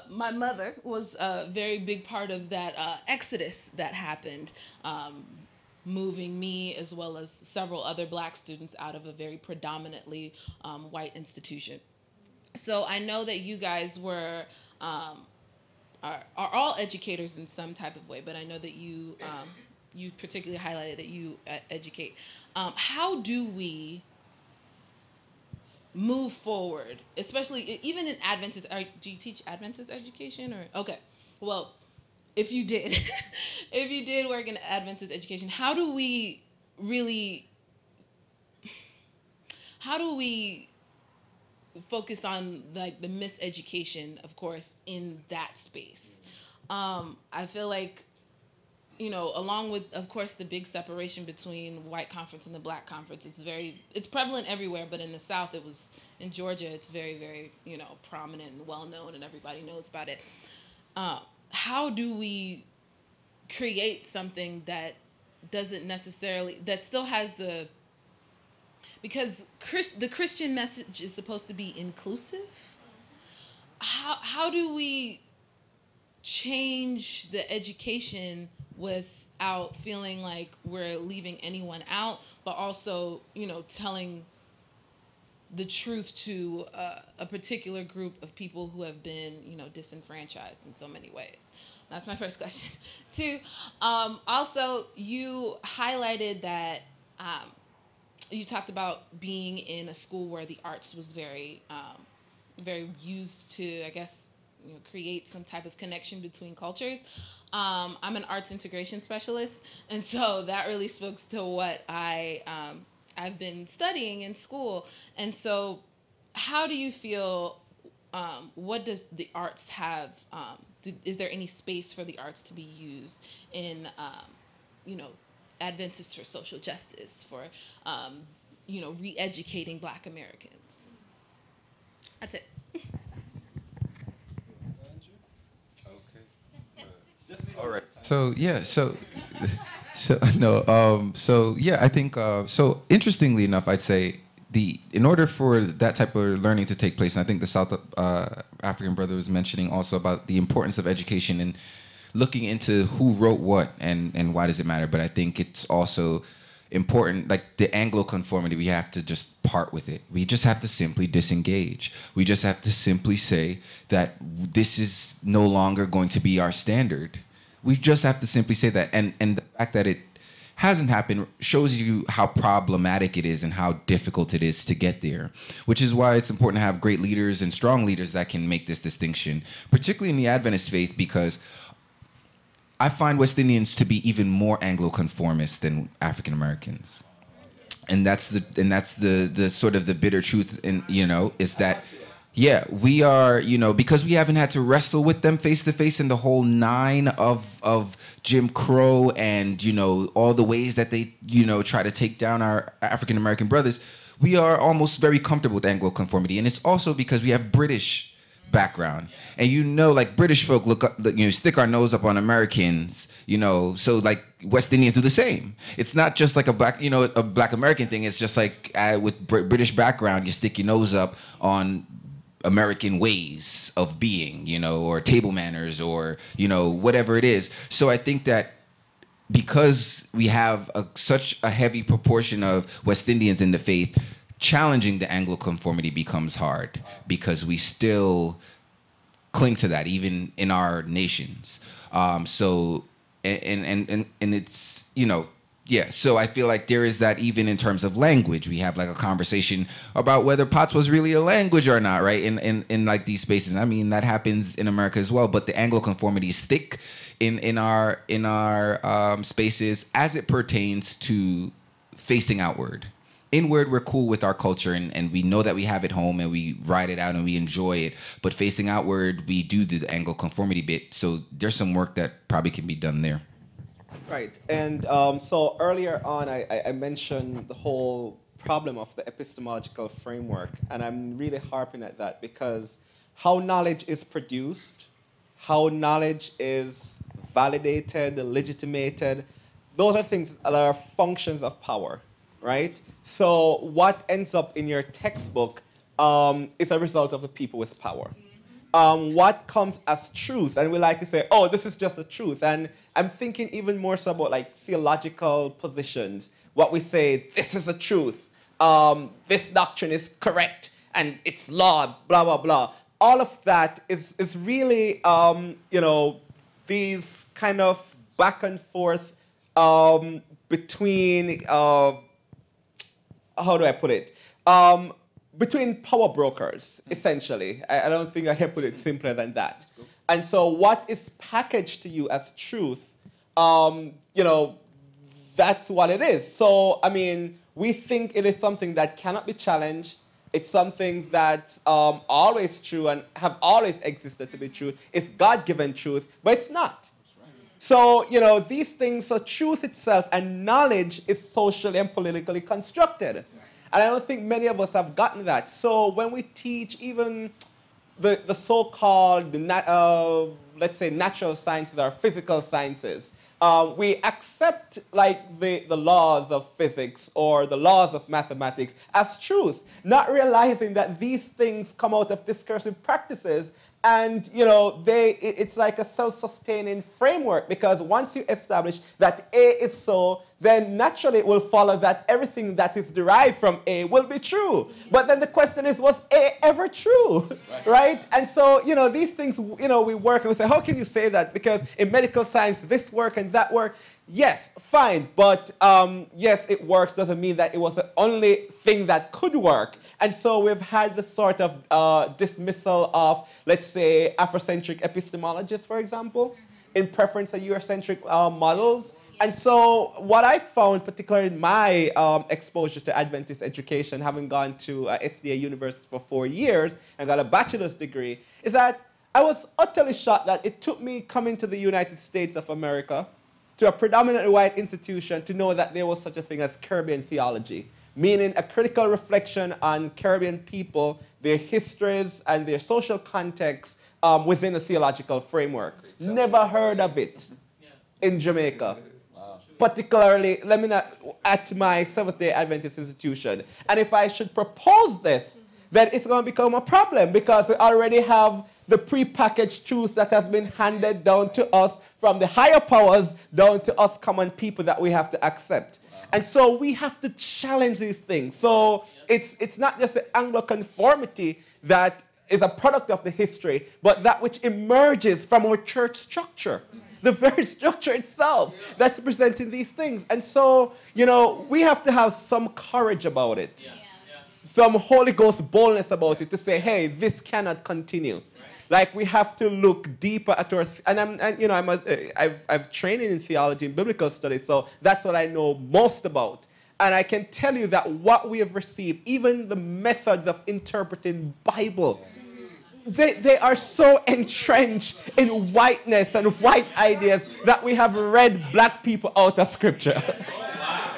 my mother was a very big part of that exodus that happened, moving me as well as several other black students out of a very predominantly white institution. So I know that you guys are all educators in some type of way, but I know that you particularly highlighted that you educate. How do we move forward, especially even in Adventist? Do you teach Adventist education or? Okay, well, if you did, if you did work in Adventist education, how do we focus on the miseducation, of course, in that space? I feel like, along with, of course, the big separation between white conference and the black conference, it's prevalent everywhere, but in the South, in Georgia, it's very, very, prominent and well-known, and everybody knows about it. How do we create something that still has because the Christian message is supposed to be inclusive? How do we change the education without feeling like we're leaving anyone out, but also, telling the truth to a particular group of people who have been, disenfranchised in so many ways? That's my first question. 2, also, you highlighted that you talked about being in a school where the arts was very, very used to, I guess, create some type of connection between cultures. I'm an arts integration specialist, and so that really speaks to what I've been studying in school. And so how do you feel, what does the arts have, is there any space for the arts to be used in, Adventists for social justice, for, re-educating Black Americans? That's it. All right. So I think so. Interestingly enough, I'd say in order for that type of learning to take place, and I think the South African brother was mentioning also about the importance of education and looking into who wrote what and why does it matter. But I think it's also important, like the Anglo conformity, we have to just part with it. We just have to simply disengage. We just have to simply say that this is no longer going to be our standard. We just have to simply say that. And the fact that it hasn't happened shows you how problematic it is and how difficult it is to get there, which is why it's important to have great leaders and strong leaders that can make this distinction, particularly in the Adventist faith, because I find West Indians to be even more Anglo-conformist than African Americans. And that's the sort of the bitter truth, in, is that, yeah, we are, because we haven't had to wrestle with them face to face in the whole nine of Jim Crow and, all the ways that they, try to take down our African American brothers, we are almost very comfortable with Anglo-conformity. And it's also because we have British background. And like British folk look up, stick our nose up on Americans, so like West Indians do the same. It's not just like a black American thing. It's just like with British background, you stick your nose up on American ways of being, or table manners, or whatever it is. So I think that because we have such a heavy proportion of West Indians in the faith, challenging the Anglo-conformity becomes hard because we still cling to that even in our nations. So it's so I feel like there is that even in terms of language. We have like a conversation about whether POTS was really a language or not, right? In like these spaces. I mean, that happens in America as well, but the Anglo-conformity is thick in our spaces as it pertains to facing outward. Inward, we're cool with our culture, and we know that we have it home, and we ride it out, and we enjoy it. But facing outward, we do the Anglo-conformity bit. So there's some work that probably can be done there. Right. And so earlier on, I mentioned the whole problem of the epistemological framework. And I'm really harping at that because how knowledge is produced, how knowledge is validated, legitimated, those are things that are functions of power. Right? So what ends up in your textbook is a result of the people with power. What comes as truth, and we like to say, oh, this is just a truth. And I'm thinking even more so about like theological positions. What we say, this is a truth. This doctrine is correct, and it's law, blah, blah, blah. All of that is really, these kind of back and forth between... how do I put it? Between power brokers, essentially. I don't think I can put it simpler than that. And so what is packaged to you as truth, that's what it is. So, I mean, we think it is something that cannot be challenged. It's something that's always true and have always existed to be true. It's God-given truth, but it's not. So, these things, so truth itself and knowledge is socially and politically constructed. And I don't think many of us have gotten that. So when we teach even the so-called, let's say, natural sciences or physical sciences, we accept like the laws of physics or the laws of mathematics as truth, not realizing that these things come out of discursive practices. And, it's like a self-sustaining framework, because once you establish that A is so, then naturally it will follow that everything that is derived from A will be true. But then the question is, was A ever true? Right? And so, these things, we work and we say, how can you say that? Because in medical science, this work and that work. Yes, fine, but yes, it works doesn't mean that it was the only thing that could work. And so we've had the sort of dismissal of, let's say, Afrocentric epistemologists, for example, in preference to Eurocentric models. And so what I found, particularly in my exposure to Adventist education, having gone to SDA University for 4 years and got a bachelor's degree, is that I was utterly shocked that it took me coming to the United States of America, to a predominantly white institution, to know that there was such a thing as Caribbean theology, meaning a critical reflection on Caribbean people, their histories, and their social context within a theological framework. Never heard of it in Jamaica. Particularly, let me not add to my Seventh-day Adventist institution. And if I should propose this, then it's going to become a problem, because we already have the prepackaged truth that has been handed down to us from the higher powers down to us common people that we have to accept. And so we have to challenge these things. So it's not just the Anglo-conformity that is a product of the history, but that which emerges from our church structure. The very structure itself that's presenting these things. And so, we have to have some courage about it. Some Holy Ghost boldness about it to say, hey, this cannot continue. Like we have to look deeper at our, I've training in theology and biblical studies, so that's what I know most about. And I can tell you that what we have received, even the methods of interpreting Bible, they are so entrenched in whiteness and white ideas that we have read black people out of Scripture.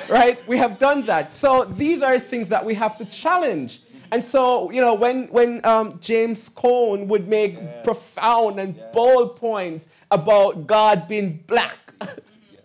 Right? We have done that. So these are things that we have to challenge. And so, you know, when James Cone would make profound and bold points about God being black,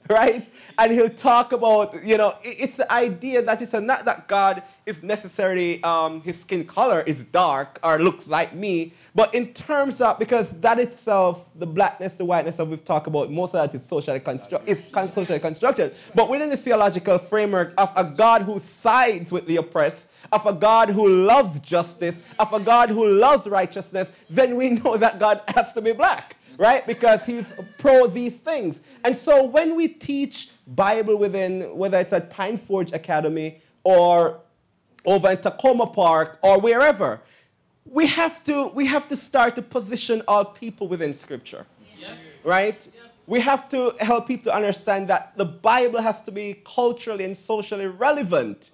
right? And he'll talk about, you know, it's the idea that it's not that God is necessarily, his skin color is dark or looks like me, but in terms of, because that itself, the blackness, the whiteness that we've talked about, most of that is socially constructed. But within the theological framework of a God who sides with the oppressed, of a God who loves justice, of a God who loves righteousness, then we know that God has to be black, right? Because he's pro these things. And so when we teach Bible within, whether it's at Pine Forge Academy or over in Tacoma Park or wherever, we have to start to position all people within Scripture, right? We have to help people to understand that the Bible has to be culturally and socially relevant,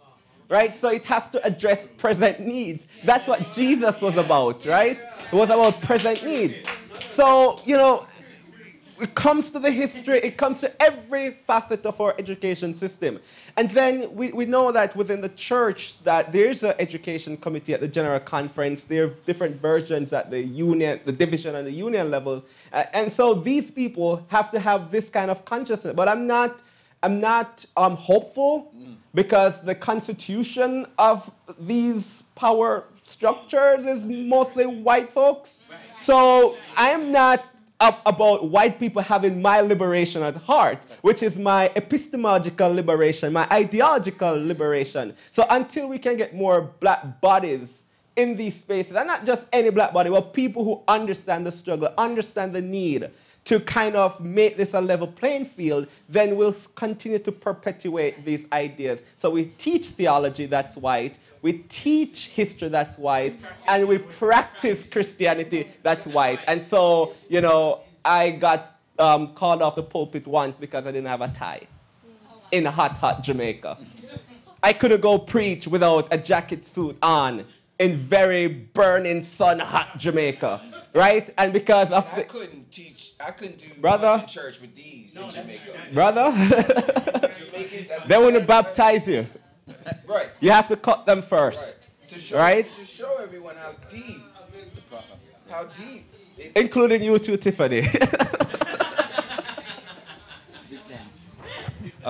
right? So it has to address present needs. That's what Jesus was about, right? It was about present needs. So, you know, it comes to the history, it comes to every facet of our education system. And then we know that within the church that there's an education committee at the General Conference. There are different versions at the union, the division and the union levels. And so these people have to have this kind of consciousness. But I'm not hopeful because the constitution of these power structures is mostly white folks. So I'm not up about white people having my liberation at heart, which is my epistemological liberation, my ideological liberation. So until we can get more black bodies in these spaces, and not just any black body, but people who understand the struggle, understand the need to kind of make this a level playing field, then we'll continue to perpetuate these ideas. So we teach theology that's white, we teach history that's white, and we practice Christianity that's white. And so, you know, I got called off the pulpit once because I didn't have a tie in hot Jamaica. I couldn't go preach without a jacket suit on in very burning sun hot Jamaica, right? And because of I couldn't do brother, much in church with these in Jamaica. Brother, they wouldn't baptize you. Right. You have to cut them first. Right. To show everyone how deep. Including you too, Tiffany.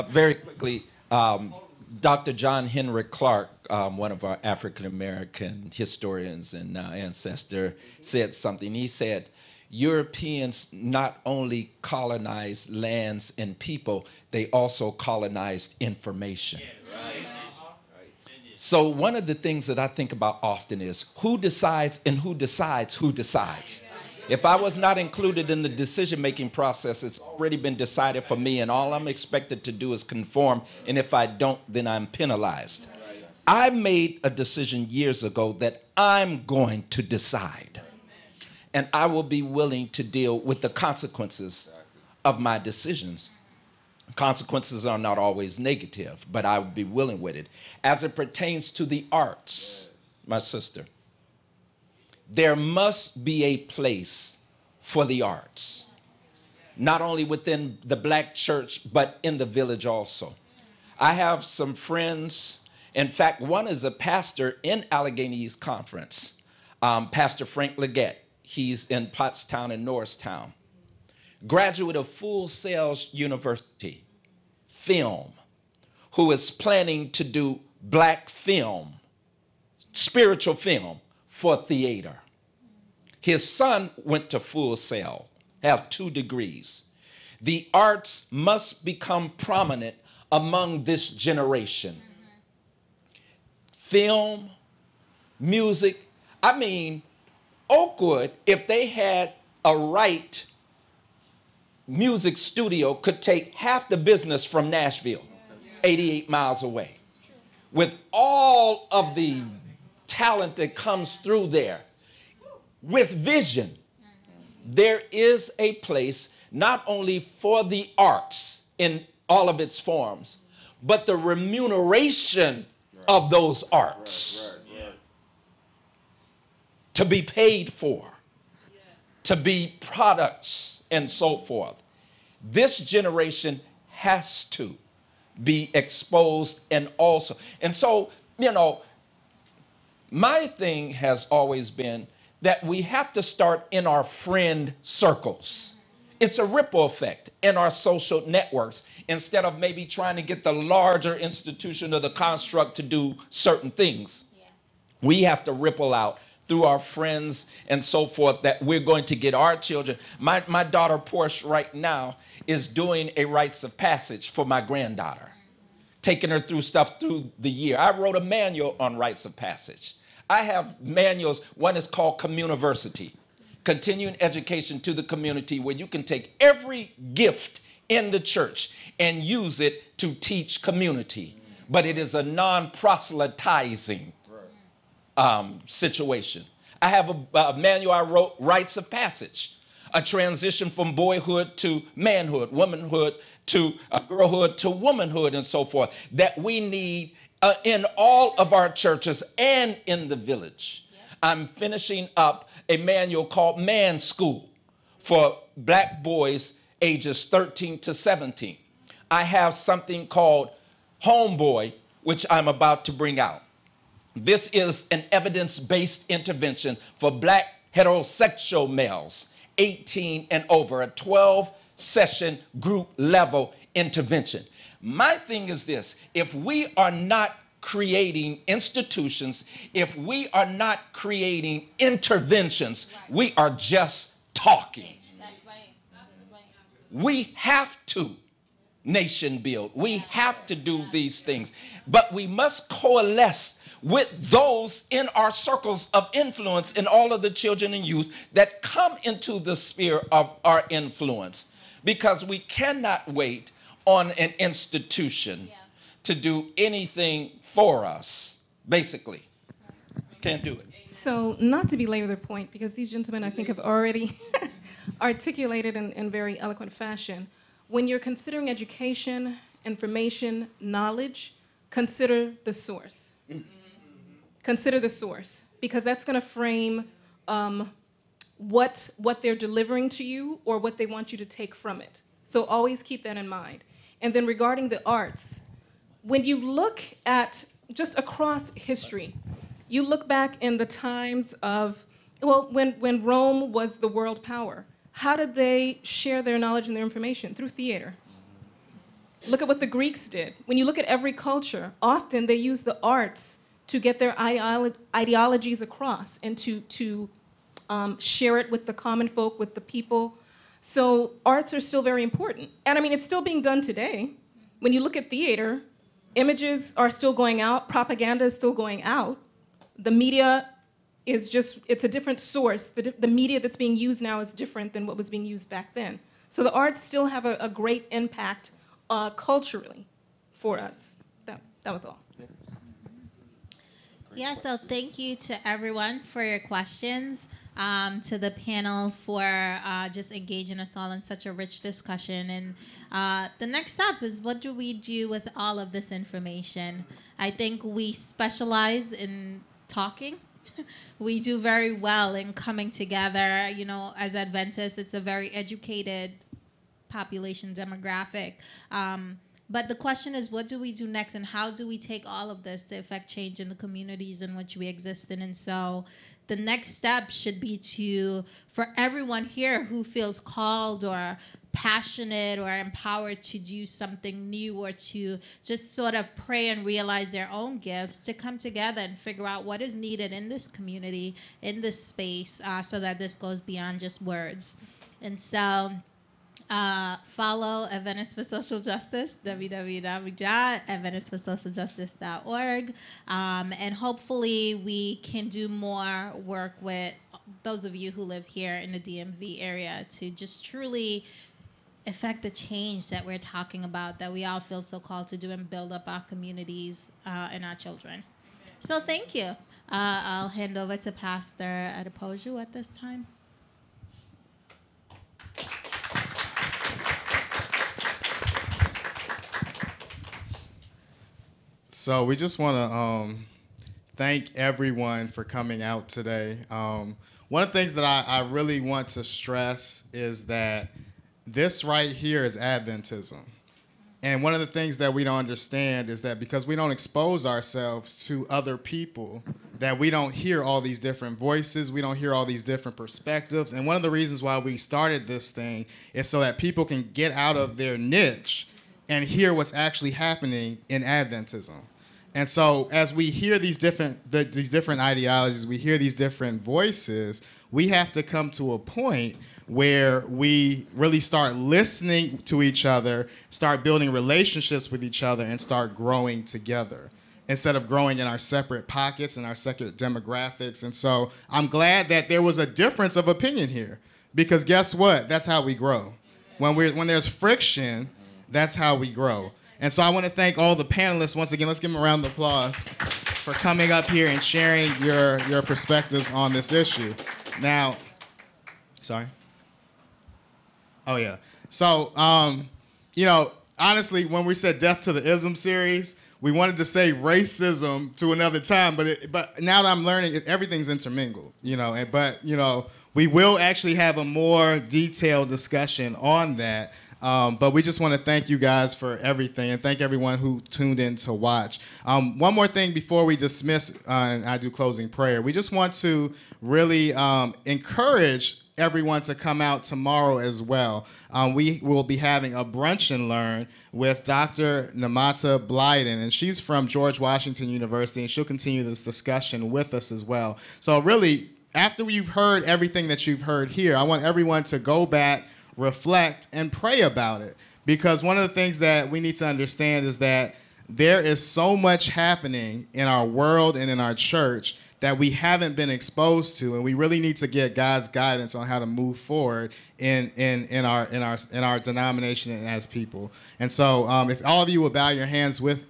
Very quickly, Dr. John Henry Clark, one of our African-American historians and ancestor, said something. He said, Europeans not only colonized lands and people, they also colonized information. So one of the things that I think about often is who decides and who decides who decides. If I was not included in the decision-making process, it's already been decided for me, and all I'm expected to do is conform, and if I don't, then I'm penalized. I made a decision years ago that I'm going to decide, and I will be willing to deal with the consequences of my decisions. Consequences are not always negative, but I would be willing with it. As it pertains to the arts, my sister, there must be a place for the arts, not only within the black church, but in the village also. I have some friends. In fact, one is a pastor in Allegheny East Conference, Pastor Frank Leggett. He's in Pottstown and Norristown. Graduate of Full Sail University, film, who is planning to do black film, spiritual film, for theater. His son went to Full Sail, have 2 degrees. The arts must become prominent among this generation. Film, music. I mean, Oakwood, if they had a right music studio, could take half the business from Nashville, 88 miles away. With all of the talent that comes through there, with vision, There is a place not only for the arts in all of its forms, but the remuneration of those arts to be paid for, to be products and so forth. This generation has to be exposed and also. And so, you know, my thing has always been that we have to start in our friend circles. It's a ripple effect in our social networks instead of maybe trying to get the larger institution or the construct to do certain things. We have to ripple out through our friends and so forth that we're going to get our children. My daughter Portia right now is doing a rites of passage for my granddaughter, taking her through stuff through the year. I wrote a manual on rites of passage. I have manuals. One is called Communiversity, continuing education to the community, where you can take every gift in the church and use it to teach community. But it is a non-proselytizing situation. I have a manual I wrote, Rites of Passage, a transition from boyhood to manhood, womanhood to girlhood to womanhood and so forth, that we need in all of our churches and in the village. I'm finishing up a manual called Man School for black boys ages 13 to 17. I have something called Homeboy, which I'm about to bring out. This is an evidence-based intervention for black heterosexual males, 18 and over, a 12-session group level intervention. My thing is this: if we are not creating institutions, if we are not creating interventions, we are just talking. We have to nation build. We have to do these things, but we must coalesce with those in our circles of influence and all of the children and youth that come into the sphere of our influence, because we cannot wait on an institution to do anything for us, basically. Can't do it. So, not to belabor the point, because these gentlemen, I think, have already articulated in very eloquent fashion. When you're considering education, information, knowledge, consider the source. Consider the source, because that's going to frame what they're delivering to you or what they want you to take from it. So always keep that in mind. And then regarding the arts, when you look at just across history, you look back in the times of, well, when Rome was the world power, how did they share their knowledge and their information? Through theater. Look at what the Greeks did. When you look at every culture, often they use the arts to get their ideologies across and to share it with the common folk, with the people. So arts are still very important. And I mean, it's still being done today. When you look at theater, images are still going out, propaganda is still going out. The media is just, it's a different source. The media that's being used now is different than what was being used back then. So the arts still have a great impact culturally for us. That was all. Yeah, so thank you to everyone for your questions, to the panel for just engaging us all in such a rich discussion. And the next step is, what do we do with all of this information? I think we specialize in talking. We do very well in coming together. You know, as Adventists, it's a very educated population demographic. But the question is, what do we do next, and how do we take all of this to affect change in the communities in which we exist in? And so the next step should be for everyone here who feels called or passionate or empowered to do something new, or to just sort of pray and realize their own gifts, to come together and figure out what is needed in this community, in this space, so that this goes beyond just words. And so follow Adventists for Social Justice, www.adventistforsocialjustice.org. And hopefully we can do more work with those of you who live here in the DMV area to just truly affect the change that we're talking about, that we all feel so called to do, and build up our communities and our children. So thank you. I'll hand over to Pastor Adepoju at this time. So we just want to thank everyone for coming out today. One of the things that I really want to stress is that this right here is Adventism. And one of the things that we don't understand is that because we don't expose ourselves to other people, that we don't hear all these different voices, we don't hear all these different perspectives. And one of the reasons why we started this thing is so that people can get out of their niche and hear what's actually happening in Adventism. And so as we hear these different ideologies, we hear these different voices, we have to come to a point where we really start listening to each other, start building relationships with each other, and start growing together instead of growing in our separate pockets and our separate demographics. And so I'm glad that there was a difference of opinion here, because guess what? That's how we grow. When there's friction, that's how we grow. And so I want to thank all the panelists once again. Let's give them a round of applause for coming up here and sharing your perspectives on this issue. Now, sorry. Oh, yeah. So, honestly, when we said Death to the Ism series, we wanted to say racism to another time, but now that I'm learning, everything's intermingled, but we will actually have a more detailed discussion on that. But we just want to thank you guys for everything and thank everyone who tuned in to watch. One more thing before we dismiss and I do closing prayer. We just want to really encourage everyone to come out tomorrow as well. We will be having a brunch and learn with Dr. Namata Blyden, and she's from George Washington University, and she'll continue this discussion with us as well. So really, after you've heard everything that you've heard here, I want everyone to go back, reflect, and pray about it. Because one of the things that we need to understand is that there is so much happening in our world and in our church that we haven't been exposed to, and we really need to get God's guidance on how to move forward in our denomination and as people. And so, if all of you will bow your hands with,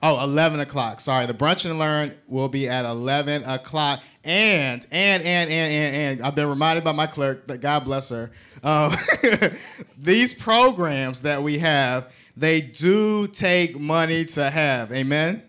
11 o'clock. Sorry, the brunch and learn will be at 11 o'clock. And I've been reminded by my clerk that God bless her. These programs that we have, they do take money to have. Amen.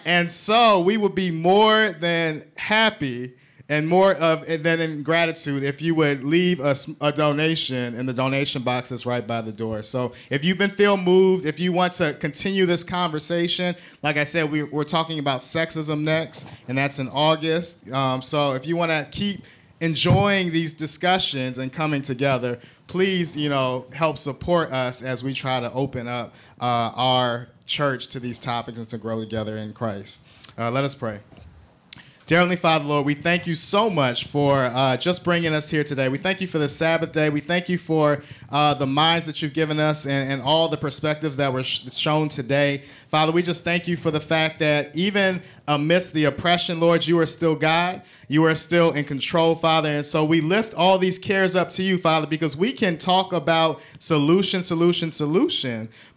And so we would be more than happy and more than in gratitude if you would leave a donation in the donation box that's right by the door. So if you've been feel moved, if you want to continue this conversation, like I said, we're talking about sexism next, and that's in August. So if you want to keep enjoying these discussions and coming together, please, help support us as we try to open up our church to these topics and to grow together in Christ. Let us pray. Dear Heavenly Father, Lord, we thank you so much for just bringing us here today. We thank you for the Sabbath day. We thank you for the minds that you've given us and all the perspectives that were shown today. Father, we just thank you for the fact that even amidst the oppression, Lord, you are still God. You are still in control, Father. And so we lift all these cares up to you, Father, because we can talk about solution.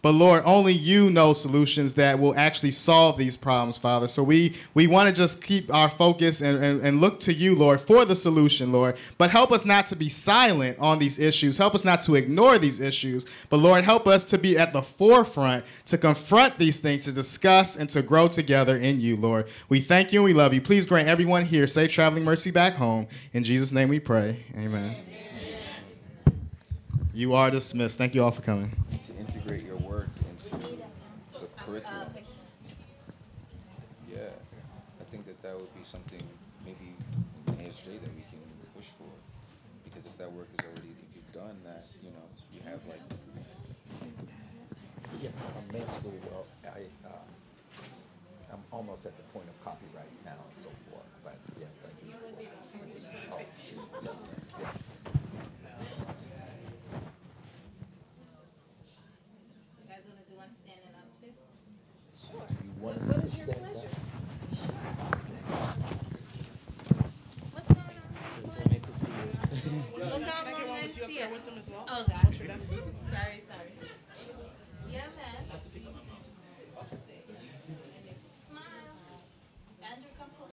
But Lord, only you know solutions that will actually solve these problems, Father. So we want to just keep our focus and look to you, Lord, for the solution, Lord. But help us not to be silent on these issues. Help us not to ignore these issues. But Lord, help us to be at the forefront, to confront these things, to discuss and to grow together in you, Lord. We thank you and we love you. Please grant everyone here safe traveling mercy back home. In Jesus' name we pray. Amen. You are dismissed. Thank you all for coming. To integrate your work into the curriculum. Yeah, I think that would be something maybe in ASJ that we can push for. Because if that work is already, if you've done that, you have like... Yeah, basically, well, I'm almost at the point of copyright now and so forth, but yeah, thank you. Yes. You guys want to do one standing up too? Sure. You want to stand up? What's going on? Just wanted to see you. Look online and see it. With them as well. Oh, God. Sorry. Yeah, man.